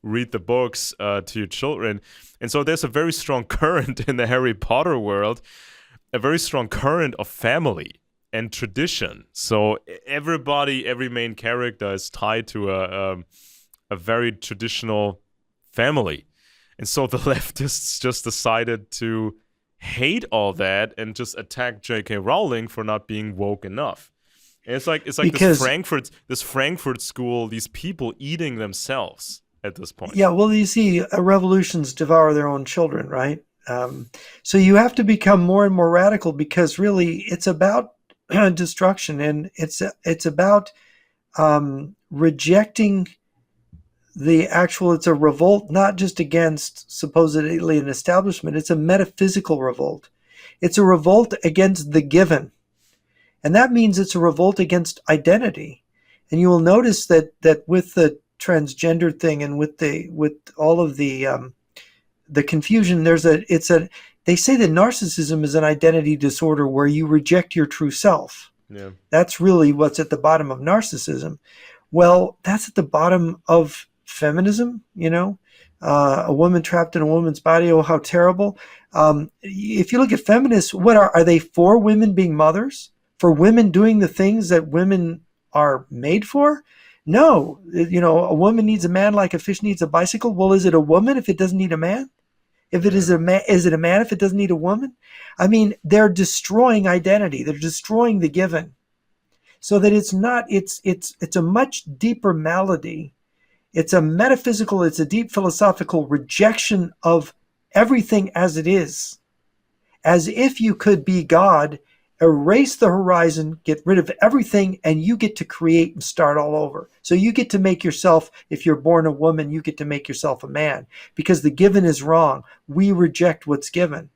read the books to your children. And so there's a very strong current in the Harry Potter world, a very strong current of family and tradition. So every main character is tied to a very traditional family. And so the leftists just decided to hate all that and just attack J.K. Rowling for not being woke enough. And it's like because this Frankfurt school, these people eating themselves at this point. Yeah, well, you see, revolutions devour their own children, right? So you have to become more and more radical, because really it's about destruction, and it's about rejecting it's a revolt, not just against supposedly an establishment. It's a metaphysical revolt. It's a revolt against the given. And that means it's a revolt against identity. And you will notice that with the transgender thing and with all of the confusion, they say that narcissism is an identity disorder where you reject your true self. Yeah. That's really what's at the bottom of narcissism. Well, that's at the bottom of feminism, a woman trapped in a woman's body. Oh, how terrible. If you look at feminists, what are they for? Women being mothers? For women doing the things that women are made for? No. A woman needs a man like a fish needs a bicycle. Well, is it a woman if it doesn't need a man? If it is a man, is it a man if it doesn't need a woman? I mean, they're destroying identity. They're destroying the given. So that it's a much deeper malady. It's a metaphysical, it's a deep philosophical rejection of everything as it is. As if you could be God, erase the horizon, get rid of everything, and you get to create and start all over. So you get to make yourself, if you're born a woman, you get to make yourself a man, because the given is wrong. We reject what's given,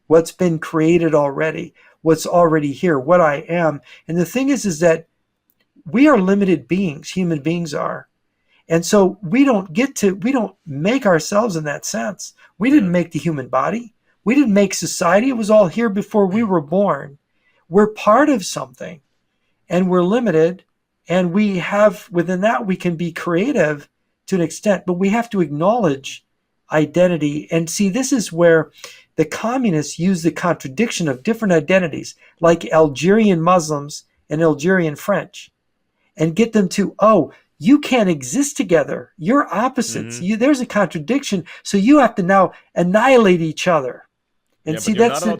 what's been created already, what's already here, what I am. And the thing is that we are limited beings, human beings are. And so we don't make ourselves in that sense. We didn't make the human body. We didn't make society. It was all here before we were born. We're part of something, and we're limited, and we have, within that, we can be creative to an extent, but we have to acknowledge identity. And see, this is where the communists use the contradiction of different identities, like Algerian Muslims and Algerian French, and get them to, you can't exist together. You're opposites. Mm-hmm. There's a contradiction. So you have to now annihilate each other. And see,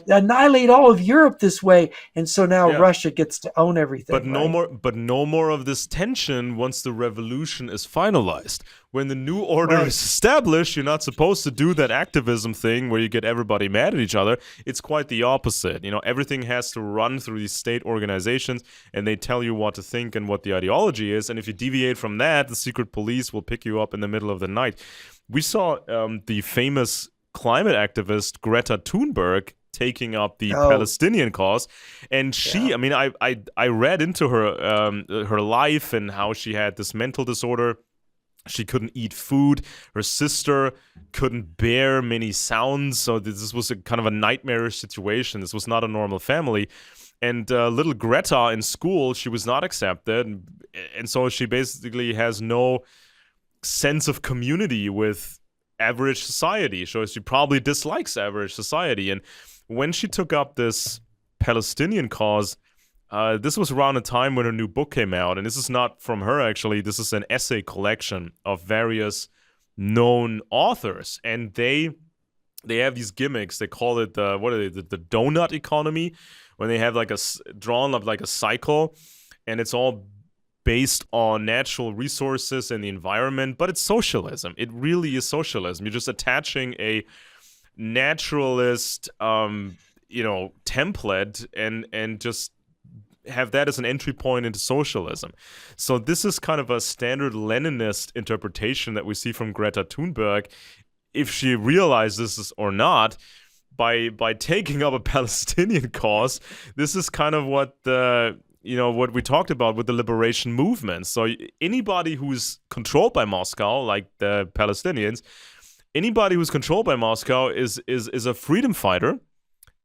annihilate all of Europe this way. And so now Russia gets to own everything. But no more of this tension once the revolution is finalized. When the new order is established, you're not supposed to do that activism thing where you get everybody mad at each other. It's quite the opposite. Everything has to run through these state organizations, and they tell you what to think and what the ideology is. And if you deviate from that, the secret police will pick you up in the middle of the night. We saw the famous climate activist Greta Thunberg taking up the Palestinian cause, and she, I read into her life and how she had this mental disorder. She couldn't eat food. Her sister couldn't bear many sounds, so this was a kind of a nightmarish situation. This was not a normal family. And little Greta in school, she was not accepted, and so she basically has no sense of community with average society. So she probably dislikes average society. And when she took up this Palestinian cause, This was around a time when her new book came out, and this is not from her actually. This is an essay collection of various known authors, and they have these gimmicks. They call it what are they? The donut economy, when they have like drawn up like a cycle, and it's all based on natural resources and the environment, but it's socialism. It really is socialism. You're just attaching a naturalist, template and just have that as an entry point into socialism. So this is kind of a standard Leninist interpretation that we see from Greta Thunberg, if she realizes this or not, by taking up a Palestinian cause. This is kind of what what we talked about with the liberation movement. So anybody who's controlled by Moscow, like the Palestinians, anybody who's controlled by Moscow is a freedom fighter,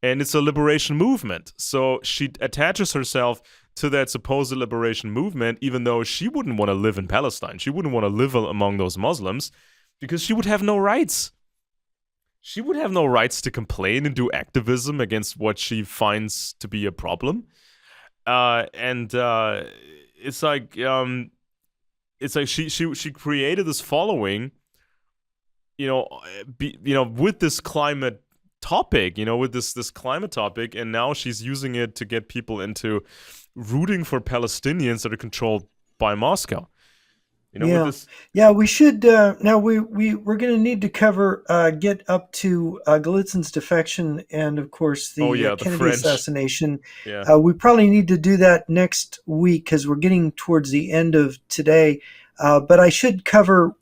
and it's a liberation movement. So she attaches herself to that supposed liberation movement, even though she wouldn't want to live in Palestine. She wouldn't want to live among those Muslims, because she would have no rights. She would have no rights to complain and do activism against what she finds to be a problem. It's like she created this following, with this climate topic, with this climate topic, and now she's using it to get people into rooting for Palestinians that are controlled by Moscow. We should now we're going to need to cover get up to Galitzin's defection and of course the Kennedy French assassination. Yeah. We probably need to do that next week because we're getting towards the end of today. But I should cover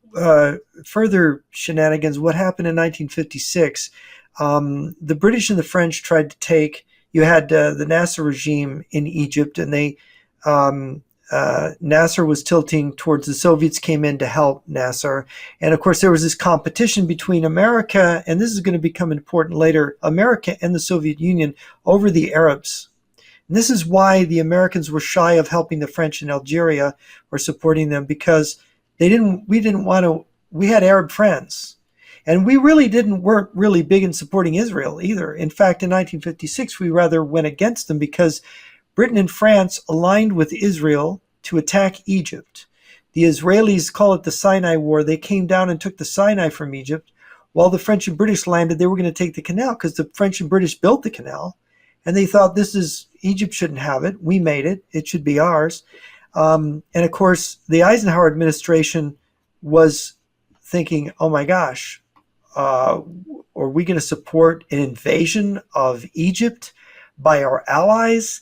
further shenanigans. What happened in 1956? The British and the French tried to take. You had the Nasser regime in Egypt, and they. Nasser was tilting towards the Soviets, came in to help Nasser. And of course, there was this competition between America, and this is going to become important later, America and the Soviet Union over the Arabs. And this is why the Americans were shy of helping the French in Algeria or supporting them, because we had Arab friends. And we weren't really big in supporting Israel either. In fact, in 1956, we rather went against them because Britain and France aligned with Israel to attack Egypt. The Israelis call it the Sinai War. They came down and took the Sinai from Egypt. While the French and British landed, they were going to take the canal because the French and British built the canal. And they thought Egypt shouldn't have it. We made it. It should be ours. And of course, the Eisenhower administration was thinking, oh my gosh, are we going to support an invasion of Egypt by our allies?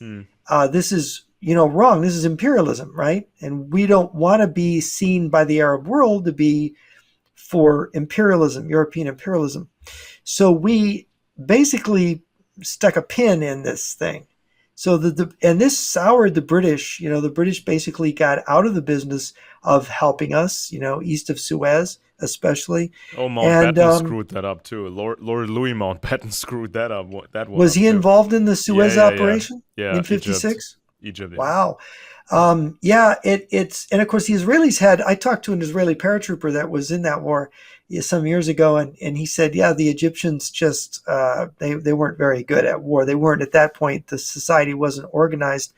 This is, wrong. This is imperialism, right? And we don't want to be seen by the Arab world to be for imperialism, European imperialism. So we basically stuck a pin in this thing. So and this soured the British. The British basically got out of the business of helping us, east of Suez, especially. Oh, Mountbatten screwed that up too. Lord Louis Mountbatten screwed that up. Was he involved in the Suez operation in 56? Egypt. Yeah. Wow. It's and of course the Israelis I talked to an Israeli paratrooper that was in that war some years ago, and he said, the Egyptians just they weren't very good at war. They weren't at that point. The society wasn't organized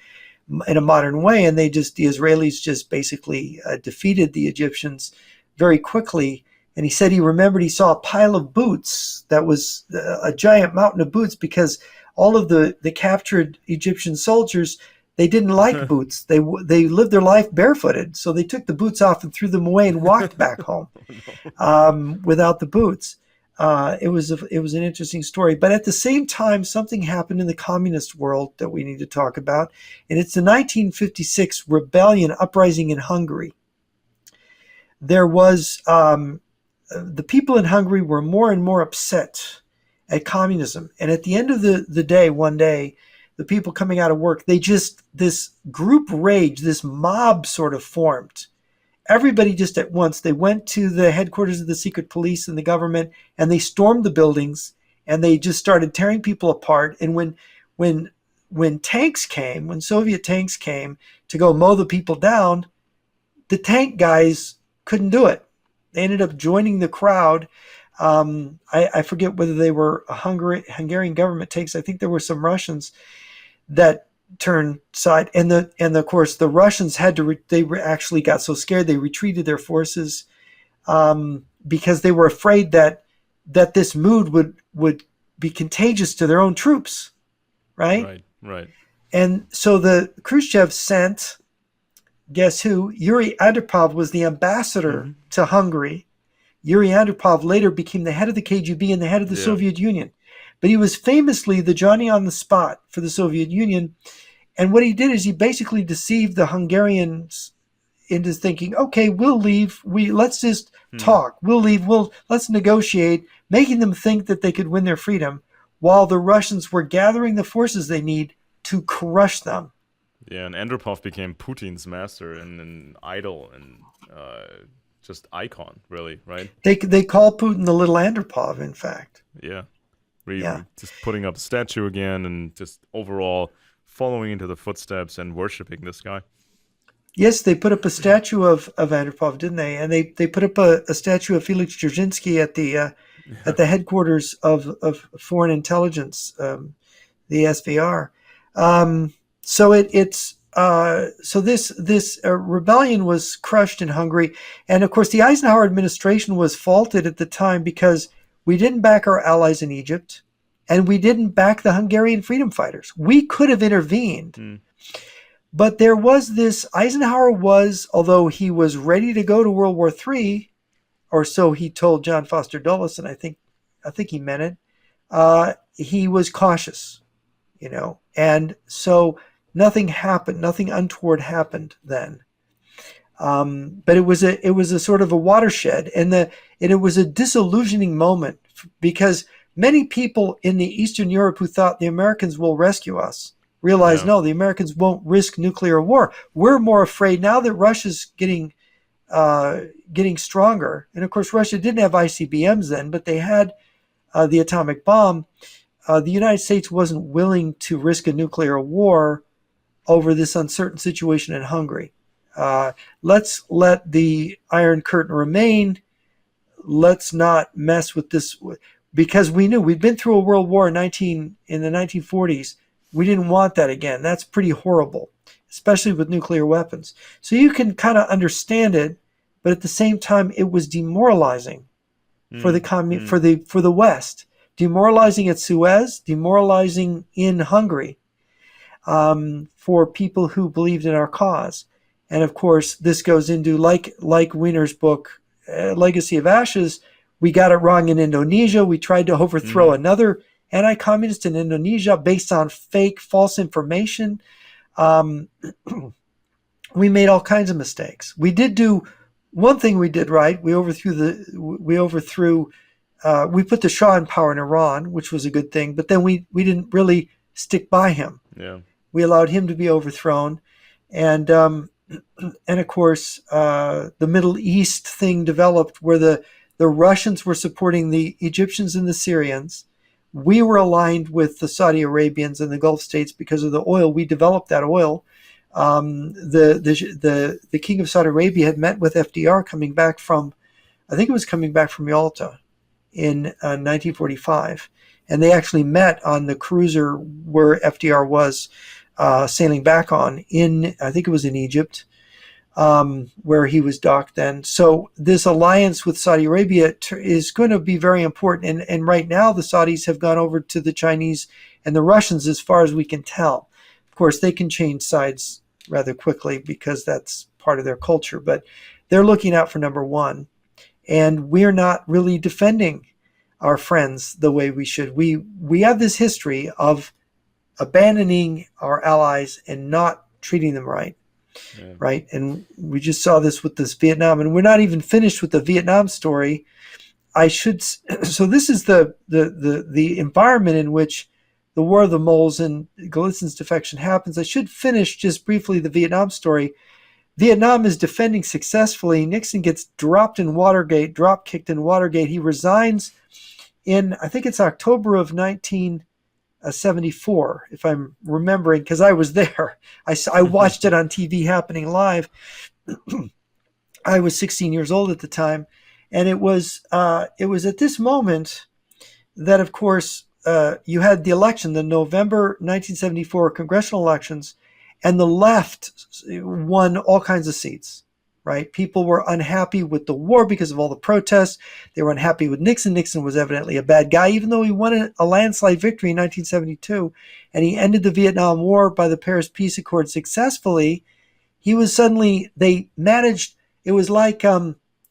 in a modern way, and the Israelis just basically defeated the Egyptians very quickly. And he said he remembered he saw a pile of boots that was a giant mountain of boots, because all of the captured Egyptian soldiers, they didn't like boots. They lived their life barefooted. So they took the boots off and threw them away and walked back home without the boots. It was an interesting story. But at the same time, something happened in the communist world that we need to talk about. And it's the 1956 rebellion uprising in Hungary. There was the people in Hungary were more and more upset at communism. And at the end of the day, one day, the people coming out of work, this group rage, this mob sort of formed. Everybody just at once, they went to the headquarters of the secret police and the government, and they stormed the buildings, and they just started tearing people apart. And when tanks came, when Soviet tanks came to go mow the people down, the tank guys couldn't do it. They ended up joining the crowd. I forget whether they were Hungarian government tanks. I think there were some Russians that turn side, and of course the Russians had to. Actually got so scared they retreated their forces, because they were afraid that this mood would be contagious to their own troops, right? Right. Right. And so the Khrushchev sent, guess who? Yuri Andropov was the ambassador Mm-hmm. to Hungary. Yuri Andropov later became the head of the KGB and the head of the Yeah. Soviet Union. But he was famously the Johnny on the spot for the Soviet Union. And what he did is he basically deceived the Hungarians into thinking, okay, we'll leave. Let's just talk. We'll leave. Let's negotiate, making them think that they could win their freedom, while the Russians were gathering the forces they need to crush them. Yeah, and Andropov became Putin's master and an idol and just icon, really, right? They call Putin the little Andropov, in fact. Yeah. Yeah. Just putting up a statue again and just overall following into the footsteps and worshiping this guy. Yes, they put up a statue of Andropov, didn't they? And they put up a statue of Felix Dzerzhinsky at the headquarters of Foreign Intelligence, the SVR. So this rebellion was crushed in Hungary, and of course the Eisenhower administration was faulted at the time because we didn't back our allies in Egypt, and we didn't back the Hungarian freedom fighters. We could have intervened. But there was this, Eisenhower was, although he was ready to go to World War III, or so he told John Foster Dulles, and I think he meant it, he was cautious, and so nothing happened, nothing untoward happened then. But it was a sort of a watershed, and it was a disillusioning moment, because many people in the Eastern Europe who thought the Americans will rescue us realize, no, the Americans won't risk nuclear war. We're more afraid now that Russia's getting stronger. And of course, Russia didn't have ICBMs then, but they had the atomic bomb. The United States wasn't willing to risk a nuclear war over this uncertain situation in Hungary. Let's let the Iron Curtain remain. Let's not mess with this, because we knew we'd been through a world war in the 1940s. We didn't want that again. That's pretty horrible, especially with nuclear weapons. So you can kind of understand it, but at the same time, it was demoralizing for the West, demoralizing at Suez, demoralizing in Hungary, for people who believed in our cause. And of course, this goes into like Wiener's book, Legacy of Ashes. We got it wrong in Indonesia. We tried to overthrow another anti-communist in Indonesia based on false information. We made all kinds of mistakes. We did do one thing we did right. We put the Shah in power in Iran, which was a good thing, but then we didn't really stick by him. Yeah. We allowed him to be overthrown. And of course, the Middle East thing developed where the Russians were supporting the Egyptians and the Syrians. We were aligned with the Saudi Arabians and the Gulf states because of the oil. We developed that oil. The king of Saudi Arabia had met with FDR coming back from Yalta in 1945. And they actually met on the cruiser where FDR was sailing back on I think it was in Egypt, where he was docked then. So this alliance with Saudi Arabia is going to be very important. And right now the Saudis have gone over to the Chinese and the Russians as far as we can tell. Of course, they can change sides rather quickly because that's part of their culture. But they're looking out for number one. And we're not really defending our friends the way we should. We have this history of abandoning our allies and not treating them right. Yeah. Right. And we just saw this with this Vietnam, and we're not even finished with the Vietnam story. So this is the environment in which the War of the Moles and Galitzin's defection happens. I should finish just briefly the Vietnam story. Vietnam is defending successfully. Nixon gets drop kicked in Watergate. He resigns in, I think it's October of 1974, if I'm remembering, because I was there. I watched it on TV happening live. I was 16 years old at the time, and it was at this moment that, of course, you had the election, the November 1974 congressional elections, and the left won all kinds of seats, right? People were unhappy with the war because of all the protests. They were unhappy with Nixon. Nixon was evidently a bad guy, even though he won a landslide victory in 1972, and he ended the Vietnam War by the Paris Peace Accord successfully. He was suddenly, they managed, it was like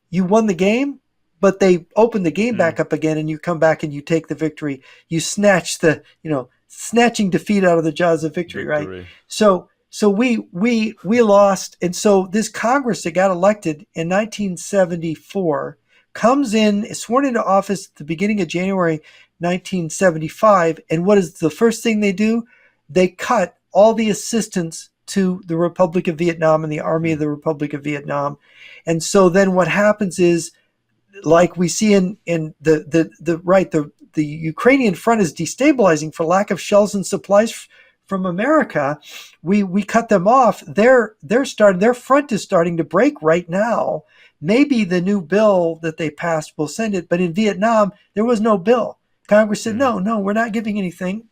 you won the game, but they opened the game back up again, and you come back and you take the victory. You snatch the, snatching defeat out of the jaws of victory. Right? So we lost, and so this Congress that got elected in 1974 comes in, is sworn into office at the beginning of January 1975, and what is the first thing they do? They cut all the assistance to the Republic of Vietnam and the Army of the Republic of Vietnam. And so then what happens is, like we see in the Ukrainian front is destabilizing for lack of shells and supplies from America. We cut them off. Their front is starting to break right now. Maybe the new bill that they passed will send it, but in Vietnam there was no bill. Congress said, no, we're not giving anything.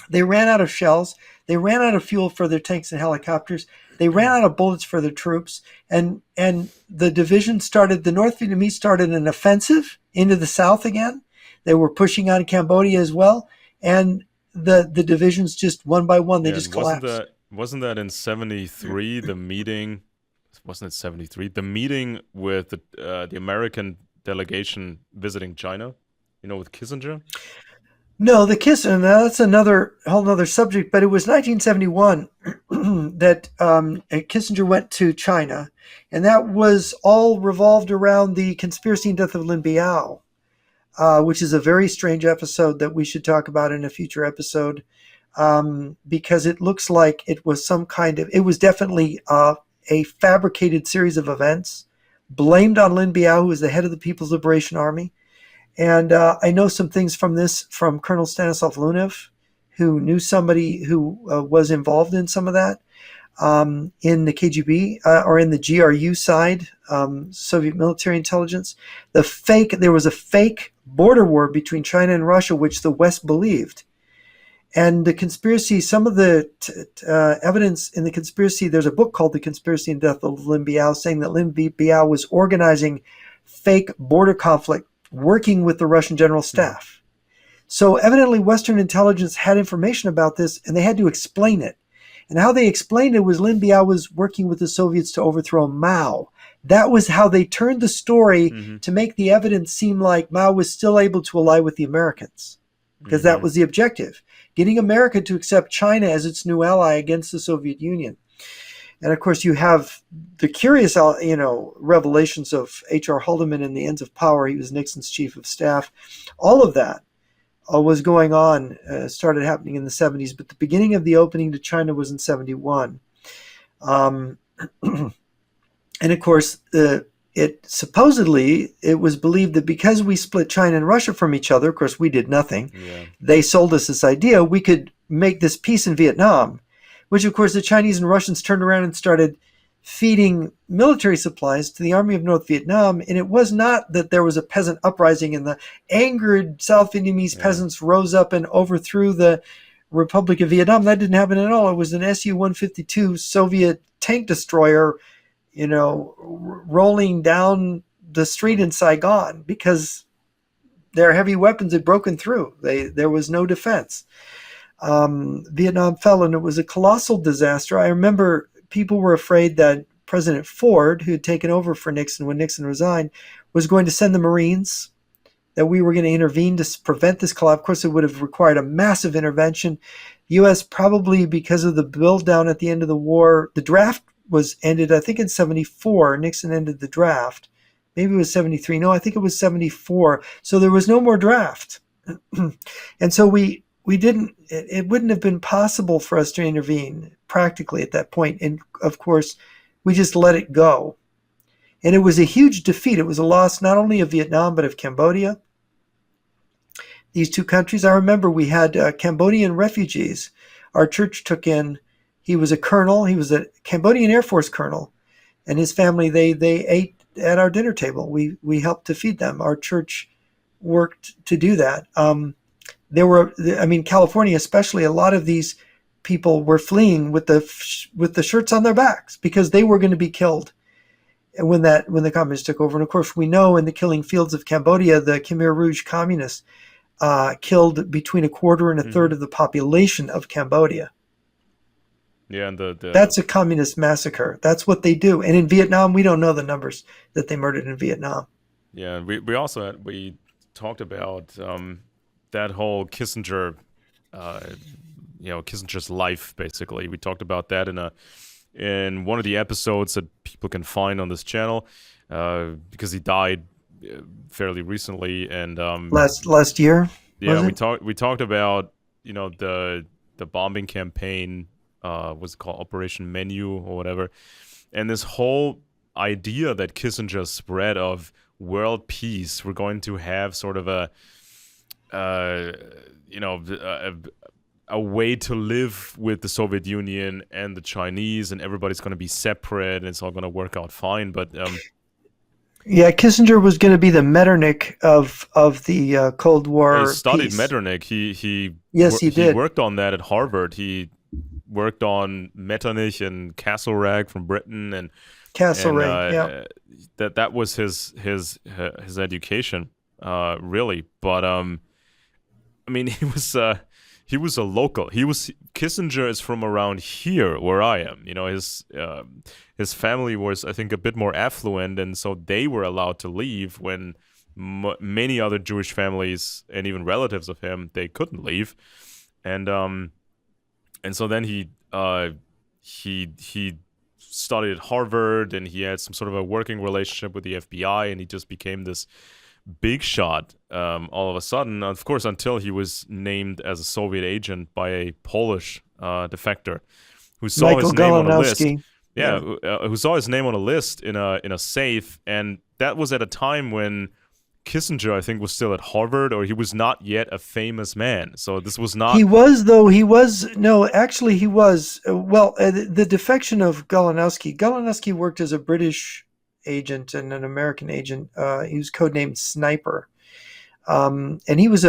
They ran out of shells. They ran out of fuel for their tanks and helicopters. They ran out of bullets for their troops. And the division started, the North Vietnamese started an offensive into the south again. They were pushing on Cambodia as well. And the divisions just one by one, they just collapsed. Wasn't that in 73, the meeting? Wasn't it 73? The meeting with the American delegation visiting China, with Kissinger? No, the Kissinger, that's whole other subject, but it was 1971 that Kissinger went to China, and that was all revolved around the conspiracy and death of Lin Biao, which is a very strange episode that we should talk about in a future episode, because it looks like it was it was definitely a fabricated series of events blamed on Lin Biao, who was the head of the People's Liberation Army. And I know some things from Colonel Stanislav Lunev, who knew somebody who was involved in some of that in the KGB or in the GRU side, Soviet military intelligence. There was a fake border war between China and Russia, which the West believed. And the conspiracy, some of the evidence in the conspiracy, there's a book called The Conspiracy and Death of Lin Biao, saying that Lin Biao was organizing fake border conflict working with the Russian general staff. So evidently Western intelligence had information about this, and they had to explain it. And how they explained it was Lin Biao was working with the Soviets to overthrow Mao. That was how they turned the story to make the evidence seem like Mao was still able to ally with the Americans, because that was the objective, getting America to accept China as its new ally against the Soviet Union. And of course, you have the curious, revelations of H.R. Haldeman and the Ends of Power. He was Nixon's chief of staff. All of that was going on, started happening in the 70s, but the beginning of the opening to China was in 71. And of course, it was believed that because we split China and Russia from each other, of course, we did nothing. Yeah. They sold us this idea we could make this peace in Vietnam, which, of course, the Chinese and Russians turned around and started feeding military supplies to the Army of North Vietnam. And it was not that there was a peasant uprising and the angered South Vietnamese peasants rose up and overthrew the Republic of Vietnam. That didn't happen at all. It was an Su-152 Soviet tank destroyer, rolling down the street in Saigon because their heavy weapons had broken through. There was no defense. Vietnam fell, and it was a colossal disaster. I remember people were afraid that President Ford, who had taken over for Nixon when Nixon resigned, was going to send the Marines, that we were going to intervene to prevent this collapse. Of course, it would have required a massive intervention. The U.S. probably, because of the build down at the end of the war, the draft was ended, I think, in 74. Nixon ended the draft. Maybe it was 73. No, I think it was 74. So there was no more draft. And so it wouldn't have been possible for us to intervene practically at that point. And of course, we just let it go. And it was a huge defeat. It was a loss not only of Vietnam, but of Cambodia. These two countries, I remember we had Cambodian refugees. Our church took in, he was a colonel, he was a Cambodian Air Force colonel, and his family, they ate at our dinner table. We helped to feed them. Our church worked to do that. there were, I mean, California especially, a lot of these people were fleeing with the shirts on their backs because they were going to be killed when the communists took over. And of course, we know in the killing fields of Cambodia, the Khmer Rouge communists killed between a quarter and a third of the population of Cambodia. Yeah, and That's a communist massacre. That's what they do. And in Vietnam, we don't know the numbers that they murdered in Vietnam. yeah, we also we talked about that whole Kissinger, Kissinger's life. Basically, we talked about that in one of the episodes that people can find on this channel, because he died fairly recently, and Last year. yeah, we talked about the bombing campaign, what's it called, Operation Menu or whatever, and this whole idea that Kissinger spread of world peace. We're going to have sort of a way to live with the Soviet Union and the Chinese, and everybody's going to be separate, and it's all going to work out fine. But yeah, Kissinger was going to be the Metternich of the Cold War. he studied peace. Metternich. He did. worked on that at Harvard. He worked on Metternich and Castlereagh from Britain, and Castlereagh. that was his education, really. But I mean, he was a local. Kissinger is from around here where I am. His family was, I think, a bit more affluent, and so they were allowed to leave when many other Jewish families and even relatives of him, they couldn't leave, and so then he studied at Harvard, and he had some sort of a working relationship with the FBI, and he just became this big shot all of a sudden, of course, until he was named as a Soviet agent by a Polish defector who saw his name on a list. Yeah, who saw his name on a list in a safe, and that was at a time when Kissinger, I think, was still at Harvard, or he was not yet a famous man. So this was not. He was, though. He was. No, actually, he was. The defection of Golanowski. Golanowski worked as a British agent and an American agent. He was codenamed Sniper, and he was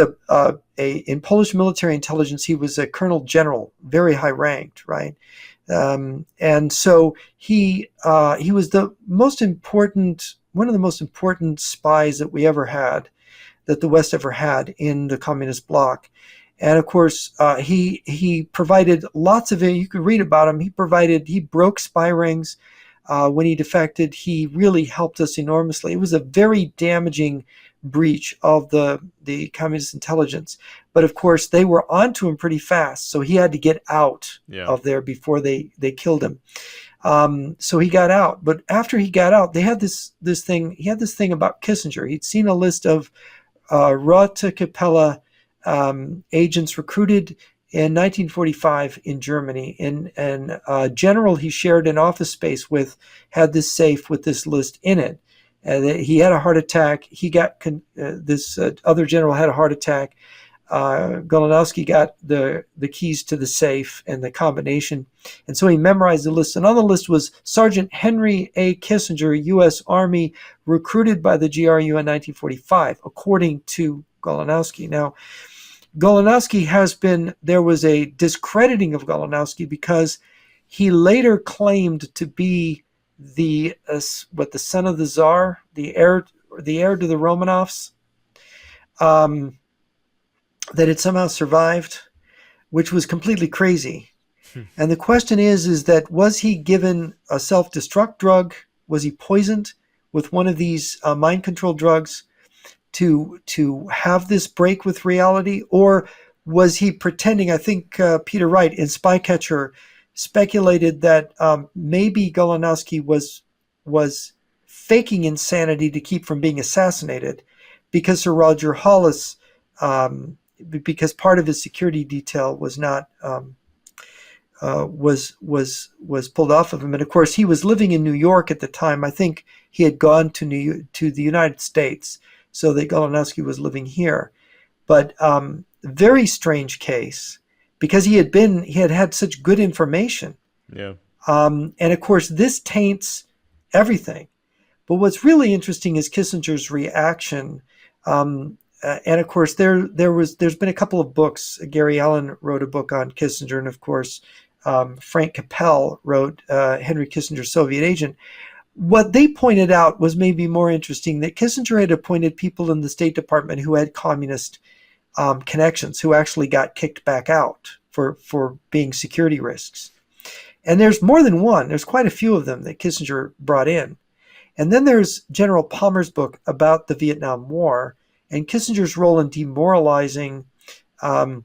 in Polish military intelligence. He was a colonel general, very high ranked, right? And so he was one of the most important spies that we ever had, that the West ever had in the communist bloc. And of course, he provided lots of it. You could read about him. He broke spy rings. When he defected, he really helped us enormously. It was a very damaging breach of the communist intelligence. But of course, they were onto him pretty fast, so he had to get out of there before they killed him. So he got out. But after he got out, they had this thing. He had this thing about Kissinger. He'd seen a list of Rote Kapelle agents recruited in 1945 in Germany, and a general he shared an office space with had this safe with this list in it. He had a heart attack. This other general had a heart attack. Golanowski got the keys to the safe and the combination, and so he memorized the list. And on the list was Sergeant Henry A. Kissinger, U.S. Army, recruited by the GRU in 1945, according to Golanowski. Now, there was a discrediting of Golanowski because he later claimed to be the son of the Tsar, the heir to the Romanovs, that had somehow survived, which was completely crazy. And the question is that, was he given a self-destruct drug? Was he poisoned with one of these mind control drugs to have this break with reality? Or was he pretending? I think Peter Wright in Spycatcher speculated that maybe Golanowski was faking insanity to keep from being assassinated, because Sir Roger Hollis, because part of his security detail was not was pulled off of him. And of course, he was living in New York at the time. I think he had gone to the United States, so that Golanowski was living here. But very strange case, because he had such good information. Yeah. And of course, this taints everything. But what's really interesting is Kissinger's reaction. and of course, there's been a couple of books. Gary Allen wrote a book on Kissinger, and of course, Frank Capel wrote Henry Kissinger's Soviet Agent. What they pointed out was maybe more interesting, that Kissinger had appointed people in the State Department who had communist connections, who actually got kicked back out for being security risks. And there's more than one. There's quite a few of them that Kissinger brought in. And then there's General Palmer's book about the Vietnam War and Kissinger's role in demoralizing the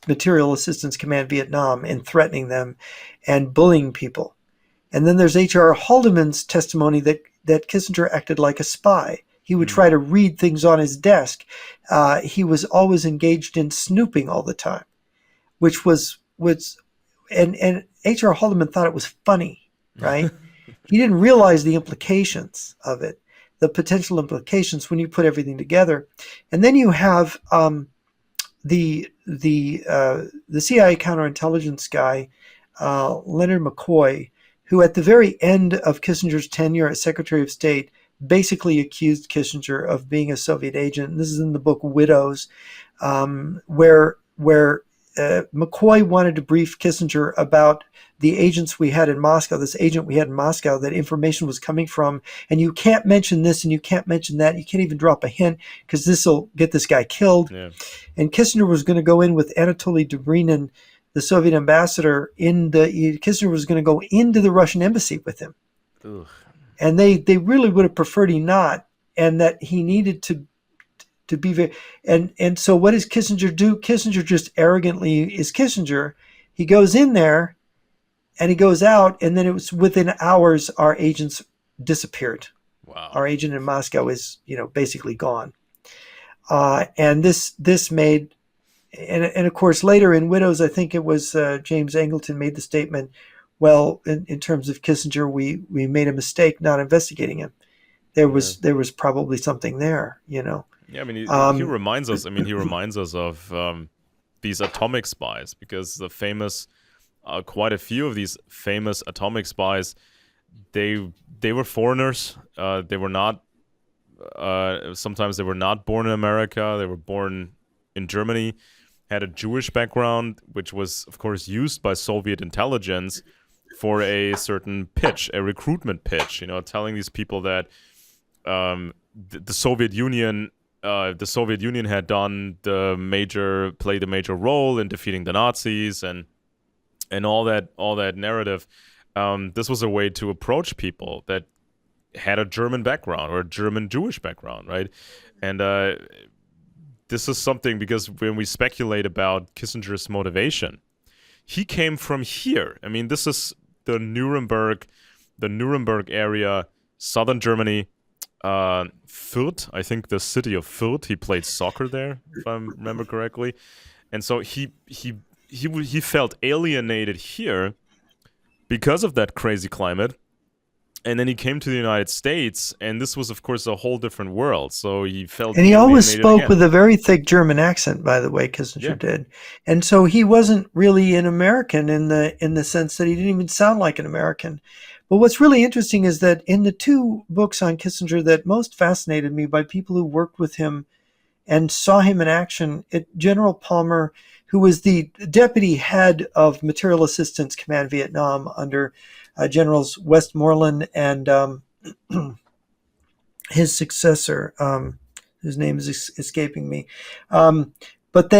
Material Assistance Command Vietnam and threatening them and bullying people. And then there's H.R. Haldeman's testimony that Kissinger acted like a spy. He would try to read things on his desk. He was always engaged in snooping all the time, which was and H.R. Haldeman thought it was funny, right? He didn't realize the implications of it, the potential implications when you put everything together. And then you have the CIA counterintelligence guy, Leonard McCoy, who at the very end of Kissinger's tenure as Secretary of State basically accused Kissinger of being a Soviet agent. And this is in the book Widows, where McCoy wanted to brief Kissinger about the agents we had in Moscow, this agent we had in Moscow that information was coming from, and you can't mention this and you can't mention that. You can't even drop a hint because this will get this guy killed. Yeah. And Kissinger was going to go in with Anatoly Dobrinin, the Soviet ambassador. Kissinger was going to go into the Russian embassy with him. Ugh. And they really would have preferred he not, and that he needed to be very, and so what does Kissinger do? Kissinger just arrogantly is Kissinger. He goes in there and he goes out, and then it was within hours our agents disappeared. Wow. Our agent in Moscow is, basically gone. And this made, and of course later in Widows, I think it was James Angleton made the statement, well, in terms of Kissinger, we made a mistake not investigating him. There was probably something there, Yeah, I mean, he reminds us. I mean, he reminds us of these atomic spies, because the famous, quite a few of these famous atomic spies, they were foreigners. They were not. Sometimes they were not born in America. They were born in Germany. Had a Jewish background, which was, of course, used by Soviet intelligence for a certain pitch, a recruitment pitch. Telling these people that the Soviet Union. The Soviet Union had played a major role in defeating the Nazis and all that narrative. This was a way to approach people that had a German background or a German Jewish background, right? And this is something, because when we speculate about Kissinger's motivation, he came from here. I mean, this is the Nuremberg area, southern Germany. Fürth, I think the city of Fürth. He played soccer there, if I remember correctly, and so he felt alienated here because of that crazy climate. And then he came to the United States, and this was, of course, a whole different world. So he felt, and he always spoke with a very thick German accent, by the way, Kissinger did, and so he wasn't really an American in the sense that he didn't even sound like an American. But what's really interesting is that in the two books on Kissinger that most fascinated me by people who worked with him and saw him in action, General Palmer, who was the deputy head of Material Assistance Command Vietnam under Generals Westmoreland and his successor, whose name is escaping me. But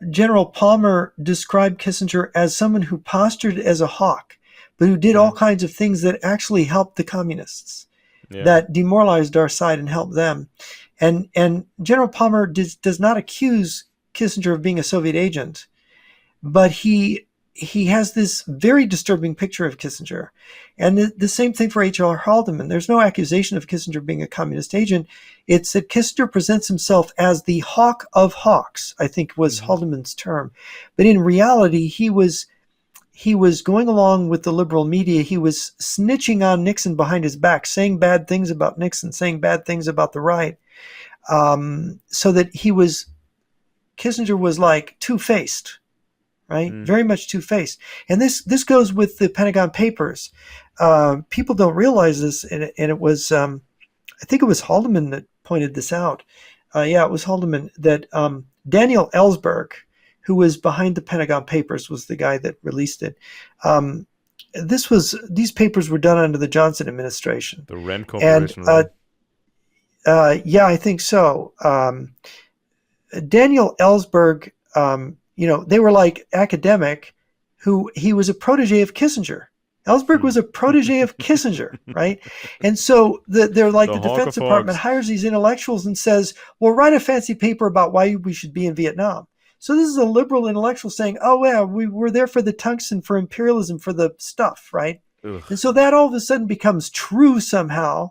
General Palmer described Kissinger as someone who postured as a hawk, but who did all kinds of things that actually helped the communists, that demoralized our side and helped them. And General Palmer does not accuse Kissinger of being a Soviet agent, but he has this very disturbing picture of Kissinger. And the same thing for H.R. Haldeman. There's no accusation of Kissinger being a communist agent. It's that Kissinger presents himself as the hawk of hawks, I think was Haldeman's term. But in reality, he was going along with the liberal media. He was snitching on Nixon behind his back, saying bad things about Nixon, saying bad things about the right. So that Kissinger was like two-faced. right? Very much two-faced. And this goes with the Pentagon Papers. People don't realize this, and it was I think it was Haldeman that pointed this out. Yeah, it was Haldeman that Daniel Ellsberg, who was behind the Pentagon Papers, was the guy that released it. These papers were done under the Johnson administration. The Rand Corporation. Yeah, I think so. Daniel Ellsberg, they were like academic he was a protege of Kissinger. Ellsberg was a protege of Kissinger, right? And so they're like the Defense Department hires these intellectuals and says, well, write a fancy paper about why we should be in Vietnam. So this is a liberal intellectual saying, oh, yeah, we were there for the tungsten, for imperialism, for the stuff, right? Ugh. And so that all of a sudden becomes true somehow,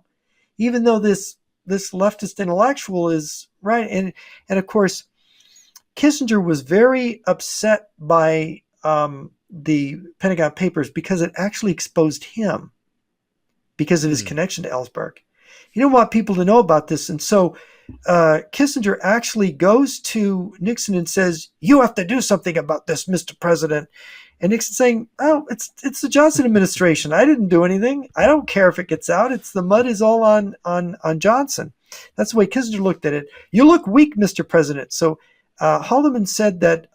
even though this leftist intellectual is right. And of course, Kissinger was very upset by the Pentagon Papers because it actually exposed him because of his connection to Ellsberg. He didn't want people to know about this. And so Kissinger actually goes to Nixon and says, you have to do something about this, Mr. President. And Nixon's saying, oh, it's the Johnson administration. I didn't do anything. I don't care if it gets out. It's the mud is all on Johnson. That's the way Kissinger looked at it. You look weak, Mr. President. So Haldeman said that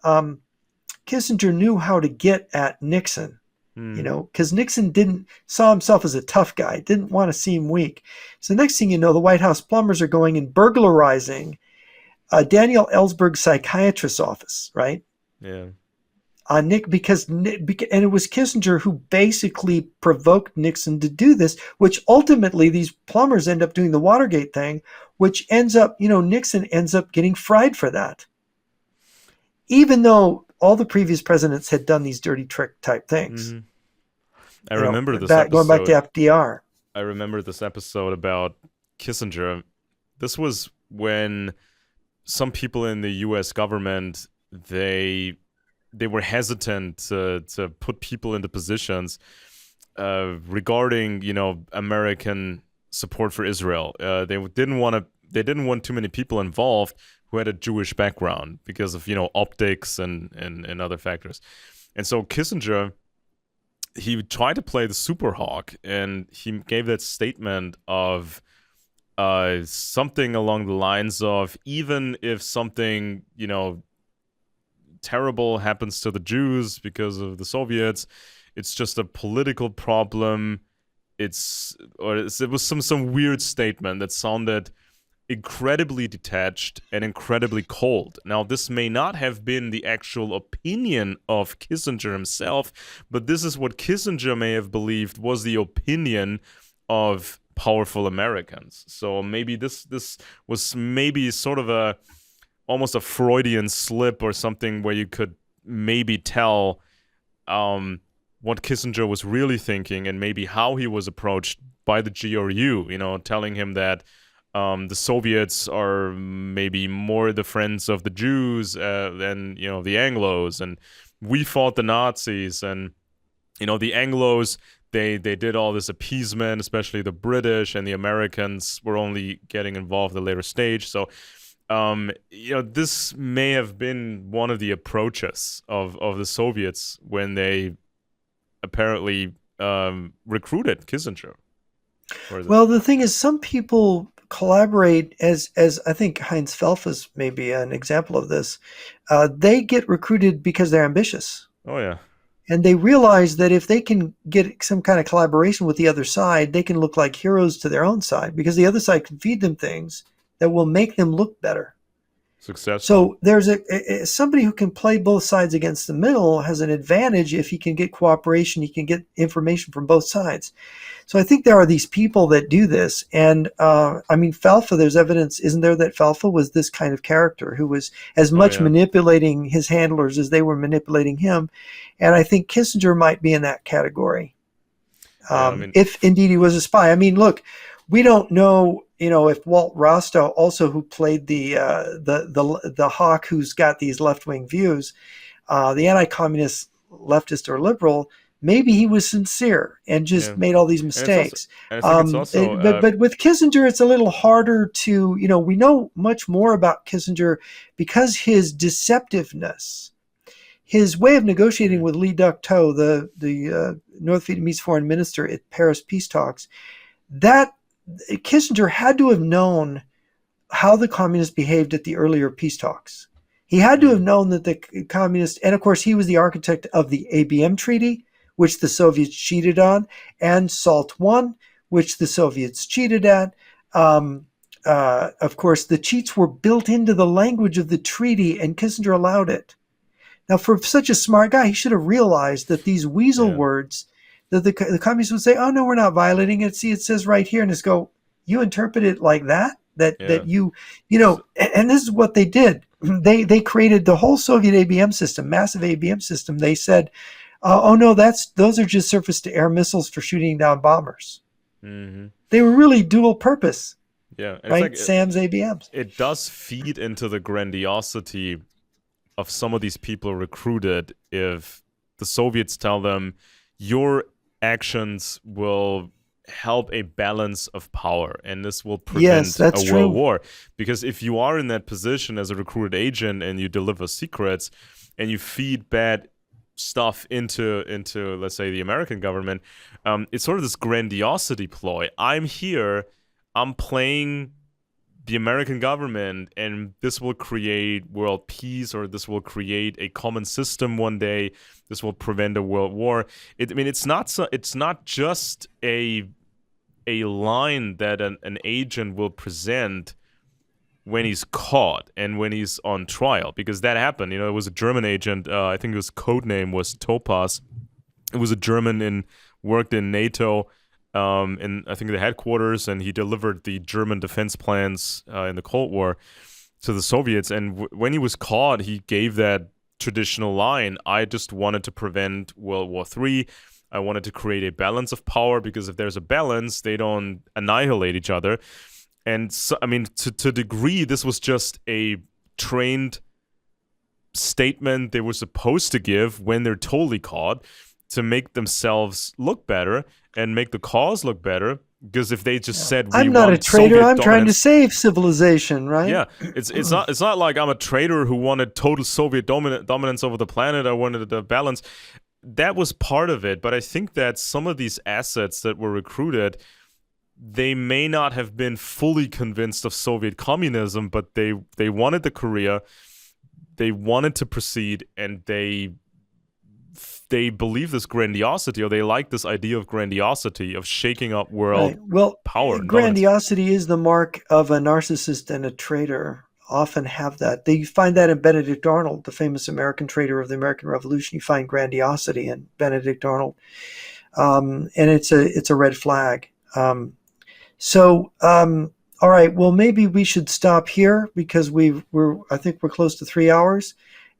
Kissinger knew how to get at Nixon, because Nixon saw himself as a tough guy, didn't want to seem weak. So next thing you know, the White House plumbers are going and burglarizing Daniel Ellsberg's psychiatrist's office, right? Yeah. And it was Kissinger who basically provoked Nixon to do this, which ultimately these plumbers end up doing the Watergate thing, which ends up, Nixon ends up getting fried for that. Even though all the previous presidents had done these dirty trick type things. Mm-hmm. I remember this episode. Going back to FDR. I remember this episode about Kissinger. This was when some people in the U.S. government, they were hesitant to put people into positions regarding, American support for Israel. They didn't want too many people involved who had a Jewish background because of, optics and other factors. And so Kissinger, he tried to play the super hawk, and he gave that statement of something along the lines of, even if something, terrible happens to the Jews because of the Soviets, it's just a political problem. It was some weird statement that sounded incredibly detached and incredibly cold. Now, this may not have been the actual opinion of Kissinger himself, but this is what Kissinger may have believed was the opinion of powerful Americans. So maybe this was maybe sort of almost a Freudian slip or something where you could maybe tell what Kissinger was really thinking and maybe how he was approached by the GRU, telling him that the Soviets are maybe more the friends of the Jews than, the Anglos. And we fought the Nazis. And, the Anglos, they did all this appeasement, especially the British, and the Americans were only getting involved at a later stage. So, this may have been one of the approaches of the Soviets when they apparently recruited Kissinger. Well, the thing is, some people collaborate, as I think Heinz Felfus may be an example of this. They get recruited because they're ambitious. Oh, yeah. And they realize that if they can get some kind of collaboration with the other side, they can look like heroes to their own side, because the other side can feed them things that will make them look better. Successful. So there's somebody who can play both sides against the middle has an advantage if he can get cooperation, he can get information from both sides. So I think there are these people that do this. And Felfa, there's evidence, isn't there, that Felfa was this kind of character who was as much manipulating his handlers as they were manipulating him. And I think Kissinger might be in that category. If indeed he was a spy. Look, we don't know, if Walt Rostow, also who played the hawk who's got these left-wing views, the anti-communist leftist or liberal, maybe he was sincere and just made all these mistakes. But with Kissinger, it's a little harder to, we know much more about Kissinger because his deceptiveness, his way of negotiating with Lee Duc-Tho, the North Vietnamese foreign minister at Paris peace talks, that Kissinger had to have known how the communists behaved at the earlier peace talks. He had to have known that the communists, and of course he was the architect of the ABM Treaty, which the Soviets cheated on, and SALT I, which the Soviets cheated at. Of course, the cheats were built into the language of the treaty, and Kissinger allowed it. Now, for such a smart guy, he should have realized that these weasel words, that the communists would say, "Oh no, we're not violating it. See, it says right here," and just go, "You interpret it like that? That you know?" And this is what they did. They created the whole Soviet ABM system, massive ABM system. They said, "Oh no, those are just surface-to-air missiles for shooting down bombers." Mm-hmm. They were really dual purpose. Yeah, right. Like Sam's ABMs. It does feed into the grandiosity of some of these people recruited. If the Soviets tell them your actions will help a balance of power and this will prevent a world war, because if you are in that position as a recruited agent and you deliver secrets and you feed bad stuff into let's say the American government, it's sort of this grandiosity ploy. I'm here, I'm playing the American government, and this will create world peace, or this will create a common system one day. This will prevent a world war. It's not just a line that an agent will present when he's caught and when he's on trial, because that happened. It was a German agent. I think his code name was Topaz. It was a German worked in NATO. In I think the headquarters, and he delivered the German defense plans in the Cold War to the Soviets. And when he was caught, he gave that traditional line: "I just wanted to prevent World War III. I wanted to create a balance of power, because if there's a balance, they don't annihilate each other." And so, to a degree, this was just a trained statement they were supposed to give when they're totally caught, to make themselves look better and make the cause look better. Because if they just said, "I'm not a traitor, I'm trying to save civilization," right? Yeah, it's not like I'm a traitor who wanted total Soviet dominance over the planet. I wanted the balance. That was part of it, but I think that some of these assets that were recruited, they may not have been fully convinced of Soviet communism, but they wanted the Korea, they wanted to proceed, and they believe this grandiosity, or they like this idea of grandiosity, of shaking up world power. Grandiosity is the mark of a narcissist and a traitor. Often have that. They find that in Benedict Arnold, the famous American traitor of the American Revolution. You find grandiosity in Benedict Arnold, and it's a red flag. All right. Well, maybe we should stop here, because I think we're close to 3 hours,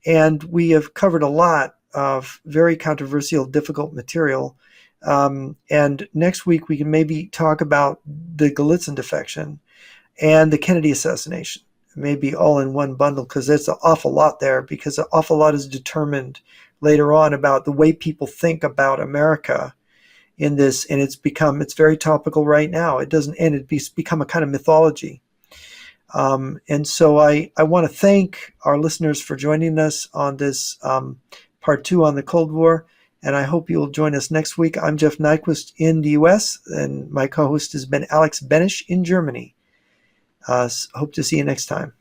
and we have covered a lot of very controversial, difficult material. And next week we can maybe talk about the Golitsyn defection and the Kennedy assassination, maybe all in one bundle, because there's an awful lot there, because an awful lot is determined later on about the way people think about America in this, and it's very topical right now. It doesn't end. It's become a kind of mythology. And so I want to thank our listeners for joining us on this part 2 on the Cold War, and I hope you'll join us next week. I'm Jeff Nyquist in the U.S., and my co-host has been Alex Benesch in Germany. Hope to see you next time.